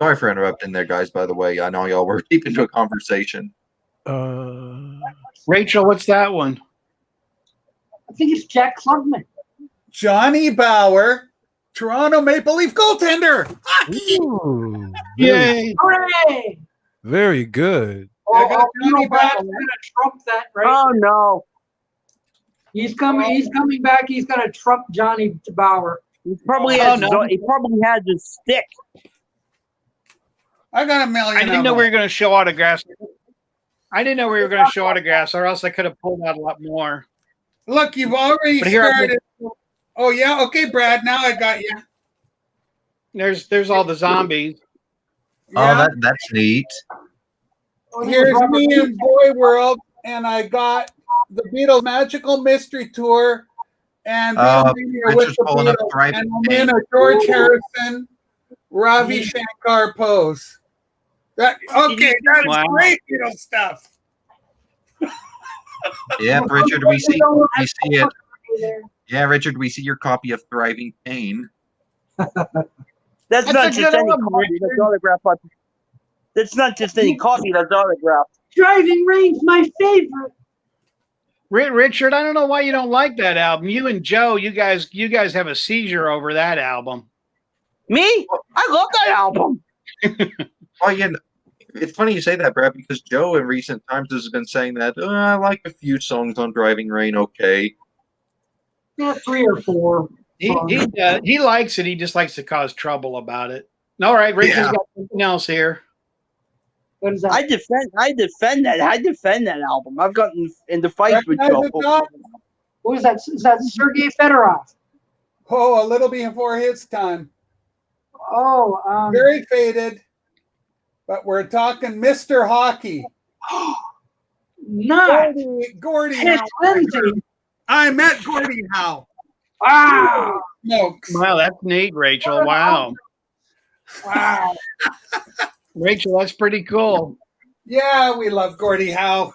sorry for interrupting there, guys. By the way, I know y'all were deep into a conversation.
Rachel, what's that one?
I think it's Jack Klugman.
Johnny Bauer, Toronto Maple Leaf goaltender.
Ooh,
Yay!
Hooray!
very good.
I got Johnny
Brad's
Bauer.
gonna trump that, right?
Oh no!
He's coming back. He's gonna trump Johnny Bauer.
He probably
Oh,
has.
no.
He probably has his stick.
I got a million.
I didn't know we were going to show autographs. Or else I could have pulled out a lot more.
Look, you've already
But here I
started. Oh yeah, okay, Brad. Now I got you.
There's all the zombies.
Oh,
Yeah.
that's neat.
Here's me in Boy World, and I got the Beatles Magical Mystery Tour and Beatlemania with
Richard's
the
pulling up
Beatles.
Thriving
And I'm in a George Harrison, Ravi Shankar pose. That's
Wow.
great Beatles stuff.
Yeah, Richard, we see it. Yeah, Richard, we see your copy of Thriving Pain.
That's
a
not just
good
any
album,
copy. That's
Richard.
autographed. That's not just any copy. That's autographed.
Driving Rain's my favorite.
Richard, I don't know why you don't like that album. You and Joe, you guys have a seizure over that album.
Me? I love that album.
Oh, yeah, it's funny you say that, Brad, because Joe in recent times has been saying that I like a few songs on Driving Rain. Okay,
Yeah, 3 or 4.
He likes it. He just likes to cause trouble about it. All right, Richard's got something else here.
What is that?
I defend that album. I've gotten into fights with
Recognize
Joe.
it, Doc?
Who is that? Is that Sergei Fedorov?
Oh, a little before his time.
Oh,
Very faded. But we're talking Mr. Hockey.
not
Gordie
His
Howe.
Lindsay.
I met Gordie Howe.
Wow.
Smokes.
Wow, that's neat, Rachel. Wow.
Wow.
Rachel, that's pretty cool.
Yeah, we love Gordie Howe.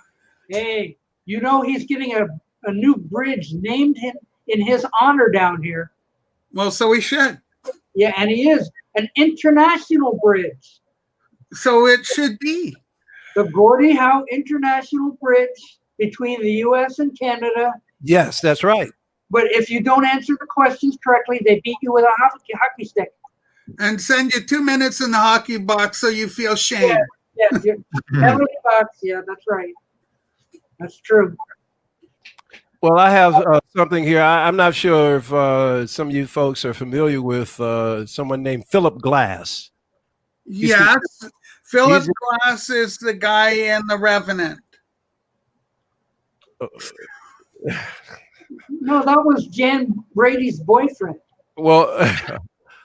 Hey, you know he's getting a new bridge named him in his honor down here.
Well, so we should.
Yeah, and he is an international bridge.
So it should be.
The Gordie Howe International Bridge between the U.S. and Canada.
Yes, that's right.
But if you don't answer the questions correctly, they beat you with a hockey stick.
And send you 2 minutes in the hockey box so you feel shame.
Yeah, $70. Yeah, that's right. That's true.
Well, I have something here. I'm not sure if some of you folks are familiar with someone named Philip Glass.
Yes. Philip Glass is the guy in The Revenant.
No, that was Jan Brady's boyfriend.
Well,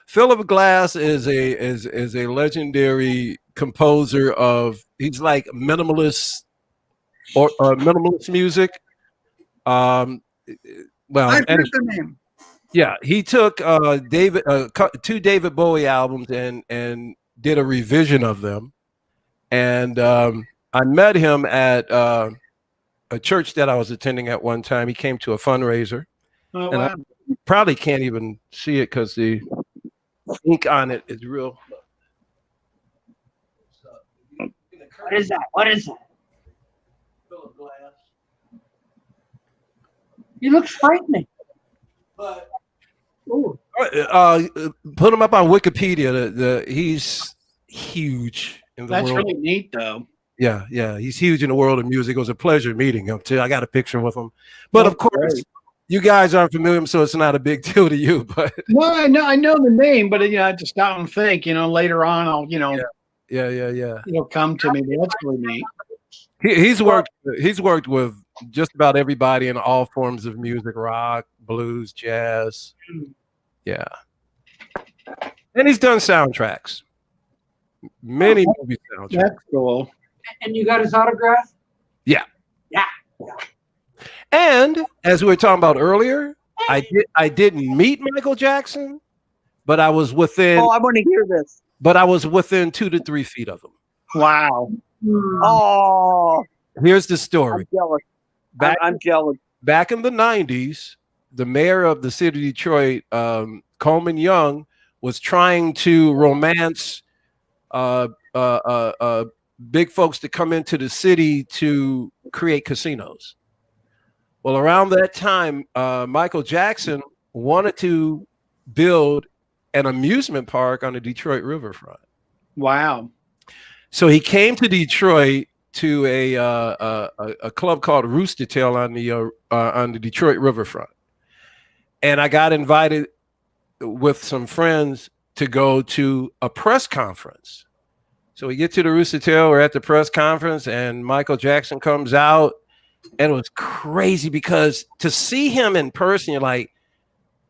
Philip Glass is a legendary composer of. He's like minimalist or minimalist music. Well,
I've heard the name.
Yeah, he took two David Bowie albums and did a revision of them. And I met him at a church that I was attending at one time. He came to a fundraiser.
Oh,
and
wow.
I probably can't even see it because the ink on it is real.
What is that? What is that? He looks frightening.
But
Ooh.
put him up on Wikipedia. He's huge in the
That's
world.
really neat, though.
Yeah, he's huge in the world of music. It was a pleasure meeting him too. I got a picture with him. But of course,
great.
you guys aren't familiar, so it's not a big deal to you. But
Well, I know the name, but I have to stop and think. Later on, I'll
yeah.
it'll come to me. But that's really neat.
He's worked with just about everybody in all forms of music: rock, blues, jazz. Yeah, and he's done soundtracks. Many movie soundtracks.
That's cool.
And you got his autograph?
Yeah.
Yeah.
And as we were talking about earlier, I didn't meet Michael Jackson, but I was within.
Oh, I want to hear this.
But I was within 2 to 3 feet of him.
Wow.
Oh,
Here's the story.
I'm jealous. I'm jealous.
Back in the 90s, the mayor of the city of Detroit, Coleman Young, was trying to romance big folks to come into the city to create casinos. Well, around that time, Michael Jackson wanted to build an amusement park on the Detroit riverfront.
Wow.
So he came to Detroit to a club called Rooster Tail on the Detroit riverfront, and I got invited with some friends to go to a press conference. So we get to the Rooster Tail, we're at the press conference, and Michael Jackson comes out, and it was crazy because to see him in person, you're like,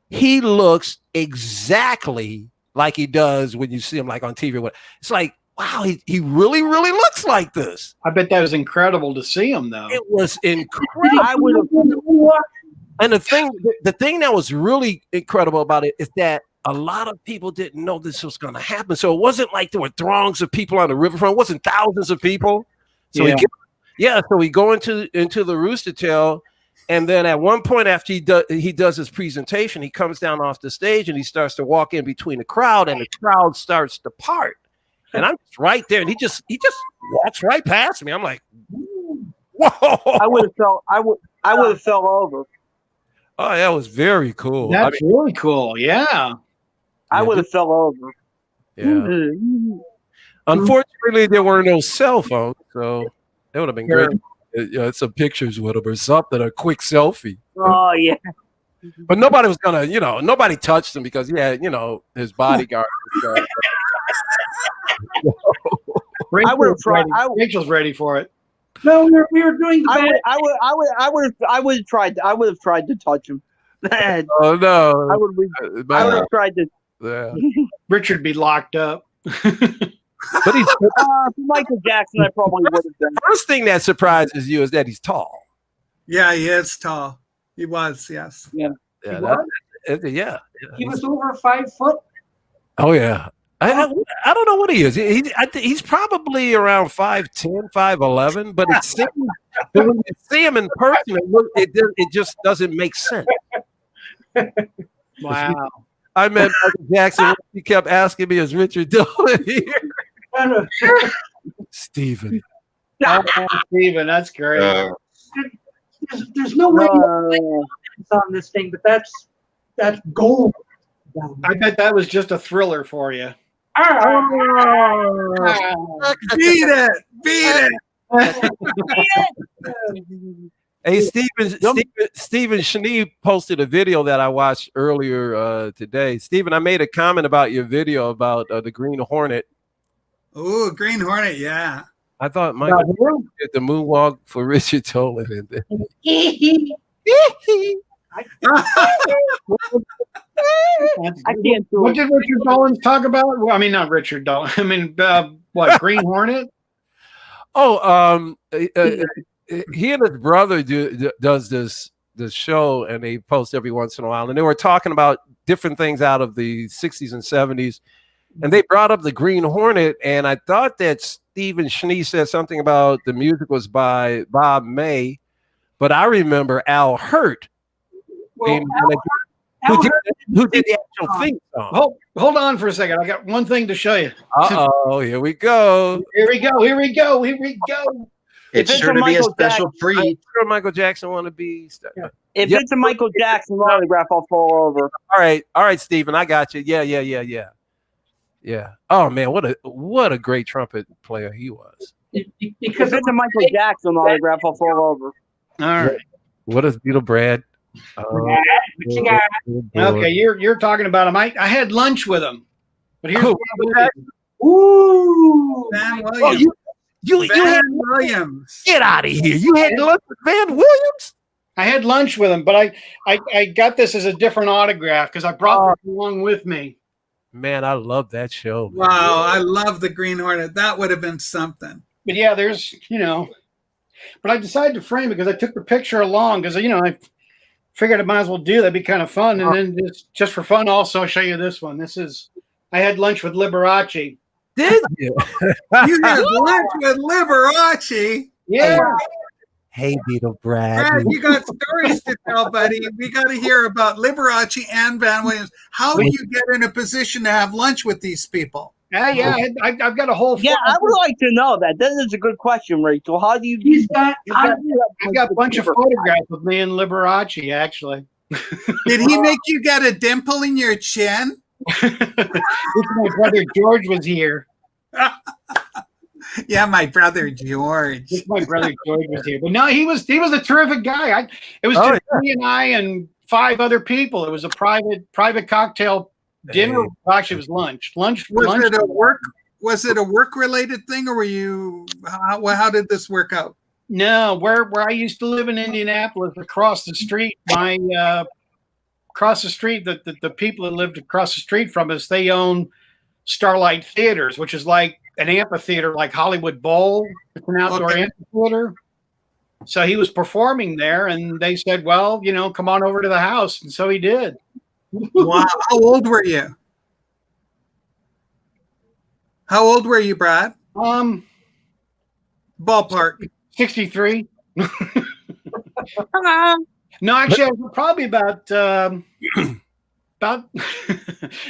he looks exactly like he does when you see him like on TV. It's like, wow, he really, really looks like this.
I bet that was incredible to see him, though.
It was incredible.
I would have.
And the thing that was really incredible about it is that a lot of people didn't know this was going to happen. So it wasn't like there were throngs of people on the riverfront. It wasn't thousands of people. So so we go into the Rooster Tail, and then at one point after he does his presentation, he comes down off the stage and he starts to walk in between the crowd, and the crowd starts to part. And I'm just right there, and he just walks right past me. I'm like, whoa!
I would have fell over.
Oh, that was very cool.
That's really cool. Yeah.
I would have fell over.
Yeah. Unfortunately, there were no cell phones, so it would have been great. Some pictures with him or something, a quick selfie.
Oh yeah.
But nobody was gonna, nobody touched him because he had, his bodyguard.
I would have tried.
Rachel's ready for it.
No, we were doing the
I would have tried to touch him.
Oh no!
I would have tried to.
Yeah.
Richard be locked up.
But he's
Michael Jackson. I probably would have done.
First thing that surprises you is that he's tall.
Yeah, he is tall. He was, yes.
Yeah.
Yeah.
He was over 5 foot.
Oh yeah. I don't know what he is. He's probably around 5'10", 5'11", but it seems when you see him in person, it just doesn't make sense.
Wow.
I met Michael Jackson. He kept asking me, "Is Richard doing here?" Stephen.
Oh, Stephen, that's great.
There's no way on this thing, but that's gold.
I bet that was just a thriller for you.
Beat it!
Hey, Stephen Schnee posted a video that I watched earlier today. Stephen, I made a comment about your video about the Green Hornet.
Oh, Green Hornet, yeah.
I thought Michael did the moonwalk for Richard Tolan.
I can't do
What
it.
did Richard Dolan talk about? Well, I mean, not Richard Dolan. I mean, what, Green Hornet?
Oh, he and his brother does this show, and they post every once in a while. And they were talking about different things out of the 60s and 70s. And they brought up the Green Hornet, and I thought that Stephen Schnee said something about the music was by Bob May, but I remember Al Hurt.
Well,
Who did the actual theme song?
Hold on for a second. I got one thing to show you.
Uh-oh, here we go.
Here we go.
It's sure to be a special treat.
Sure Michael Jackson want to be.
If it's a Michael Jackson autograph, I'll fall over.
All right, Stephen, I got you. Yeah. Oh man, what a great trumpet player he was.
Because it's a Michael Jackson autograph, I'll fall over.
All right.
What is Beatle Brad?
Okay, you're talking about him. I had lunch with him, but here's
Ooh,
Van
Oh,
Williams.
you
Van
had
Williams.
get out of here. You had lunch with Van Williams?
I had lunch with him, but I got this as a different autograph because I brought this along with me.
Man, I love that show. Man.
Wow, I love the Green Hornet. That would have been something.
But yeah, there's but I decided to frame it because I took the picture along because I figured I might as well do that'd be kind of fun, and then just for fun, also I'll show you this one. I had lunch with Liberace.
Did you?
You had lunch with Liberace.
Yeah.
Hey, Beatle Brad.
Brad, you got stories to tell, buddy. We got to hear about Liberace and Van Williams. How do you get in a position to have lunch with these people?
Yeah, I've got a whole.
Yeah, I would like to know that. That is a good question, Rachel. How do you?
I've got a bunch of photographs of me and Liberace, actually.
Did he make you get a dimple in your chin?
My brother George was here.
Yeah, my brother George.
My brother George was here, but no, he was a terrific guy. It was just me and I and 5 other people. It was a private cocktail dinner. Actually, it was lunch.
Was it a work related thing, or were you? How did this work out?
No, where I used to live in Indianapolis, across the street, the people that lived across the street from us, they own Starlight Theaters, which is like an amphitheater, like Hollywood Bowl. It's an outdoor amphitheater. So he was performing there, and they said, "Well, come on over to the house," and so he did.
Wow! How old were you? How old were you, Brad? Ballpark.
63. No, actually, I was probably about the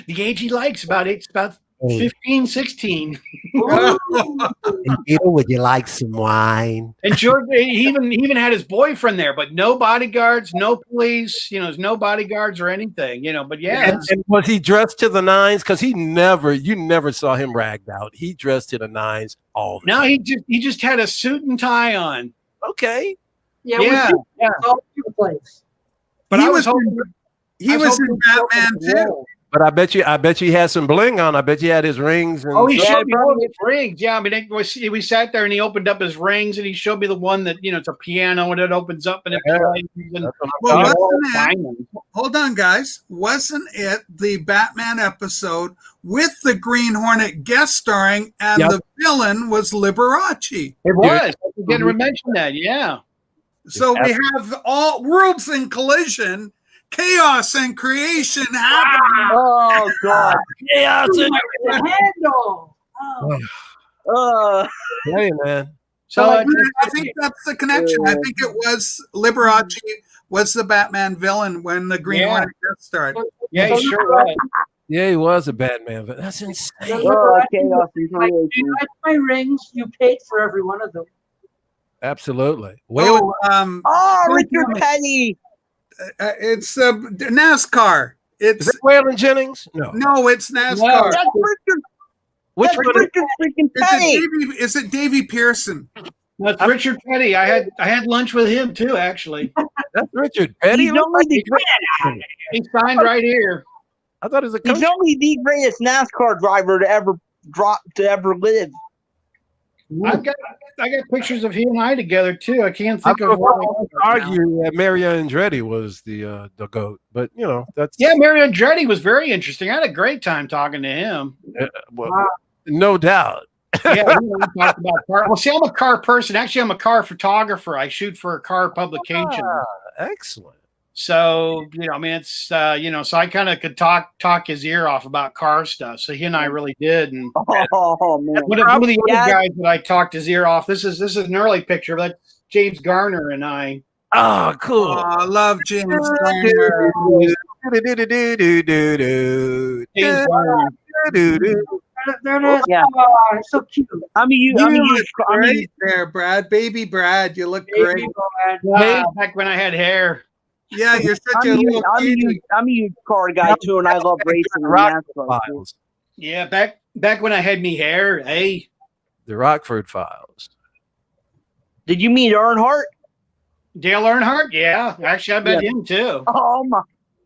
age he likes, about 15, 16.
Beatle, would you like some wine?
And George, he even had his boyfriend there, but no bodyguards, no police, no bodyguards or anything, but yeah.
And was he dressed to the nines? Because you never saw him ragged out. He dressed to the nines all the time.
No, he just had a suit and tie on.
Okay.
Yeah.
All over the place.
But
he was in Batman too.
But I bet you he had some bling on. I bet you had his rings. And
he showed me all his rings. Yeah, I mean, we sat there and he opened up his rings and he showed me the one that it's a piano and it opens up and it plays.
Hold on, guys. Wasn't it the Batman episode with the Green Hornet guest starring and the villain was Liberace?
It was. I didn't mention that. Yeah.
So we have all worlds in collision. Chaos and creation happening.
Oh God!
Chaos and
handle.
Hey man.
So I think that's the connection. I think it was Liberace was the Batman villain when the Green Hornet started.
Yeah, he sure was.
Yeah, he was a Batman, but that's insane.
Chaos and creation.
You like my rings? You paid for every one of them.
Absolutely.
Richard Petty.
It's NASCAR.
Is it Waylon Jennings?
No, it's NASCAR.
No, that's Richard.
Which
that's
one?
Richard freaking Petty.
Is it Davy Pearson?
That's Richard Petty. I had lunch with him too, actually.
That's Richard Petty.
He's signed right here.
I thought it was
He's only the greatest NASCAR driver to ever live.
I got pictures of he and I together too. I can't think of what
argue that Mario Andretti was the GOAT, but that's
Mario Andretti was very interesting. I had a great time talking to him.
No doubt.
We talked about car. Well, see, I'm a car person. Actually, I'm a car photographer. I shoot for a car publication.
Excellent.
So, it's, so I kind of could talk his ear off about car stuff. So he and I really did. And
man.
One of the other guys that I talked his ear off, this is an early picture. That's James Garner and I.
Oh, cool.
Oh, I love James Garner.
James Brown.
There it is.
Yeah.
Oh, it's so cute.
You look great there, Brad. Baby Brad, you look great.
Baby Brad.
Wow, back when I had hair.
Yeah, you're such
I'm
a
a huge,
little
I'm a huge,
cutie.
I'm a huge car guy too, and I love racing and NASCAR. too.
Files.
Yeah, back when I had me hair. Hey,
The Rockford Files.
Did you meet Earnhardt?
Dale Earnhardt. Yeah, actually, I bet him too.
Oh my!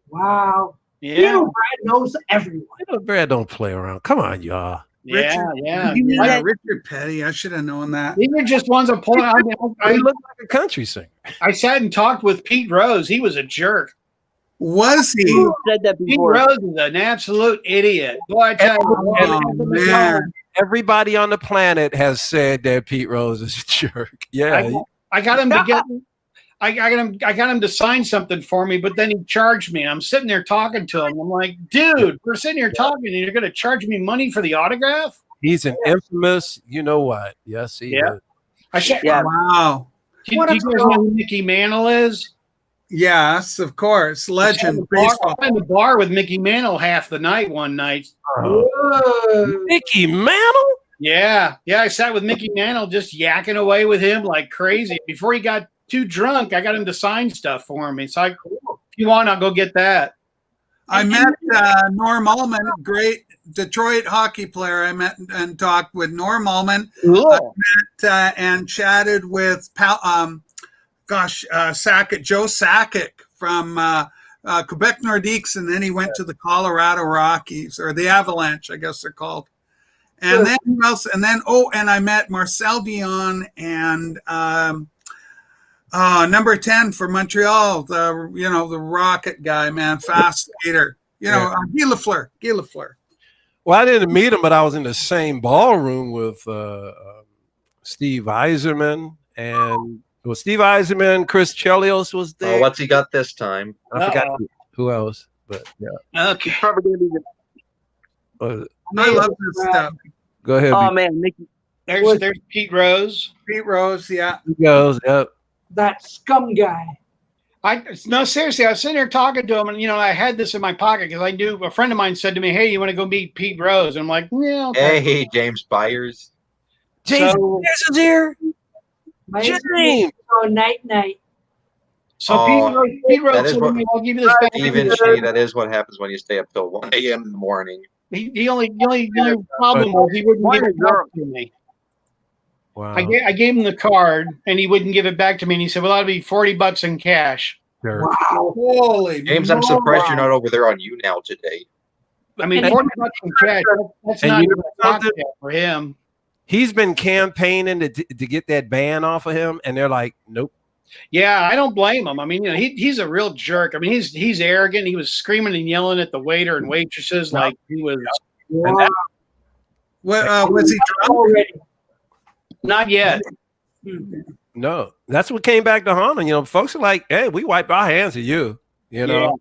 Wow.
Yeah,
You know, Brad knows everyone.
Brad don't play around. Come on, y'all.
yeah.
Did you meet Richard Petty? I should have known that.
These are just ones I'm pulling out.
He looked like a country singer.
I sat and talked with Pete Rose. He was a jerk.
Was he?
You said that
Pete
before.
Rose is an absolute idiot. Boy, I tell you,
Oh, man.
Everybody on the planet has said that Pete Rose is a jerk. Yeah.
I got him to get. I got him to sign something for me, but then he charged me. I'm sitting there talking to him. I'm like, dude, we're sitting here talking, and you're going to charge me money for the autograph?
He's an infamous, you know what? Yes, he is.
I said,
Yeah.
Wow.
do you guys know who Mickey Mantle is?
Yes, of course. Legend.
I was in the bar with Mickey Mantle half the night one night.
Mickey Mantle?
Yeah. I sat with Mickey Mantle just yakking away with him like crazy. Before he got too drunk, I got him to sign stuff for me. So if you want, I'll go get that.
I met Norm Allman, great Detroit hockey player. I met and talked with Norm Allman.
Cool.
I met and chatted with Sakic, Joe Sakic from Quebec Nordiques, and then he went to the Colorado Rockies, or the Avalanche, I guess they're called. And then who else? And then and I met Marcel Dion and number 10 for Montreal, the rocket guy, man, fast skater. Guy Lafleur.
Well, I didn't meet him, but I was in the same ballroom with Steve Eiserman Steve Eiserman, Chris Chelios was there.
What's he got this time?
I forgot who else, but yeah.
Okay.
Probably gonna be
I love this stuff.
Go ahead.
Oh man, Mickey.
There's Pete Rose.
Pete Rose, yeah.
He goes, yep.
That scum guy.
No, seriously, I was sitting there talking to him, and I had this in my pocket because I knew a friend of mine said to me, "Hey, you want to go meet Pete Rose?" And I'm like, "Yeah." Okay.
Hey, James Byers.
James is here.
James. Oh, night.
So Pete Rose said to me, "I'll give you this back."
Even she, that is what happens when you stay up till 1 a.m. in the morning.
The only problem was he wouldn't give it back to me.
Wow.
I gave him the card, and he wouldn't give it back to me. And he said, "Well, that'll be $40 in cash."
Sure.
Wow. Holy
James, I'm surprised you're not over there on You Now today.
I mean, $40 in cash, that's
And
not
you
even
know
a cocktail for him.
He's been campaigning to get that ban off of him, and they're like, nope.
Yeah, I don't blame him. I mean, he's a real jerk. I mean, he's arrogant. He was screaming and yelling at the waiter and waitresses like he was.
Wow.
Was he drunk
already?
Not yet.
No, that's what came back to haunt him. Folks are like, hey, we wipe our hands at you.
Yeah.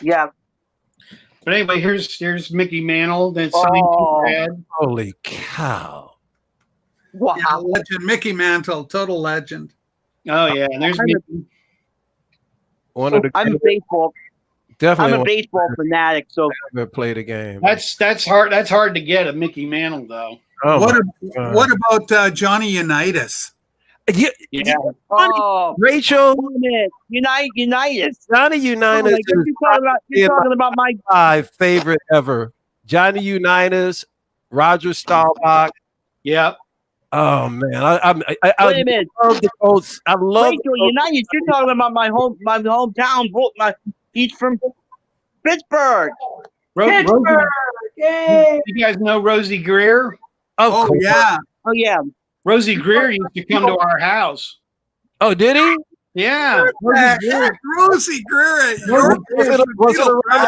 But anyway, here's Mickey Mantle. That's
Holy cow!
Wow.
Yeah, legend. Mickey Mantle, total legend.
Oh yeah, and there's Mickey.
I'm a baseball fanatic, so
never played a game.
That's hard. That's hard to get a Mickey Mantle though.
Oh,
what about Johnny Unitas?
Yeah.
Oh,
Rachel
Unitas.
Johnny Unitas
You're talking about
my favorite ever. Johnny Unitas, Roger Staubach.
Yep.
Oh man, I
Wait a minute.
love the Colts. I love
Rachel Unitas. You're talking about my hometown. He's from Pittsburgh.
Pittsburgh. Yay.
You guys know Rosie Greer?
Oh yeah.
Oh yeah.
Rosie Greer used to come to our house.
Oh, did he?
Yeah.
Rosie Greer.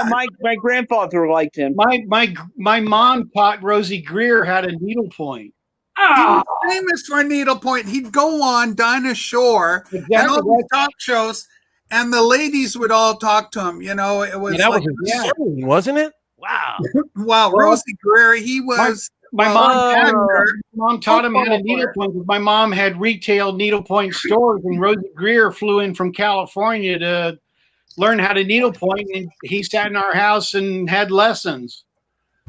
My grandfather liked him.
My mom taught Rosie Greer how to needlepoint.
He was famous for needlepoint. He'd go on Dinah Shore and all these talk shows, and the ladies would all talk to him. It was
wasn't it? Wow.
Wow, Rosie Greer. He was.
My mom taught him how to needlepoint because my mom had retail needlepoint stores, and Rosie Greer flew in from California to learn how to needlepoint, and he sat in our house and had lessons.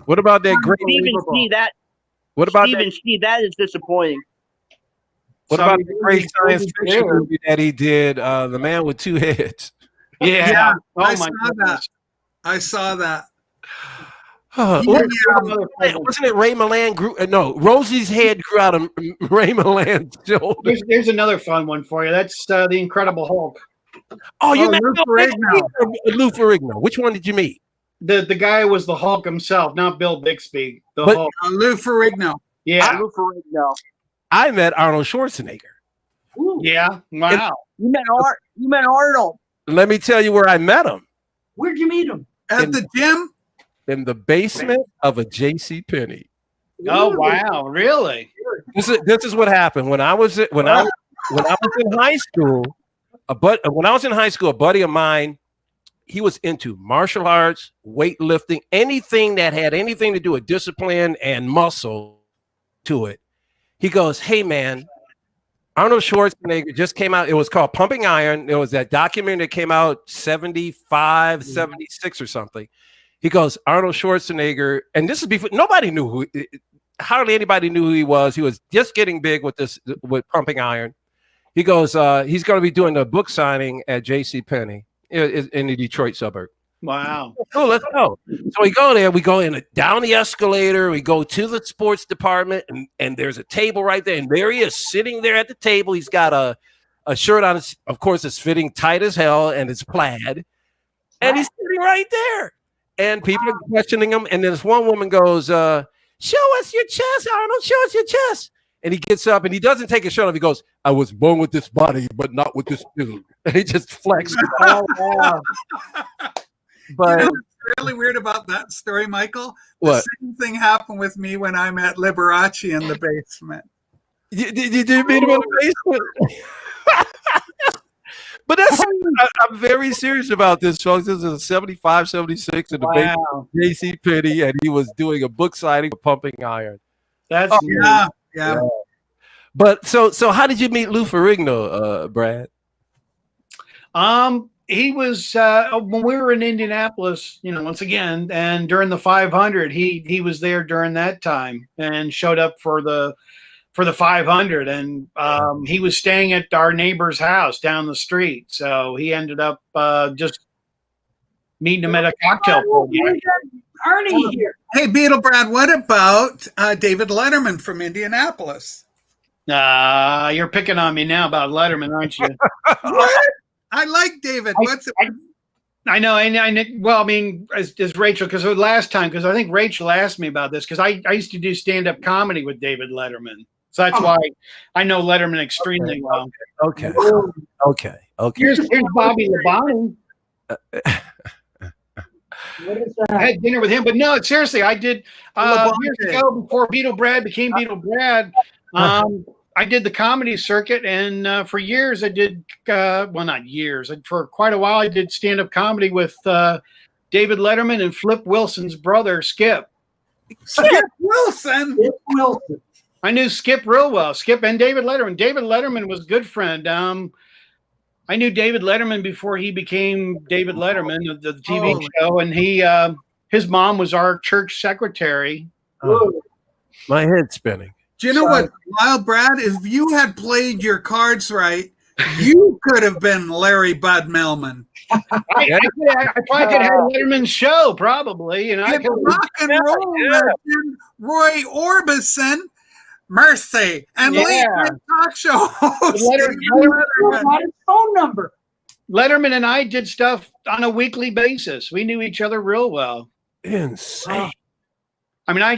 What about that great? What about
Steve, that is disappointing.
What about the great science fiction movie that he did, The Man with Two Heads?
Yeah. Oh
I
my
saw
goodness.
that. I saw that.
Wasn't it Ray Milland grew? No, Rosie's head grew out of Ray Milland's shoulder.
There's another fun one for you. That's the Incredible Hulk.
Oh, you met
Lou Ferrigno.
Lou Ferrigno. Which one did you meet?
The guy was the Hulk himself, not Bill Bixby. Hulk.
Lou Ferrigno.
Yeah.
Lou Ferrigno.
I met Arnold Schwarzenegger.
Ooh. Yeah. Wow.
You met Arnold.
Let me tell you where I met him.
Where'd you meet him?
At the gym?
In the basement of a J.C. Penney.
Oh wow! Really?
This is what happened when I was in high school. A buddy of mine, he was into martial arts, weightlifting, anything that had anything to do with discipline and muscle to it. He goes, "Hey man, Arnold Schwarzenegger just came out. It was called Pumping Iron. There was that documentary that came out 75, 76 or something." He goes, Arnold Schwarzenegger, and this is before nobody knew hardly anybody knew who he was. He was just getting big with Pumping Iron. He goes, he's going to be doing a book signing at J.C. Penney in the Detroit suburb.
Wow.
Oh, let's go. So we go there. We go down the escalator. We go to the sports department, and there's a table right there. And there he is sitting there at the table. He's got a shirt on. Of course, it's fitting tight as hell, and it's plaid. And he's sitting right there. And people are questioning him. And then this one woman goes, show us your chest, Arnold. Show us your chest. And he gets up and he doesn't take his shirt off. He goes, I was born with this body, but not with this dude. And he just flexed.
Oh, wow.
But
you know what's really weird about that story, Michael?
What?
The same thing happened with me when I met Liberace in the basement.
You meet him in the basement? But I'm very serious about this, folks. This is 75, 76 in the basement of J.C. Penney, and he was doing a book signing for Pumping Iron.
That's
yeah.
But so how did you meet Lou Ferrigno, Brad?
He was when we were in Indianapolis, once again, and during the 500, he was there during that time and showed up for the 500, and he was staying at our neighbor's house down the street. So he ended up just meeting him at a cocktail party.
Arnie here.
Hey, Beatle Brad, what about David Letterman from Indianapolis?
You're picking on me now about Letterman, aren't you?
What? I like David.
I know. Well, I mean, as Rachel, because last time, because I think Rachel asked me about this, because I used to do stand-up comedy with David Letterman. So that's why I know Letterman extremely well.
Okay.
Here's Bobby Labonte.
What is that?
I had dinner with him, but no, seriously, I did years ago before Beatle Brad became Beatle Brad. I did the comedy circuit, and for years I did, not years, for quite a while I did stand-up comedy with David Letterman and Flip Wilson's brother, Skip.
Skip Wilson.
I knew Skip real well. Skip and David Letterman. David Letterman was a good friend. I knew David Letterman before he became David Letterman of the TV show, and his mom was our church secretary.
My head's spinning.
Do you know what, Wild Brad? If you had played your cards right, you could have been Larry Bud Melman.
I probably could have had Letterman's show, probably.
Rock and roll legend Roy Orbison, Mercy, and late talk show host.
Letterman. His phone number.
Letterman and I did stuff on a weekly basis. We knew each other real well.
Insane.
I mean, I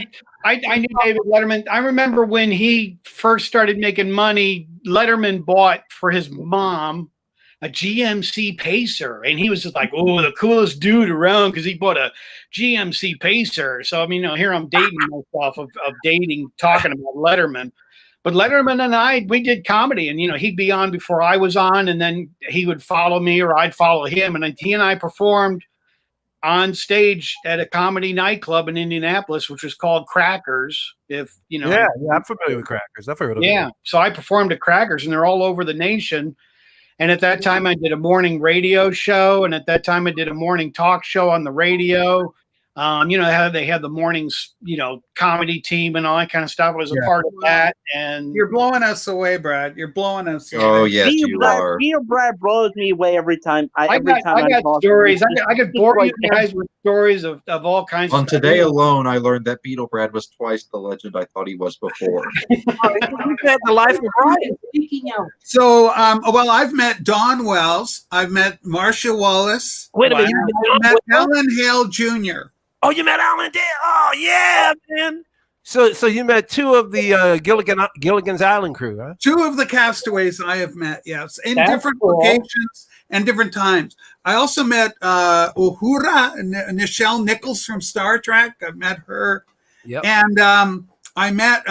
knew David Letterman. I remember when he first started making money, Letterman bought for his mom a GMC Pacer. And he was just like, oh, the coolest dude around because he bought a GMC Pacer. So, I mean, here I'm dating myself of talking about Letterman. But Letterman and I, we did comedy. And, he'd be on before I was on. And then he would follow me or I'd follow him. And he and I performed on stage at a comedy nightclub in Indianapolis, which was called Crackers. If you know,
I'm familiar with Crackers. I've heard of them.
Yeah, so I performed at Crackers, and they're all over the nation. And at that time, I did a morning radio show, and at that time, I did a morning talk show on the radio. You know how they had the mornings, you know, comedy team and all that kind of stuff. I was a part of that. And
You're blowing us away, Brad. You're blowing us away.
Oh yes, you are.
Brad blows me away every time.
I got
talk
stories.
to him.
I could bore you guys with stories of all kinds.
On
of stuff.
today alone, I learned that Beatle Brad was twice the legend I thought he was before.
We've had the life of Brian.
Speaking out.
So, well, I've met Don Wells. I've met Marcia Wallace.
Wait a minute.
I've met Ellen Hale Jr.
Oh, you met Alan Dale. Oh, yeah, man. So you met two of the Gilligan's Island crew, huh?
Two of the castaways I have met, yes, in
That's
different
cool.
locations and different times. I also met Uhura, Nichelle Nichols from Star Trek. I've met her.
Yep.
And I met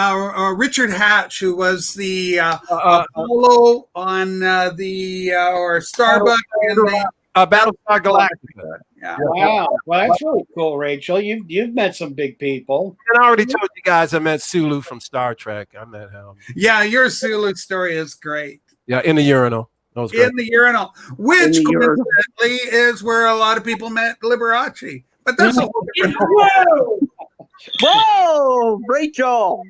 Richard Hatch, who was the Apollo on or Starbuck in the
Battlestar Galactica.
Yeah.
Wow, well, that's really cool, Rachel. You've met some big people.
And I already told you guys I met Sulu from Star Trek. I met him.
Yeah, your Sulu story is great.
Yeah, in the urinal. That was great.
In the urinal, which coincidentally is where a lot of people met Liberace. But that's a whole different.
Whoa, Rachel!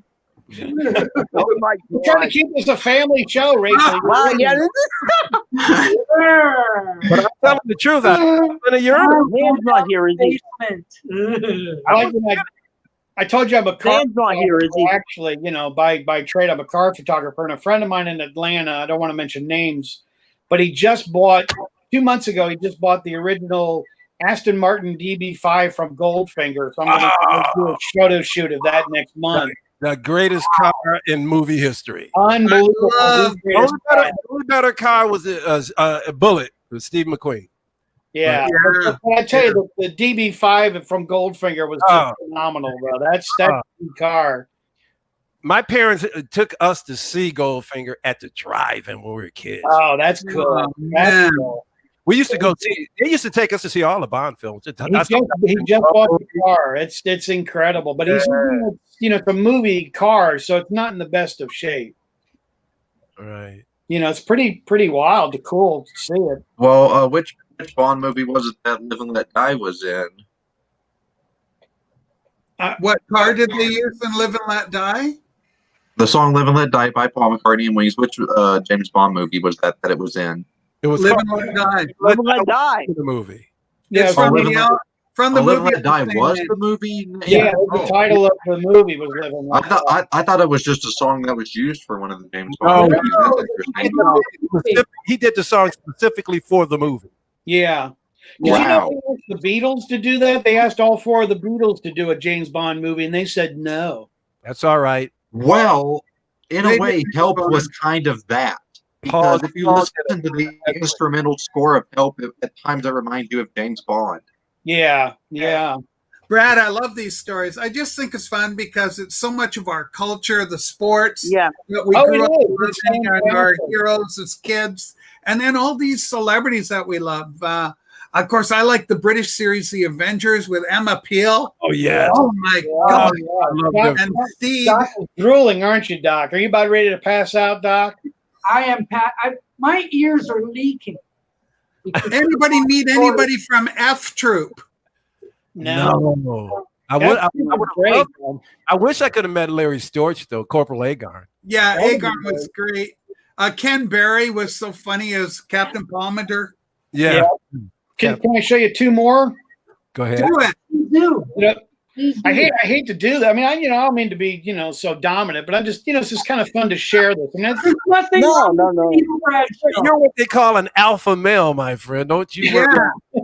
Oh my
We're trying to
God!
keep this a family show, Rachel.
Wow, yeah,
But I'm telling the truth. I've been in a urinal.
Dan's not here, is he?
I like when I told you I'm a car
Dan's not here, is he?
Actually, you know, by trade, I'm a car photographer, and a friend of mine in Atlanta, I don't want to mention names, but he just bought 2 months ago. He just bought the original Aston Martin DB5 from Goldfinger. So I'm going to do a photo shoot of that next month.
The greatest car in movie history.
Unbelievable.
The only better car was a Bullet with Steve McQueen.
Yeah. But I tell you, the DB5 from Goldfinger was just phenomenal, bro. That's a good car.
My parents took us to see Goldfinger at the drive-in when we were kids.
Oh, that's cool. That's cool.
We used to go see. They used to take us to see all the Bond films.
He just bought the car. It's incredible, but he's you know, it's a movie car, so it's not in the best of shape.
Right.
You know, it's pretty wild to cool to see it.
Well, which Bond movie was it that Live and Let Die was in?
What car did they use in Live and Let Die?
The song "Live and Let Die" by Paul McCartney and Wings. Which James Bond movie was that it was in?
It was
Live and Let Die.
Live and Let Die.
The movie.
Yeah, from the
Live and
movie.
Let Die was the movie.
Yeah, the title of the movie was Live and Let Die.
I thought it was just a song that was used for one of the James Bond movies. That's interesting.
He did the song specifically for the movie.
Yeah.
Wow.
You know, they asked the Beatles to do that. They asked all four of the Beatles to do a James Bond movie, and they said no.
That's all right.
Well, in a way, Help was kind of that. Because if you listen to the instrumental score of Help, at times it reminds you of James Bond.
Yeah, yeah.
Brad, I love these stories. I just think it's fun because it's so much of our culture, the sports that we grew up loving, and our heroes as kids, and then all these celebrities that we love. Of course, I like the British series, The Avengers, with Emma Peel.
Oh, yeah.
Oh, my God.
Doc,
And Steve.
Doc is drooling, aren't you, Doc? Are you about ready to pass out, Doc?
I am my ears are leaking.
Anybody meet anybody from F Troop?
No.
I wish I could have met Larry Storch, though, Corporal Agarn.
Yeah, Agarn was great. Ken Berry was so funny as Captain Palmander.
Yeah.
Can I show you two more?
Go ahead.
Do it.
Do.
You know, I hate to do that. I mean, I don't mean to be, so dominant, but I'm just, it's just kind of fun to share this. And that's
No.
You're what they call an alpha male, my friend. Don't you?
Yeah.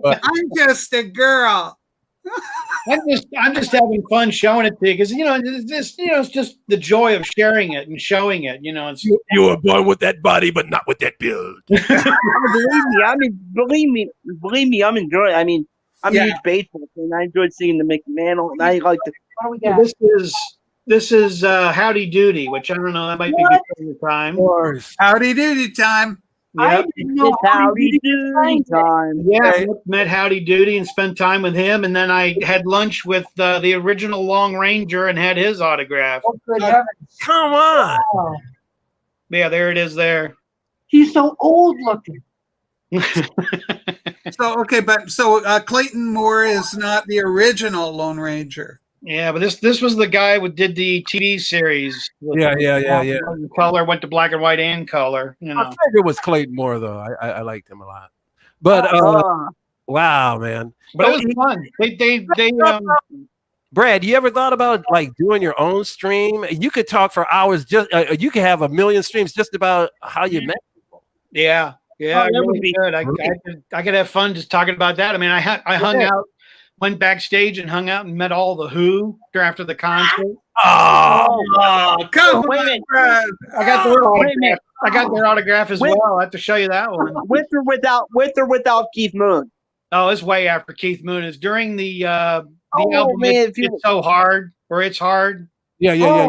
I'm just a girl.
I'm just having fun showing it to you because it's just the joy of sharing it and showing it. It's
you were born with that body, but not with that build.
Believe me, I'm enjoying. I mean, I'm a huge baseball fan. I enjoyed seeing the McMahon. And I like the.
This is Howdy Doody, which I don't know. That might be good for your time.
Howdy Doody time.
Yep.
I didn't know
Howdy Doody time.
Yeah, I met Howdy Doody and spent time with him, and then I had lunch with the original Long Ranger and had his autograph.
Oh, good heavens.
Come on.
Wow.
Yeah, there it is there.
He's so old looking.
So okay, but so Clayton Moore is not the original Lone Ranger.
Yeah, but this was the guy who did the TV series.
Yeah.
Color went to black and white and color. You
I
know.
figured it was Clayton Moore though. I liked him a lot. But wow, man.
But it was fun. They
Brad, you ever thought about like doing your own stream? You could talk for hours. Just you could have a million streams just about how you met people.
Yeah,
that
really
would be
good. I could have fun just talking about that. I mean, I hung out, went backstage and hung out and met all the Who after the concert.
Come
wait a
on,
minute.
Brad.
I got their
Wait a
autograph.
minute.
I got their autograph as well. I have to show you that one.
With or without Keith Moon.
Oh, it's way after Keith Moon. It's during the album.
Man,
It's so hard, or it's hard.
Yeah.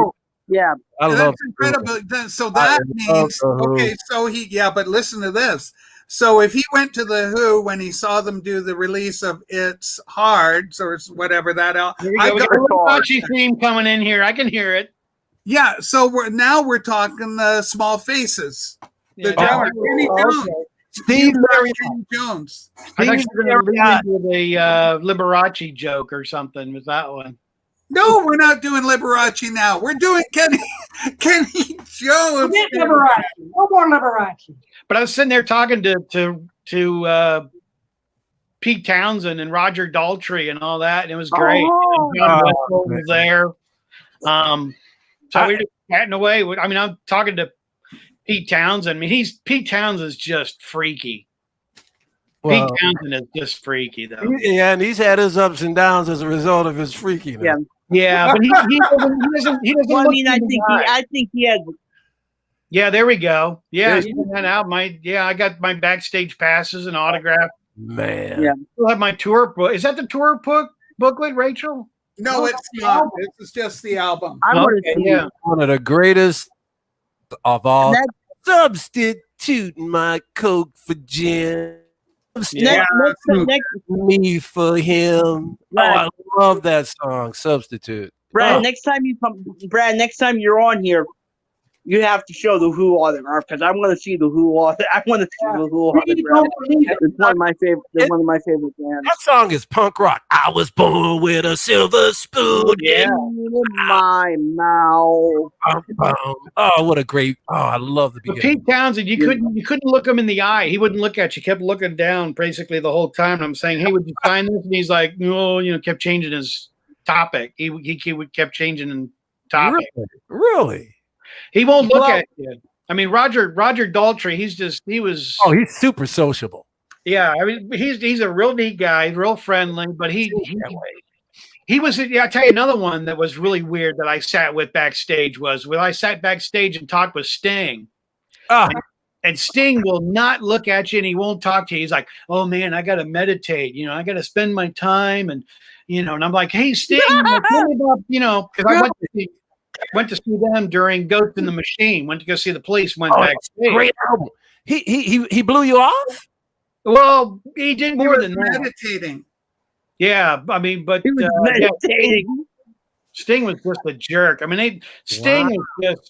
Yeah.
I love
That's incredible. So that means okay. So but listen to this. So if he went to the Who when he saw them do the release of "It's Hard" or whatever that out,
Here we go. We got a Liberace theme coming in here. I can hear it.
Yeah. So we're talking the Small Faces. The drummer, Kenny Jones.
Steve
Jones.
I thought you were going to lead me with a Liberace joke or something with that one.
No, we're not doing Liberace now. We're doing Kenny Jones.
Forget Liberace. No more Liberace.
But I was sitting there talking to Pete Townsend and Roger Daltrey and all that, and it was great. And John Westfall was there. So we were just chatting away. I mean, I'm talking to Pete Townsend. I mean, Pete Townsend's just freaky.
Well,
Pete Townsend is just freaky, though.
Yeah, and he's had his ups and downs as a result of his freakiness.
Yeah, but he doesn't.
Well, I mean, I think he has.
Yeah, there we go. Yeah, that out. I got my backstage passes and autograph.
Man,
Yeah, still have my tour book. Is that the tour booklet, Rachel?
No, it's not. This is just the album.
One of the greatest of all. Substitute my Coke for gin. Me for him.
Brad,
I love that song, Substitute.
Brad, next time you're on here, you have to show the Who autograph because I want to see the Who autograph. I want to see the Who autograph. It's one of my favorite. They're one of my favorite bands.
That song is punk rock. I was born with a silver spoon in
my mouth.
Oh, what a great! Oh, I love the beginning.
Pete Townsend, you couldn't look him in the eye. He wouldn't look at you. Kept looking down basically the whole time. And I'm saying, hey, would you sign this? And he's like, no, kept changing his topic. He kept changing the topic.
Really?
He won't look at you. I mean, Roger Daltrey, he was.
Oh, he's super sociable.
Yeah, I mean, he's a real neat guy, real friendly, but he was. Yeah, I'll tell you another one that was really weird that I sat with backstage was when I sat backstage and talked with Sting. And Sting will not look at you and he won't talk to you. He's like, oh man, I got to meditate. I got to spend my time. And, and I'm like, hey, Sting, tell me about, because I went to see them during Ghost in the Machine. Went to go see the Police. Went backstage.
Great album. He blew you off.
Well, he did more than that.
Meditating.
Yeah, I mean, but
he was meditating.
Sting was just a jerk. I mean, Sting was just.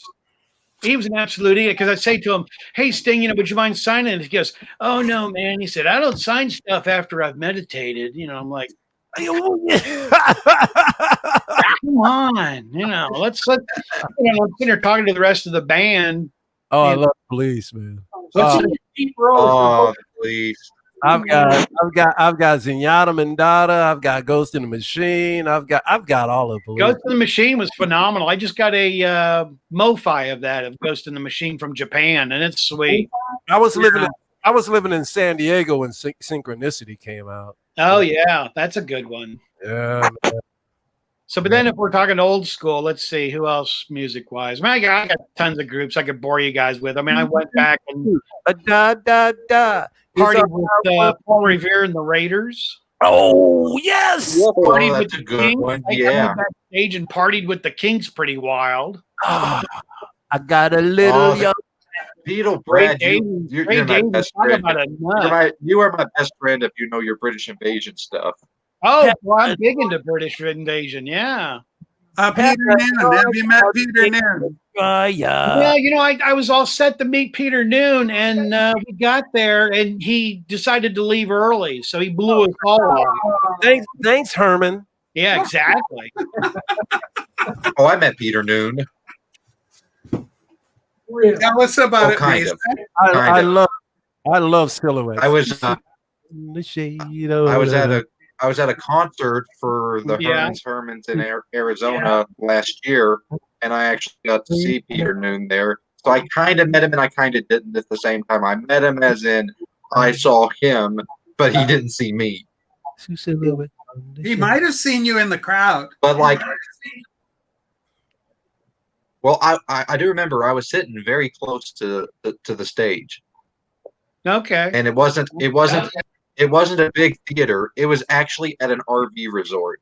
He was an absolute idiot because I say to him, "Hey, Sting, would you mind signing it?" He goes, "Oh no, man." He said, "I don't sign stuff after I've meditated." I'm like. Come on, let's I'm sitting here talking to the rest of the band.
Oh, I love Police, man.
Police.
I've got Zenyatta Mandata. I've got Ghost in the Machine. I've got all of Police.
Ghost in the Machine was phenomenal. I just got a MoFi of Ghost in the Machine from Japan, and it's sweet.
I was living in San Diego when Synchronicity came out.
Oh yeah, that's a good one.
Yeah. Man.
So, but then if we're talking old school, let's see who else music wise. I got tons of groups I could bore you guys with. I mean, I went back and partied with Paul Revere and the Raiders.
Oh yes,
partied with
that's
the
a good
Kinks.
one.
I went backstage and partied with the Kinks pretty wild.
I got a little young.
Beatle, Brad, you're my best friend. You are my best friend if you know your British Invasion stuff.
Oh, well, I'm big into British Invasion. Yeah.
Peter Noon. Have you met Peter Noon?
Yeah, I was all set to meet Peter Noon, and we got there, and he decided to leave early, so he blew us all off.
Thanks, Herman.
Yeah, exactly.
Oh, I met Peter Noon.
Tell us about it,
Kind
Mason.
of.
I love Silhouettes.
I was
in the shade
I was at a concert for the
Yeah.
Hermans in Arizona last year, and I actually got to see Peter Noon there. So I kind of met him, and I kind of didn't at the same time. I met him as in I saw him, but he didn't see me.
He might have seen you in the crowd.
But like, well, I do remember I was sitting very close to the stage,
Okay.
and it wasn't a big theater. It was actually at an RV resort.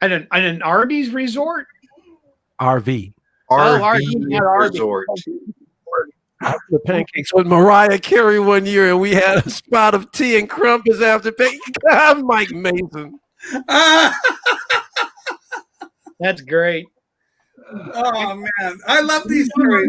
At an Arby's resort?
RV.
RV
resort.
The pancakes with Mariah Carey one year, and we had a spot of tea and crumpets after pancakes. I'm Mike Mason.
That's great.
Oh man, I love these stories.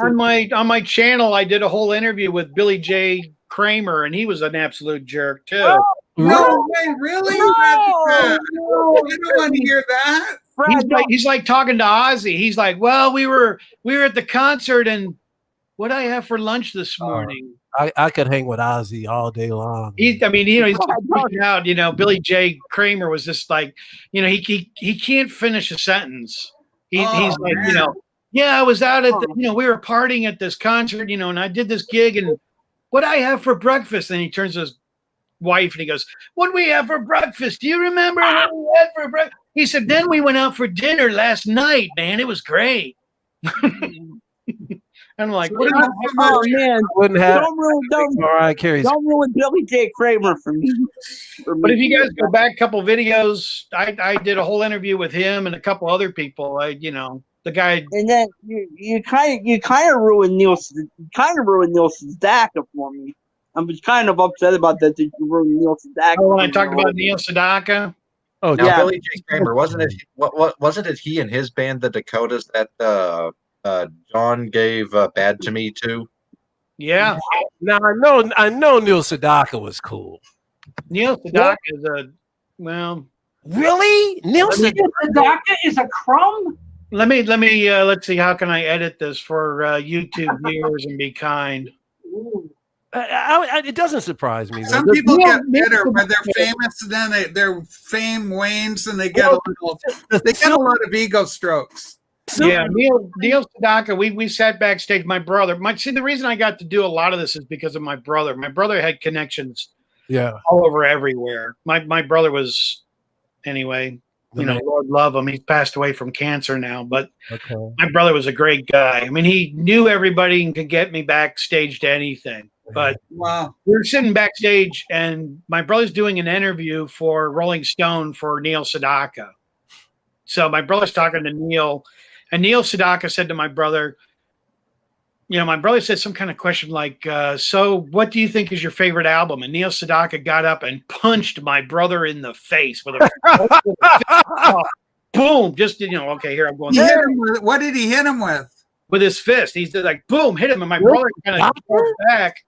On my channel, I did a whole interview with Billy J. Kramer, and he was an absolute jerk too.
No way, really? I don't want to hear that.
He's like talking to Ozzy. He's like, "Well, we were at the concert, and what I have for lunch this morning."
I could hang with Ozzy all day long.
He's freaking out. Billy J. Kramer was just like, he can't finish a sentence. He's like,
man.
yeah, I was out at we were partying at this concert, and I did this gig, and what I have for breakfast? And he turns to his wife and he goes, "What we have for breakfast? Do you remember what we had for breakfast?" He said, "Then we went out for dinner last night, man. It was great." I'm like,
oh man, don't ruin Billy J. Kramer for me.
But if you guys go back a couple videos, I did a whole interview with him and a couple other people. The guy.
And then you kind of ruined Neil Sedaka for me. I'm just kind of upset about that you ruined Neil Sedaka.
Oh, when I talked about Neil Sedaka.
Oh, now, Billy J. Kramer, wasn't it he and his band, the Dakotas, that John gave Bad to Me too?
Yeah.
Now I know Neil Sedaka was cool.
Neil Sedaka is
really? Neil
Sedaka is a crumb?
Let's see, how can I edit this for YouTube viewers and be kind?
It doesn't surprise me.
Some people get bitter when they're famous, then their fame wanes, and they get a lot of ego strokes.
Yeah, Neil Sedaka. We sat backstage. My brother. The reason I got to do a lot of this is because of my brother. My brother had connections.
Yeah,
all over everywhere. My brother was, anyway. Lord love him. He's passed away from cancer now, but my brother was a great guy. I mean, he knew everybody and could get me backstage to anything. But
wow,
we were sitting backstage, and my brother's doing an interview for Rolling Stone for Neil Sedaka. So my brother's talking to Neil, and Neil Sedaka said to my brother, my brother said some kind of question like, so what do you think is your favorite album? And Neil Sedaka got up and punched my brother in the face with a boom. Just, okay, here I'm going.
What did he hit him with?
With his fist. He's like, boom, hit him. And my brother kind of back.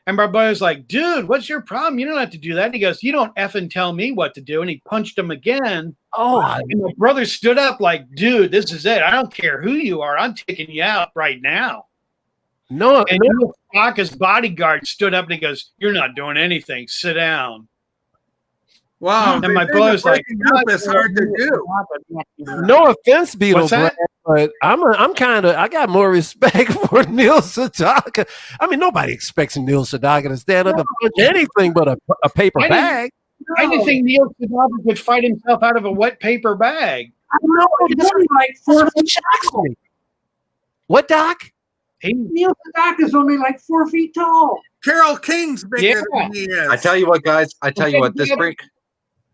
And my brother's like, dude, what's your problem? You don't have to do that. And he goes, you don't effing tell me what to do. And he punched him again.
Oh,
and my brother stood up like, dude, this is it. I don't care who you are. I'm taking you out right now.
No,
and Sedaka's bodyguard stood up and he goes, "You're not doing anything. Sit down."
Wow!
And my brother's like,
"It's hard to do."
No offense, Beatle, but I got more respect for Neil Sedaka. I mean, nobody expects Neil Sedaka to stand up and punch anything but a paper bag.
I didn't think Neil Sedaka could fight himself out of a wet paper bag.
I know. It's like 4 feet tall.
What, Doc?
Neil Sedaka is only like 4 feet tall.
Carole King's bigger than he is.
I tell you what, guys.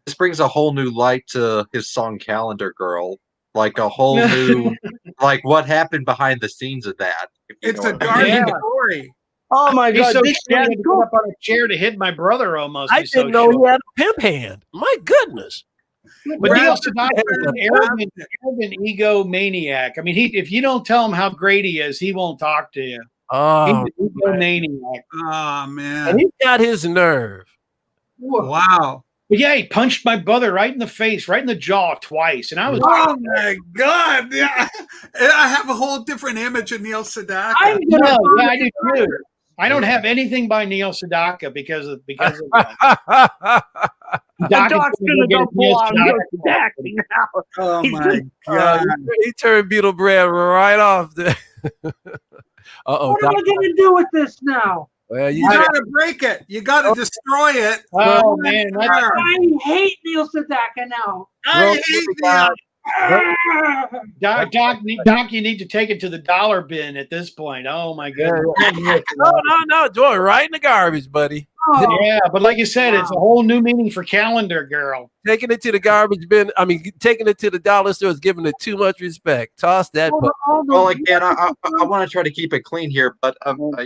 This brings a whole new light to his song "Calendar Girl." Like a whole new, like what happened behind the scenes of that.
It's a dark story.
Oh my God!
So he had to get up on a chair to hit my brother almost.
I didn't know he had a pimp hand. My goodness.
But Neil Sedaka is an arrogant egomaniac. I mean, if you don't tell him how great he is, he won't talk to you.
Oh,
He's an egomaniac.
Oh
and
man!
he's got his nerve.
Wow!
But yeah, he punched my brother right in the face, right in the jaw twice, and I was.
Oh my God! Yeah, I have a whole different image of Neil Sedaka.
I do too. I don't have anything by Neil Sedaka because of that.
Doc's gonna go full on Neil Sedaka now.
Oh my God!
He turned Beetle Brad right off there.
What am I going to do with this now?
Well,
you gotta break it. You gotta destroy it.
Oh man,
I hate Neil Sedaka now.
I hate Neil.
Doc, you need to take it to the dollar bin at this point. Oh my goodness!
No, throw it right in the garbage, buddy.
Oh. Yeah, but like you said, it's a whole new meaning for calendar girl.
Taking it to the garbage bin. I mean, taking it to the dollar store is giving it too much respect. Toss that.
Well, again, I want to try to keep it clean here, but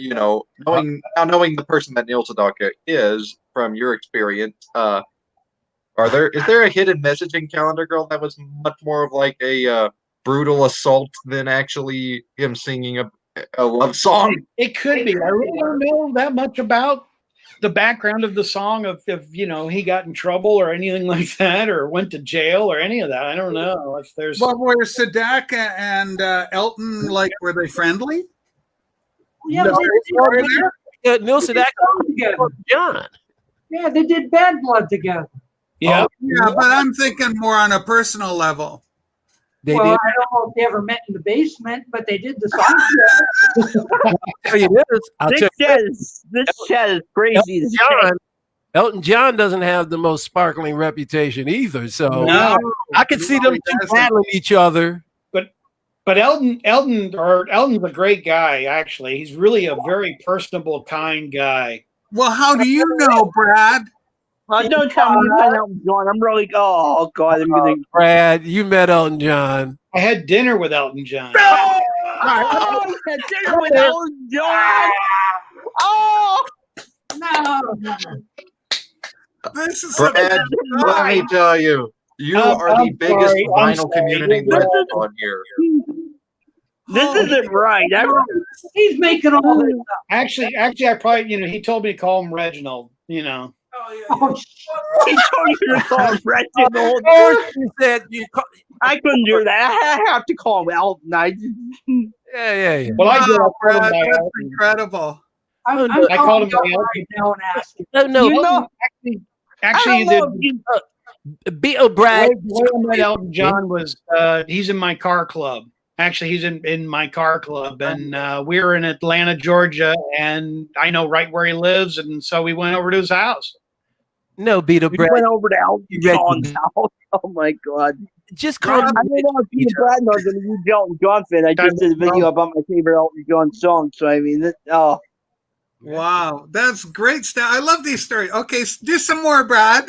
you know, knowing the person that Neil Sedaka is from your experience, is there a hidden message in Calendar Girl that was much more of like a brutal assault than actually him singing a love song?
It could be. I really don't know that much about the background of the song of you know, he got in trouble or anything like that, or went to jail or any of that. I don't know if there's.
But were Sedaka and Elton, like, were they friendly?
Yeah,
No.
Neil Sedaka and John.
Yeah, they did Bad Blood together.
Yeah,
yeah, but I'm thinking more on a personal level.
They
well,
did.
I don't know if they ever met in the basement, but they did the song together.
I'll tell you this.
This chat is crazy.
Elton John doesn't have the most sparkling reputation either, so
No.
I could see them two battling each other.
But Elton's a great guy. Actually, he's really a very personable, kind guy.
Well, how do you know, Brad?
Don't tell me about Elton John. I'm really. Oh God, I'm gonna.
Brad, you met Elton John.
I had dinner with Elton John.
Oh, I had dinner with Elton John. Oh
No.
This is
Brad, let me tell you, you are the biggest vinyl community legend on here.
This isn't right.
He's making all this up.
Actually, I probably, you know, he told me to call him Reginald. You know.
Oh,
He told you to call him Reginald. I couldn't do that. I have to call him Elton.
Yeah.
Well, I did.
Brad, that's incredible.
I'm
I called him
calling
by
right now and asking.
No.
Actually,
Beatle Brad.
the way I met Elton John was he's in my car club. Actually, he's in my car club, and we're in Atlanta, Georgia, and I know right where he lives, and so we went over to his house.
No, Beatle Brad.
went over to Elton John's house. Oh my God!
Just call him.
I don't know if Peter Brad knows I'm a huge Elton John fan. I just did a video about my favorite Elton John song, so I mean,
Wow, that's great stuff. I love these stories. Okay, do some more, Brad.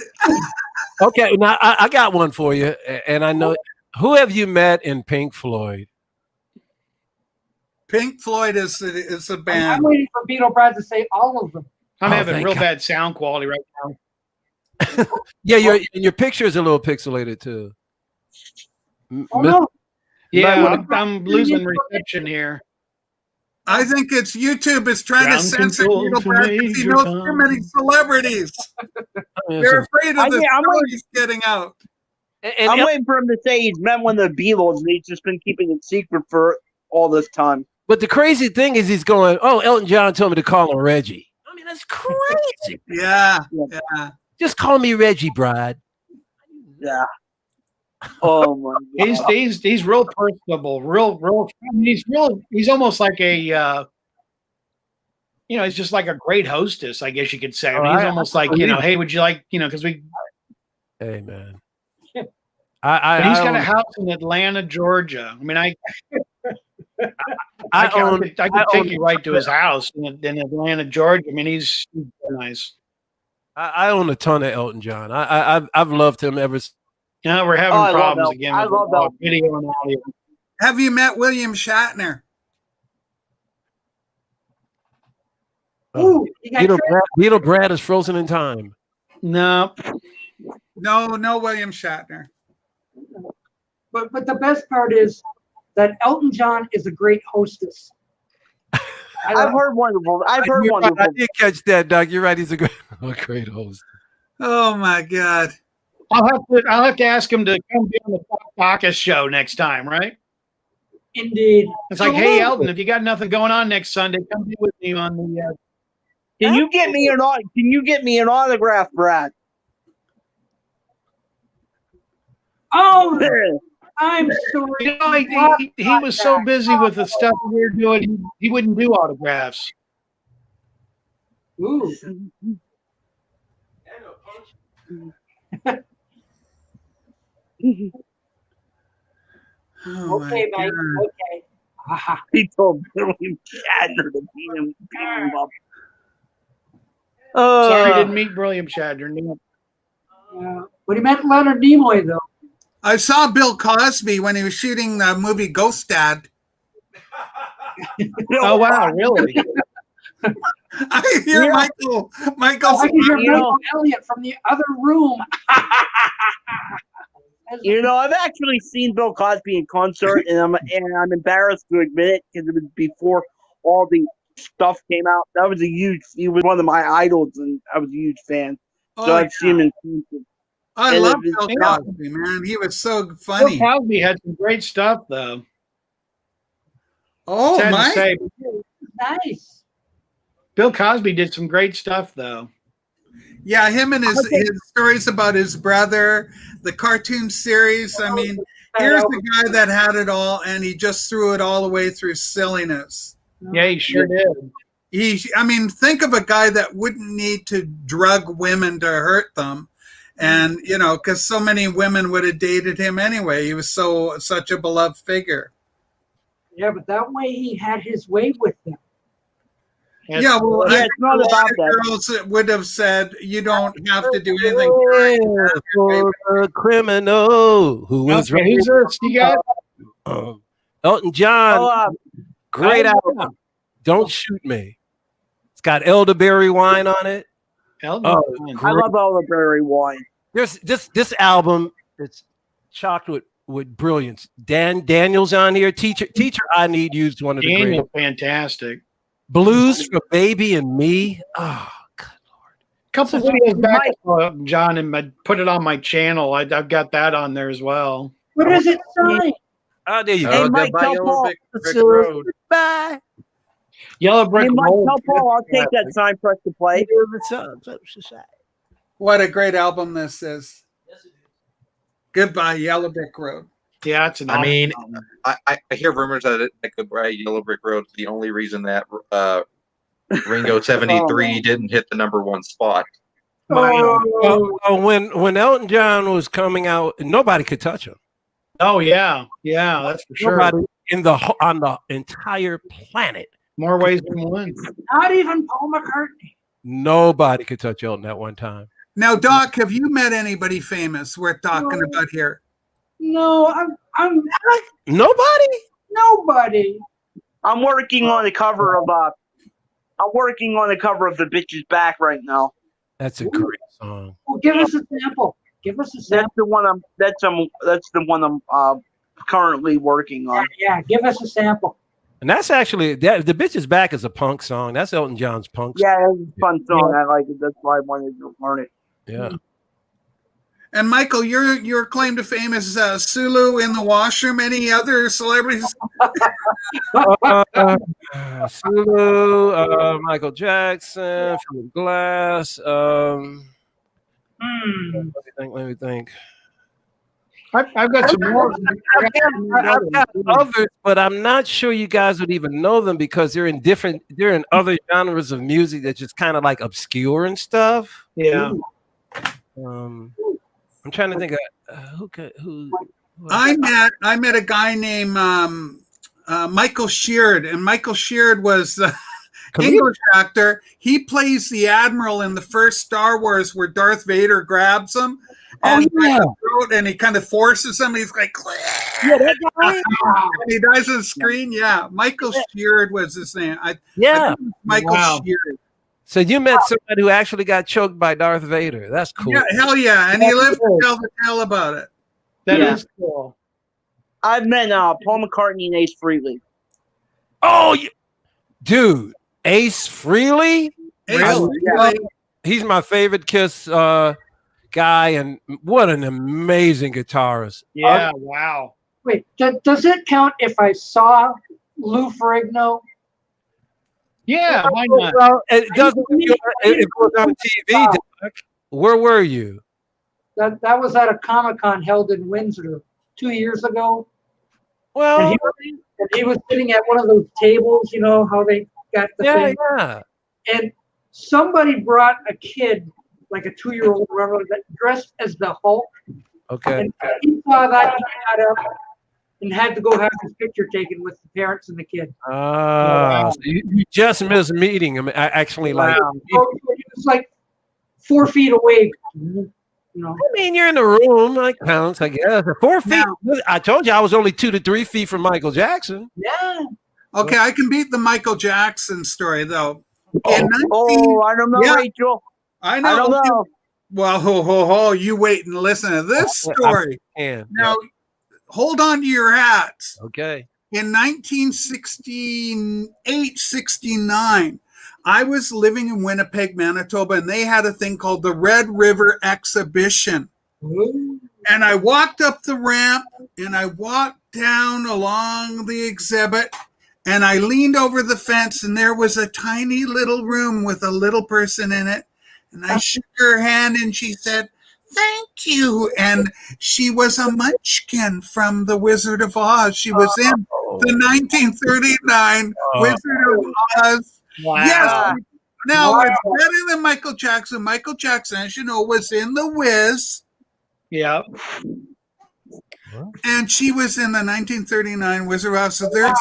Okay, now I got one for you, and I know. Who have you met in Pink Floyd?
Pink Floyd is a band.
I'm waiting for Beetle Brad to say all of them.
I'm having real bad sound quality right now.
Yeah, your picture is a little pixelated too.
Oh no.
Yeah, I'm losing reception here.
I think it's YouTube is trying to censor Beetle Brad because he knows too many celebrities. They're afraid of the stories getting out.
I'm waiting for him to say he's met one of the Beatles, and he's just been keeping it secret for all this time.
But the crazy thing is he's going, oh, Elton John told me to call him Reggie. I mean, that's crazy.
Yeah.
Just call me Reggie, Brad.
Yeah. Oh my God.
He's real personable, real. I mean, he's almost like a he's just like a great hostess, I guess you could say. I mean, he's almost like, hey, would you like, because we.
Hey man.
But he's got a house in Atlanta, Georgia. I mean, I could take you right to his house in Atlanta, Georgia. I mean, he's nice.
I own a ton of Elton John. I've loved him ever since.
Yeah, we're having problems again with
that
video and audio.
Have you met William Shatner?
Ooh,
Beetle Brad is frozen in time.
No.
No, William Shatner.
But the best part is that Elton John is a great hostess.
I've heard wonderful. I've heard
You're right,
wonderful.
I did catch that, Doug. You're right. He's a great host.
Oh my God.
I'll have to ask him to come be on the Bacchus show next time, right?
Indeed.
It's like, hey, Elton, if you got nothing going on next Sunday, come be with me on the.
Can you get me an autograph, Brad?
Oh, I'm sorry.
You know, he was so busy with the stuff we were doing, he wouldn't do autographs.
Ooh.
Oh
Okay,
my
Mike.
God.
Okay. Aha.
He told William Shatner to beat him up.
Sorry, I didn't meet William Shatner.
But he meant Leonard Nimoy, though.
I saw Bill Cosby when he was shooting the movie Ghost Dad.
Oh wow, really?
I hear Michael.
I can hear Michael Elliott from the other room.
You know, I've actually seen Bill Cosby in concert, and I'm embarrassed to admit it because it was before all the stuff came out. He was one of my idols, and I was a huge fan. So I've seen him in concert.
I love Bill Cosby, man. He was so funny.
Bill Cosby had some great stuff, though.
Oh, my.
Nice.
Bill Cosby did some great stuff, though.
Yeah, him and his stories about his brother, the cartoon series. I mean, here's the guy that had it all, and he just threw it all away through silliness.
Yeah, he sure did.
I mean, think of a guy that wouldn't need to drug women to hurt them. And, you know, because so many women would have dated him anyway. He was such a beloved figure.
Yeah, but that way he had his way with them.
Yeah, well,
it's not about that.
Girls would have said, you don't have to do anything.
For the criminal who was
okay, who's this? You got
Elton John. Great album. Don't Shoot Me. It's got elderberry wine on it.
I love elderberry wine.
This album, it's chocked with brilliance. Daniel's on here. Teacher I Need used one of the great.
Fantastic.
Blues for Baby and Me. Oh, good Lord.
A couple videos back, John, and I put it on my channel. I've got that on there as well.
What does it say?
Oh, there you
Hey,
go.
Mike, tell Paul.
Bye.
Yellow Brick
Hey, Mike,
Road.
tell Paul I'll take that sign press to play.
What a great album this is. Goodbye, Yellow Brick Road.
Yeah, it's an
I mean,
album.
I hear rumors that Goodbye Yellow Brick Road is the only reason that Ringo 73 didn't hit the #1 spot.
When Elton John was coming out, nobody could touch him.
Oh yeah, that's for sure.
Nobody on the entire planet.
More ways than one.
Not even Paul McCartney.
Nobody could touch Elton at one time.
Now, Doc, have you met anybody famous worth talking about here?
No, I'm nobody.
I'm working on the cover of The Bitch's Back right now.
That's a great song.
Well, give us a sample.
That's the one I'm currently working on.
Yeah, give us a sample.
And that's actually The Bitch's Back is a punk song. That's Elton John's punk song.
Yeah, it's a fun song. I like it. That's why I wanted to learn it.
Yeah.
And Michael, your claim to fame is Sulu in the washroom. Any other celebrities?
Sulu, Michael Jackson, Philip Glass. Let me think.
I've got some more.
I've got others, but I'm not sure you guys would even know them because they're in other genres of music that's just kind of like obscure and stuff.
Yeah.
I'm trying to think of who.
I met a guy named Michael Sheard, and Michael Sheard was the English actor. He plays the admiral in the first Star Wars, where Darth Vader grabs him, and he kind of forces him. He's like, and he dies on the screen. Yeah, Michael Sheard was his name. Michael Sheard.
So you met somebody who actually got choked by Darth Vader. That's cool.
Yeah, hell yeah. And he lived to tell the tale about it.
That
Yeah.
is cool.
I've met Paul McCartney and Ace Frehley.
Oh, dude, Ace Frehley?
Really?
He's my favorite Kiss guy, and what an amazing guitarist.
Yeah, wow.
Wait, does it count if I saw Lou Ferrigno?
Yeah, why not?
Well, it doesn't. It was on TV. Doc. Where were you?
That was at a Comic-Con held in Windsor 2 years ago.
Well,
and he was sitting at one of those tables, you know, how they got the thing.
Yeah.
And somebody brought a kid, like a 2-year-old, remember, that dressed as the Hulk.
Okay.
And he saw that, he got up and had to go have his picture taken with the parents and the kid.
So you just missed meeting him. I actually like.
So he was like 4 feet away. You know.
I mean, you're in the room. That counts, I guess. 4 feet. I told you I was only 2 to 3 feet from Michael Jackson.
Yeah.
Okay, I can beat the Michael Jackson story though.
I don't know, Rachel.
I know.
I don't know.
Well, you wait and listen to this story. Now, hold on to your hats.
Okay.
In 1968, 69, I was living in Winnipeg, Manitoba, and they had a thing called the Red River Exhibition.
Ooh.
And I walked up the ramp and I walked down along the exhibit and I leaned over the fence and there was a tiny little room with a little person in it. And I shook her hand and she said, "Thank you." And she was a munchkin from The Wizard of Oz. She was in the 1939 Wizard of Oz.
Wow.
Yes. Now, it's better than Michael Jackson. Michael Jackson, as you know, was in The Wiz.
Yeah.
And she was in the 1939 Wizard of Oz. So there's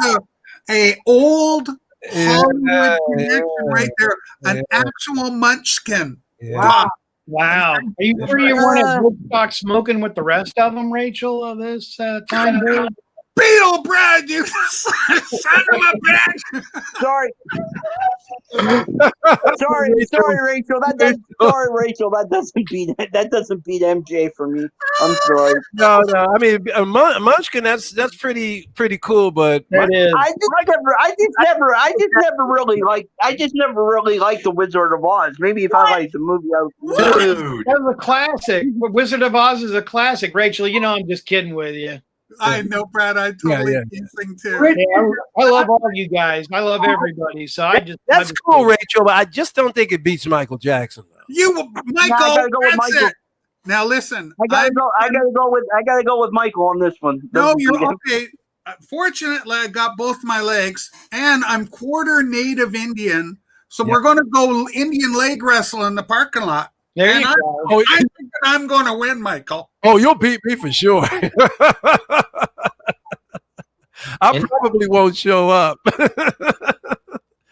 a old Hollywood connection right there. An actual munchkin.
Wow.
Wow. Are you sure you weren't at Woodstock smoking with the rest of them, Rachel, this time period?
Beatle Brad, you son of a bitch.
Sorry, Rachel. Sorry, Rachel. That doesn't beat MJ for me. I'm sorry.
No. I mean, Munchkin. That's pretty cool. But
That is.
I just never really liked the Wizard of Oz. Maybe if I liked the movie, I would.
Dude,
That was a classic. Wizard of Oz is a classic. Rachel, you know I'm just kidding with you.
I know, Brad. I totally think too.
Yeah, I love all you guys. I love everybody. So
that's cool, Rachel. But I just don't think it beats Michael Jackson.
Michael.
I gotta go with Michael.
It. Now listen,
I gotta go with Michael on this one.
No, you're okay. Fortunately, I got both my legs, and I'm quarter Native Indian, so we're going to go Indian leg wrestle in the parking lot.
There
and
you go.
I think that I'm going to win, Michael.
Oh, you'll beat me for sure. I probably won't show up.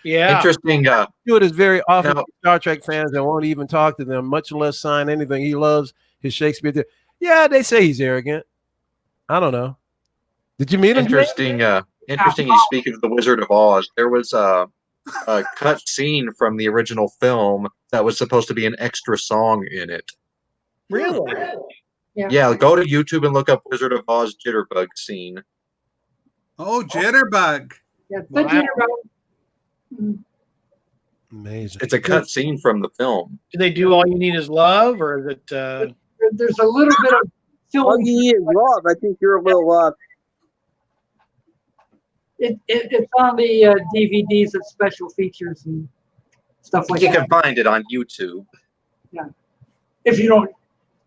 Yeah.
Interesting.
Stewart is very often Star Trek fans and won't even talk to them, much less sign anything. He loves his Shakespeare. Yeah, they say he's arrogant. I don't know. Did you meet him?
Interesting. Interesting. You speak of the Wizard of Oz. There was a cut scene from the original film that was supposed to be an extra song in it.
Really?
Yeah. Go to YouTube and look up Wizard of Oz Jitterbug scene.
Oh, Jitterbug.
Yeah, the Jitterbug.
Amazing.
It's a cut scene from the film.
Do they do All You Need Is Love, or is it?
There's a little bit of film.
All You Need Is Love. I think you're a little.
It's on the DVDs of special features and stuff like that.
You can find it on YouTube.
Yeah. If you don't,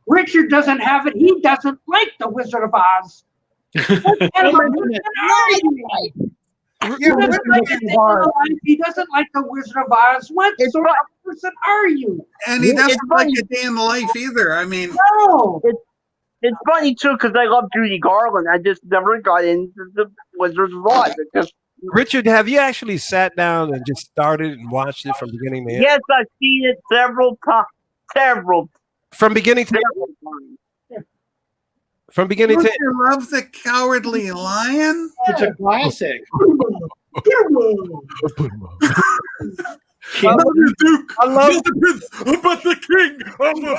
Richard doesn't have it. He doesn't like the Wizard of Oz. What kind of a person are you? He doesn't like the Wizard of Oz. What sort of person are you?
And he doesn't like A Day in the Life either. I mean,
no.
It's funny too because I love Judy Garland. I just never got into the Wizard of Oz.
Richard, have you actually sat down and just started and watched it from beginning to end?
Yes, I've seen it several times.
From beginning to end. From beginning
don't
to
you love The Cowardly Lion?
It's a classic. Yeah.
Not the Duke,
I love-
not the Prince, but the King of the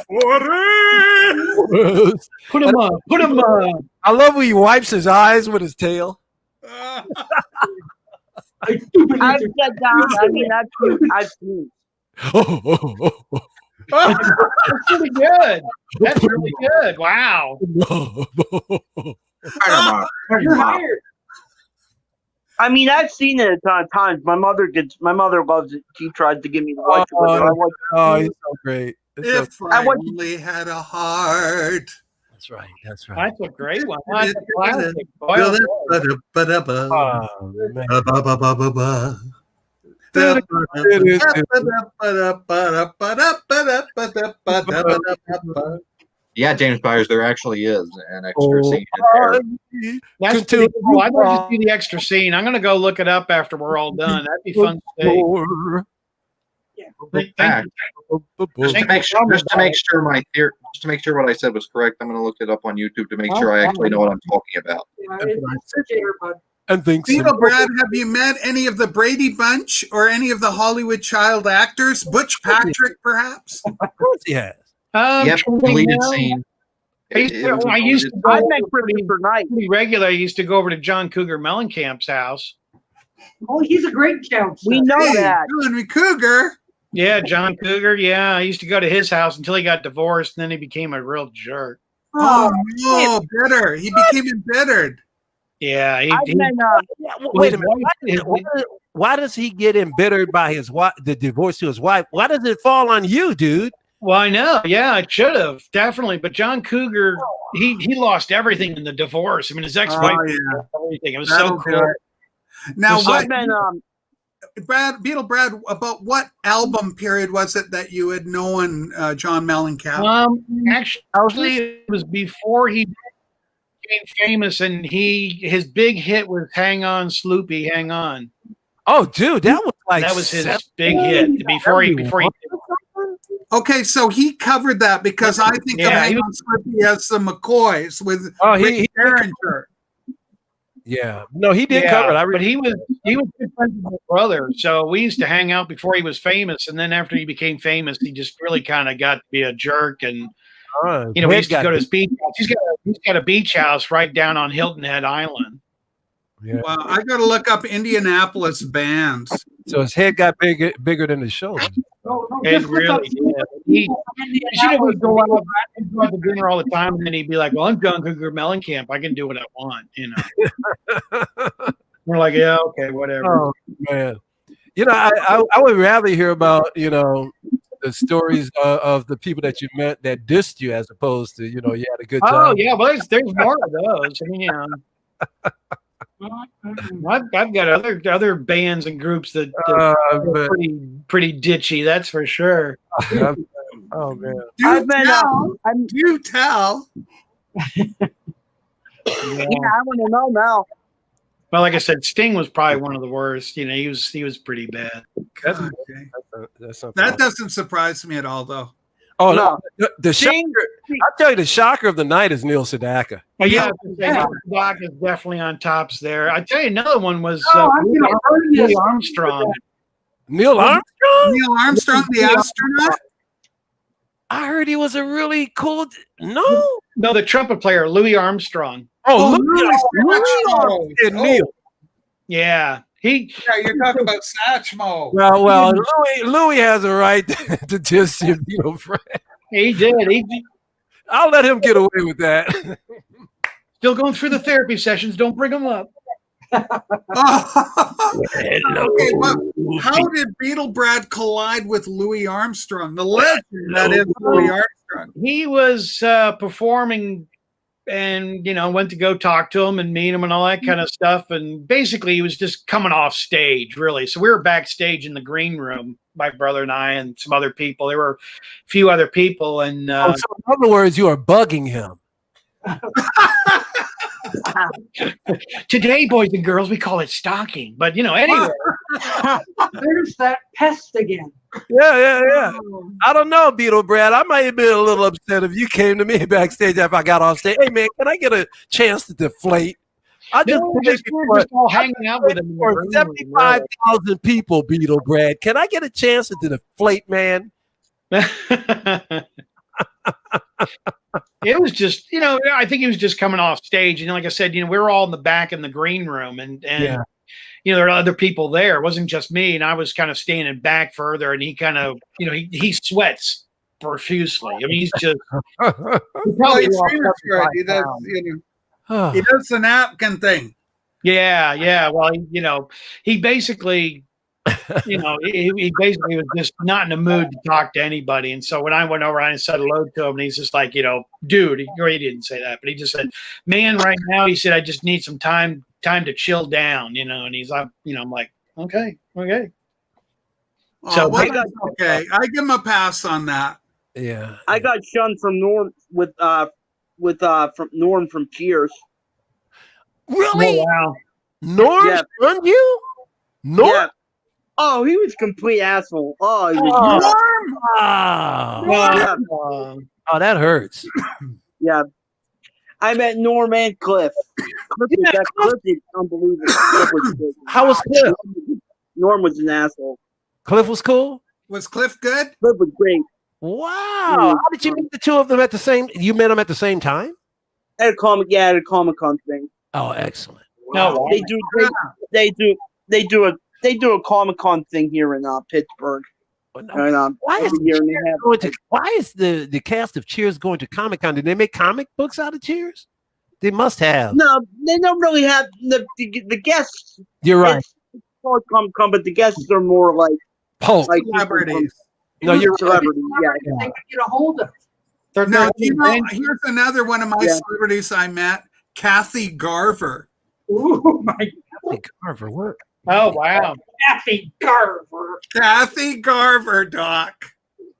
Forest.
Put him on. Put him on.
I love when he wipes his eyes with his tail.
I stupid
I've
lizard.
said that. I mean, I've seen.
That's pretty good. That's really good. Wow.
You're hired.
I mean, I've seen it a ton of times. My mother loves it. She tries to give me the watch it with her. I watch
Oh, he's so great. It's so-
If I
want-
only had a heart.
that's right. That's right.
That's a great one. That's a classic. Boy, oh, boy.
Oh, man.
Yeah, James Byers, there actually is an extra scene in there.
That's
Continue.
pretty cool. I'd like to see the extra scene. I'm going to go look it up after we're all done. That'd be fun to see. Thank you.
Just to make sure what I said was correct, I'm going to look it up on YouTube to make sure I actually know what I'm talking about.
Yeah, it's a jitter, bud.
And thinks
Beetle Brad, have you met any of the Brady Bunch or any of the Hollywood child actors? Butch Patrick, perhaps?
of course he has.
Yep, deleted
now,
scene.
I used
It was
to, I used to
deleted.
go
I
over
met Christopher Knight.
pretty regular. I used to go over to John Cougar Mellencamp's house.
Oh, he's a great counselor.
We know
Hey,
that.
Hillary Cougar.
Yeah, John Cougar. Yeah, I used to go to his house until he got divorced, and then he became a real jerk.
Oh, no, bitter. He became embittered.
Yeah,
I've met,
Wait a minute.
his
Why does he get embittered by his wife, the divorce to his wife? Why does it fall on you, dude?
Well, I know. Yeah, it should have definitely. But John Cougar, he lost everything in the divorce. I mean, his ex-wife,
Oh, yeah.
lost everything. It was
That'll
so
do
cool.
it. Now,
So
what,
I've been,
Beetle Brad, about what album period was it that you had known John Mellencamp?
Actually, it was before he became famous, and his big hit was "Hang On, Sloopy, Hang On."
Oh, dude, that was like
That was his
7
big hit before he.
Okay, so he covered that because I think of
Yeah,
Hang
he
On Slippy as the McCoys with
Oh,
Rick
he
Derringer.
yeah. No, he did cover it. I
but he was good friends with my brother, so we used to hang out before he was famous, and then after he became famous, he just really kind of got to be a jerk, and we used to go to his beach house. He's got a beach house right down on Hilton Head Island.
Yeah.
Well, I got to look up Indianapolis bands.
So his head got bigger than his shoulders.
No,
It
just look up
really did. We'd go out to dinner all the time, and then he'd be like, "Well, I'm John Cougar Mellencamp. I can do what I want," We're like, "Yeah, okay, whatever."
Oh man, I would rather hear about the stories of the people that you met that dissed you as opposed to you had a good time.
Oh yeah, well, there's more of those. I mean, I've got other bands and groups that are pretty ditchy. That's for sure.
Oh man,
I've been,
Do tell.
yeah, I want to know now.
Well, like I said, Sting was probably one of the worst. He was pretty bad.
Okay.
that's something
That
else.
doesn't surprise me at all, though.
Oh
No.
no, the shocker! I'll tell you, the shocker of the night is Neil Sedaka.
Oh yeah, Doc is definitely on tops there. I tell you, another one was
Louis
Armstrong.
Neil Armstrong.
Neil Armstrong, the astronaut.
I heard he was a really cool. No.
No, the trumpet player, Louis Armstrong.
Oh,
Louis
and Neil.
Yeah,
Yeah, you're talking about Satchmo.
Well, Louis has a right to diss you, Fred.
he did.
I'll let him get away with that.
Still going through the therapy sessions. Don't bring him up.
Okay, well, how did Beetle Brad collide with Louis Armstrong, the legend that is Louis Armstrong?
He was performing and went to go talk to him and meet him and all that kind of stuff, and basically he was just coming off stage, really. So we were backstage in the green room, my brother and I and some other people. There were a few other people, and
So in other words, you are bugging him.
today, boys and girls, we call it stalking, but anyway.
There's that pest again.
Yeah. I don't know, Beetle Brad. I might have been a little upset if you came to me backstage after I got off stage. Hey man, can I get a chance to deflate? I just
No, we're just all hanging out with him. in the
for
green room,
75,000 people, Beetle Brad. Can I get a chance to deflate, man?
It was just, I think he was just coming off stage. And like I said, we were all in the back in the green room and
Yeah.
there are other people there. It wasn't just me. And I was kind of standing back further and he kind of, he sweats profusely. I mean, he's just, he
Well,
probably
he's
lost
famous for it.
75
He does,
pounds.
he does the napkin thing.
Yeah. Well, he basically, he basically was just not in the mood to talk to anybody. And so when I went over and said hello to him, and he's just like, dude, he didn't say that, but he just said, man, right now, he said, I just need some time to chill down, and he's like, I'm like, okay.
So okay, I give him a pass on that.
Yeah.
I got shunned from Norm from Norm from Cheers.
Really?
Oh, wow.
Norm shunned you? Norm?
Yeah. Oh, he was a complete asshole. Oh, he was
Norm?
Yeah.
Oh, that hurts.
Yeah. I met Norm and Cliff. Cliff is unbelievable. Cliff was good.
How was Cliff?
Norm was an asshole.
Cliff was cool?
Was Cliff good?
Cliff was great.
Wow. How did you meet the two of them at the same? You met them at the same time?
At a Comic-Con thing.
Oh, excellent.
No,
They do a Comic-Con thing here in Pittsburgh. And,
Why is the cast of Cheers going to Comic-Con? Did they make comic books out of Cheers? They must have.
No, they don't really have the guests.
You're right.
It's called Comic-Con, but the guests are more like
celebrities.
No, you're
celebrities. Yeah.
They could get a hold of.
Now, here's another one of my celebrities I met, Kathy Garver.
Oh my
Kathy Garver, what?
Oh, wow.
Kathy Garver.
Kathy Garver, Doc.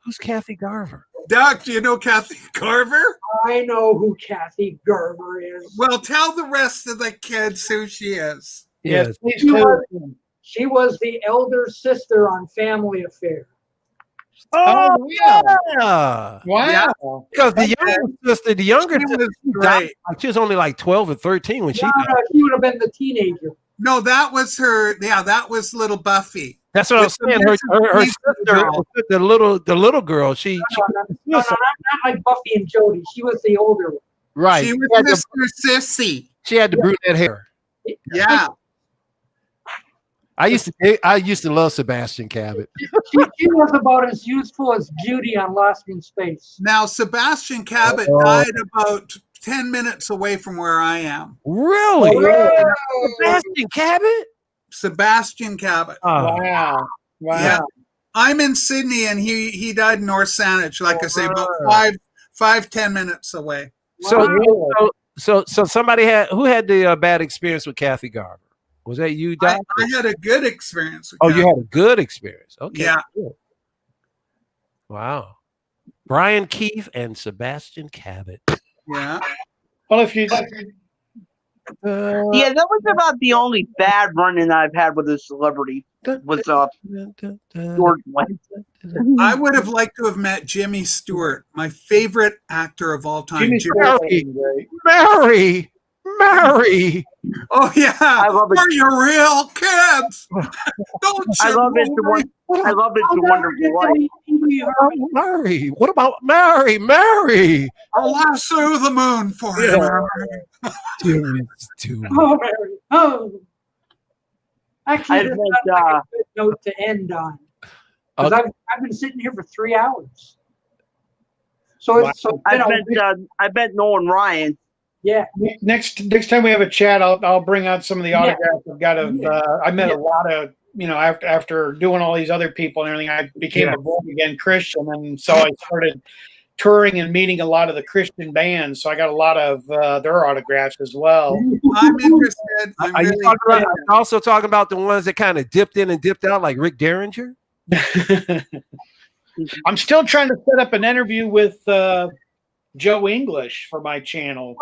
Who's Kathy Garver?
Doc, do you know Kathy Garver?
I know who Kathy Garver is.
Well, tell the rest of the kids who she is.
Yes.
She was the elder sister on Family Affair.
Oh,
yeah.
Wow.
Yeah.
Because the younger sister,
great.
she was only like 12 or 13 when she died.
She would have been the teenager.
No, that was her. Yeah, that was little Buffy.
That's what I was saying. Her sister, the little girl, she
not like Buffy and Jody. She was the older one.
Right.
She was Mr. Sissy.
She had the brunette hair.
Yeah.
I used to love Sebastian Cabot.
She was about as useful as Judy on Lost in Space.
Now, Sebastian Cabot died about 10 minutes away from where I am.
Really? Sebastian Cabot?
Sebastian Cabot.
Wow.
Yeah. I'm in Sydney and he died in North Saanich, like I say, about 5-10 minutes away.
So somebody who had the bad experience with Kathy Garver? Was that you, Doc?
I had a good experience with
Kathy.
Kathy.
You had a good experience. Okay.
Yeah.
Cool. Wow. Brian Keith and Sebastian Cabot.
Yeah.
Well, if you
Yeah, that was about the only bad run-in I've had with a celebrity. Was George Wendt.
I would have liked to have met Jimmy Stewart, my favorite actor of all time.
Mary.
Oh yeah,
I love it.
Are you real kids? Don't you?
I love it. I love it. The Wonderful Life.
Mary. What about Mary? Mary.
I'll lasso the moon for you, Mary.
Oh, Mary. Oh. Actually, that's not like a good note to end on. Because I've been sitting here for 3 hours. So
I bet Nolan Ryan.
Yeah. Next time we have a chat, I'll bring out some of the autographs I've got of. I met a lot of after doing all these other people and everything. I became a born again Christian, and so I started touring and meeting a lot of the Christian bands. So I got a lot of their autographs as well.
I'm interested.
Are you also talking about the ones that kind of dipped in and dipped out, like Rick Derringer?
I'm still trying to set up an interview with Joe English for my channel.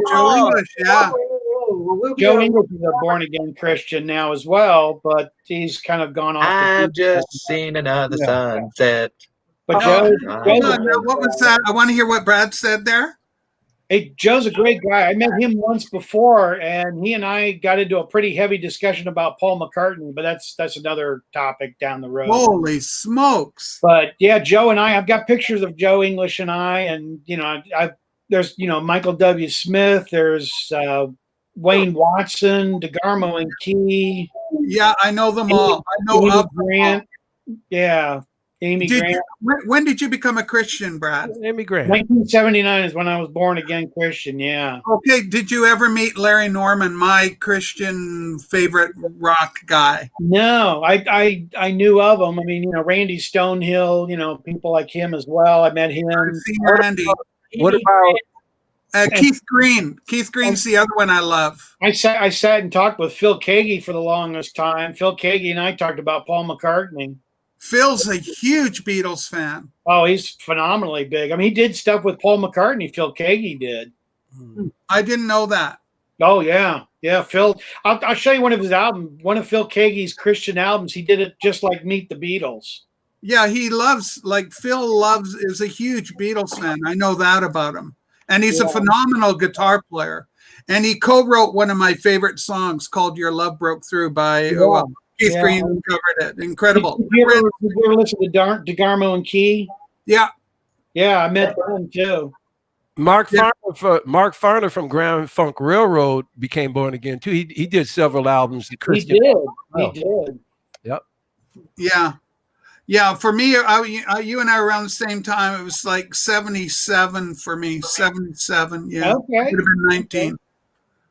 Joe English, yeah.
Joe English is a born again Christian now as well, but he's kind of gone off.
I've just seen another sunset.
But Joe,
what was that? I want to hear what Brad said there.
Hey, Joe's a great guy. I met him once before, and he and I got into a pretty heavy discussion about Paul McCartney, but that's another topic down the road.
Holy smokes!
But yeah, Joe and I've got pictures of Joe English and I, and there's Michael W. Smith, there's Wayne Watson, DeGarmo and Key.
Yeah, I know them all. I know
Amy
of
Grant. Yeah, Amy Grant.
When did you become a Christian, Brad?
Amy Grant.
1979 is when I was born again Christian. Yeah.
Okay. Did you ever meet Larry Norman, my Christian favorite rock guy?
No, I knew of him. I mean, Randy Stonehill, people like him as well. I met him.
I've seen Randy.
What about
Keith Green? Keith Green's the other one I love.
I sat and talked with Phil Kagi for the longest time. Phil Kagi and I talked about Paul McCartney.
Phil's a huge Beatles fan.
Oh, he's phenomenally big. I mean, he did stuff with Paul McCartney. Phil Kagi did.
I didn't know that.
Oh yeah, yeah. Phil, I'll show you one of his albums. One of Phil Kagi's Christian albums. He did it just like Meet the Beatles.
Yeah, Phil is a huge Beatles fan. I know that about him. And he's a phenomenal guitar player. And he co-wrote one of my favorite songs called Your Love Broke Through by Keith Green covered it. Incredible.
Did you ever listen to DeGarmo and Key?
Yeah.
Yeah, I met them too.
Mark Farner from Grand Funk Railroad became born again too. He did several albums.
He did.
Yep.
Yeah. Yeah, for me, you and I were around the same time. It was like 77 for me. 77. Yeah.
Okay.
I would have been 19.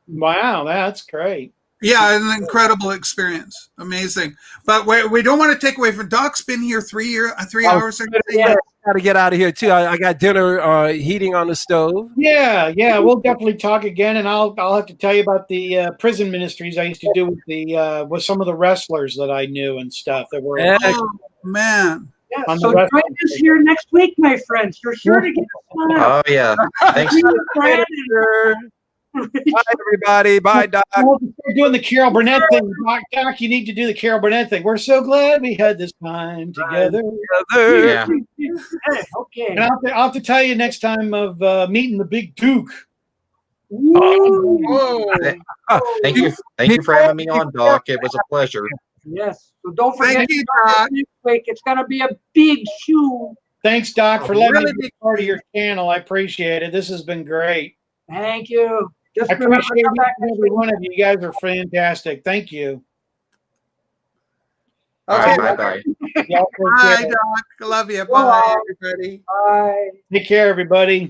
Wow, that's great.
Yeah, an incredible experience. Amazing. But we don't want to take away from Doc's been here 3 hours.
Yeah, got to get out of here too. I got dinner heating on the stove.
Yeah, we'll definitely talk again, and I'll have to tell you about the prison ministries I used to do with some of the wrestlers that I knew and stuff that were.
Oh man.
Yeah, so join us here next week, my friends. You're sure to get a smile.
Oh yeah. Thanks.
Bye, everybody. Bye, Doc.
We're doing the Carol Burnett thing. Doc, you need to do the Carol Burnett thing. We're so glad we had this time together.
Yeah.
Okay.
And I'll have to tell you next time of meeting the Big Duke.
Whoa.
Thank you for having me on, Doc. It was a pleasure.
Yes. So don't forget
Thank you,
Doc. Next week. It's going to be a big show.
Thanks, Doc, for letting me be part of your channel. I appreciate it. This has been great.
Thank you.
I appreciate every one of you. You guys are fantastic. Thank you.
Okay.
Bye-bye.
Y'all take
Bye,
care.
Doc. Love you. Bye, everybody.
Bye.
Take care, everybody.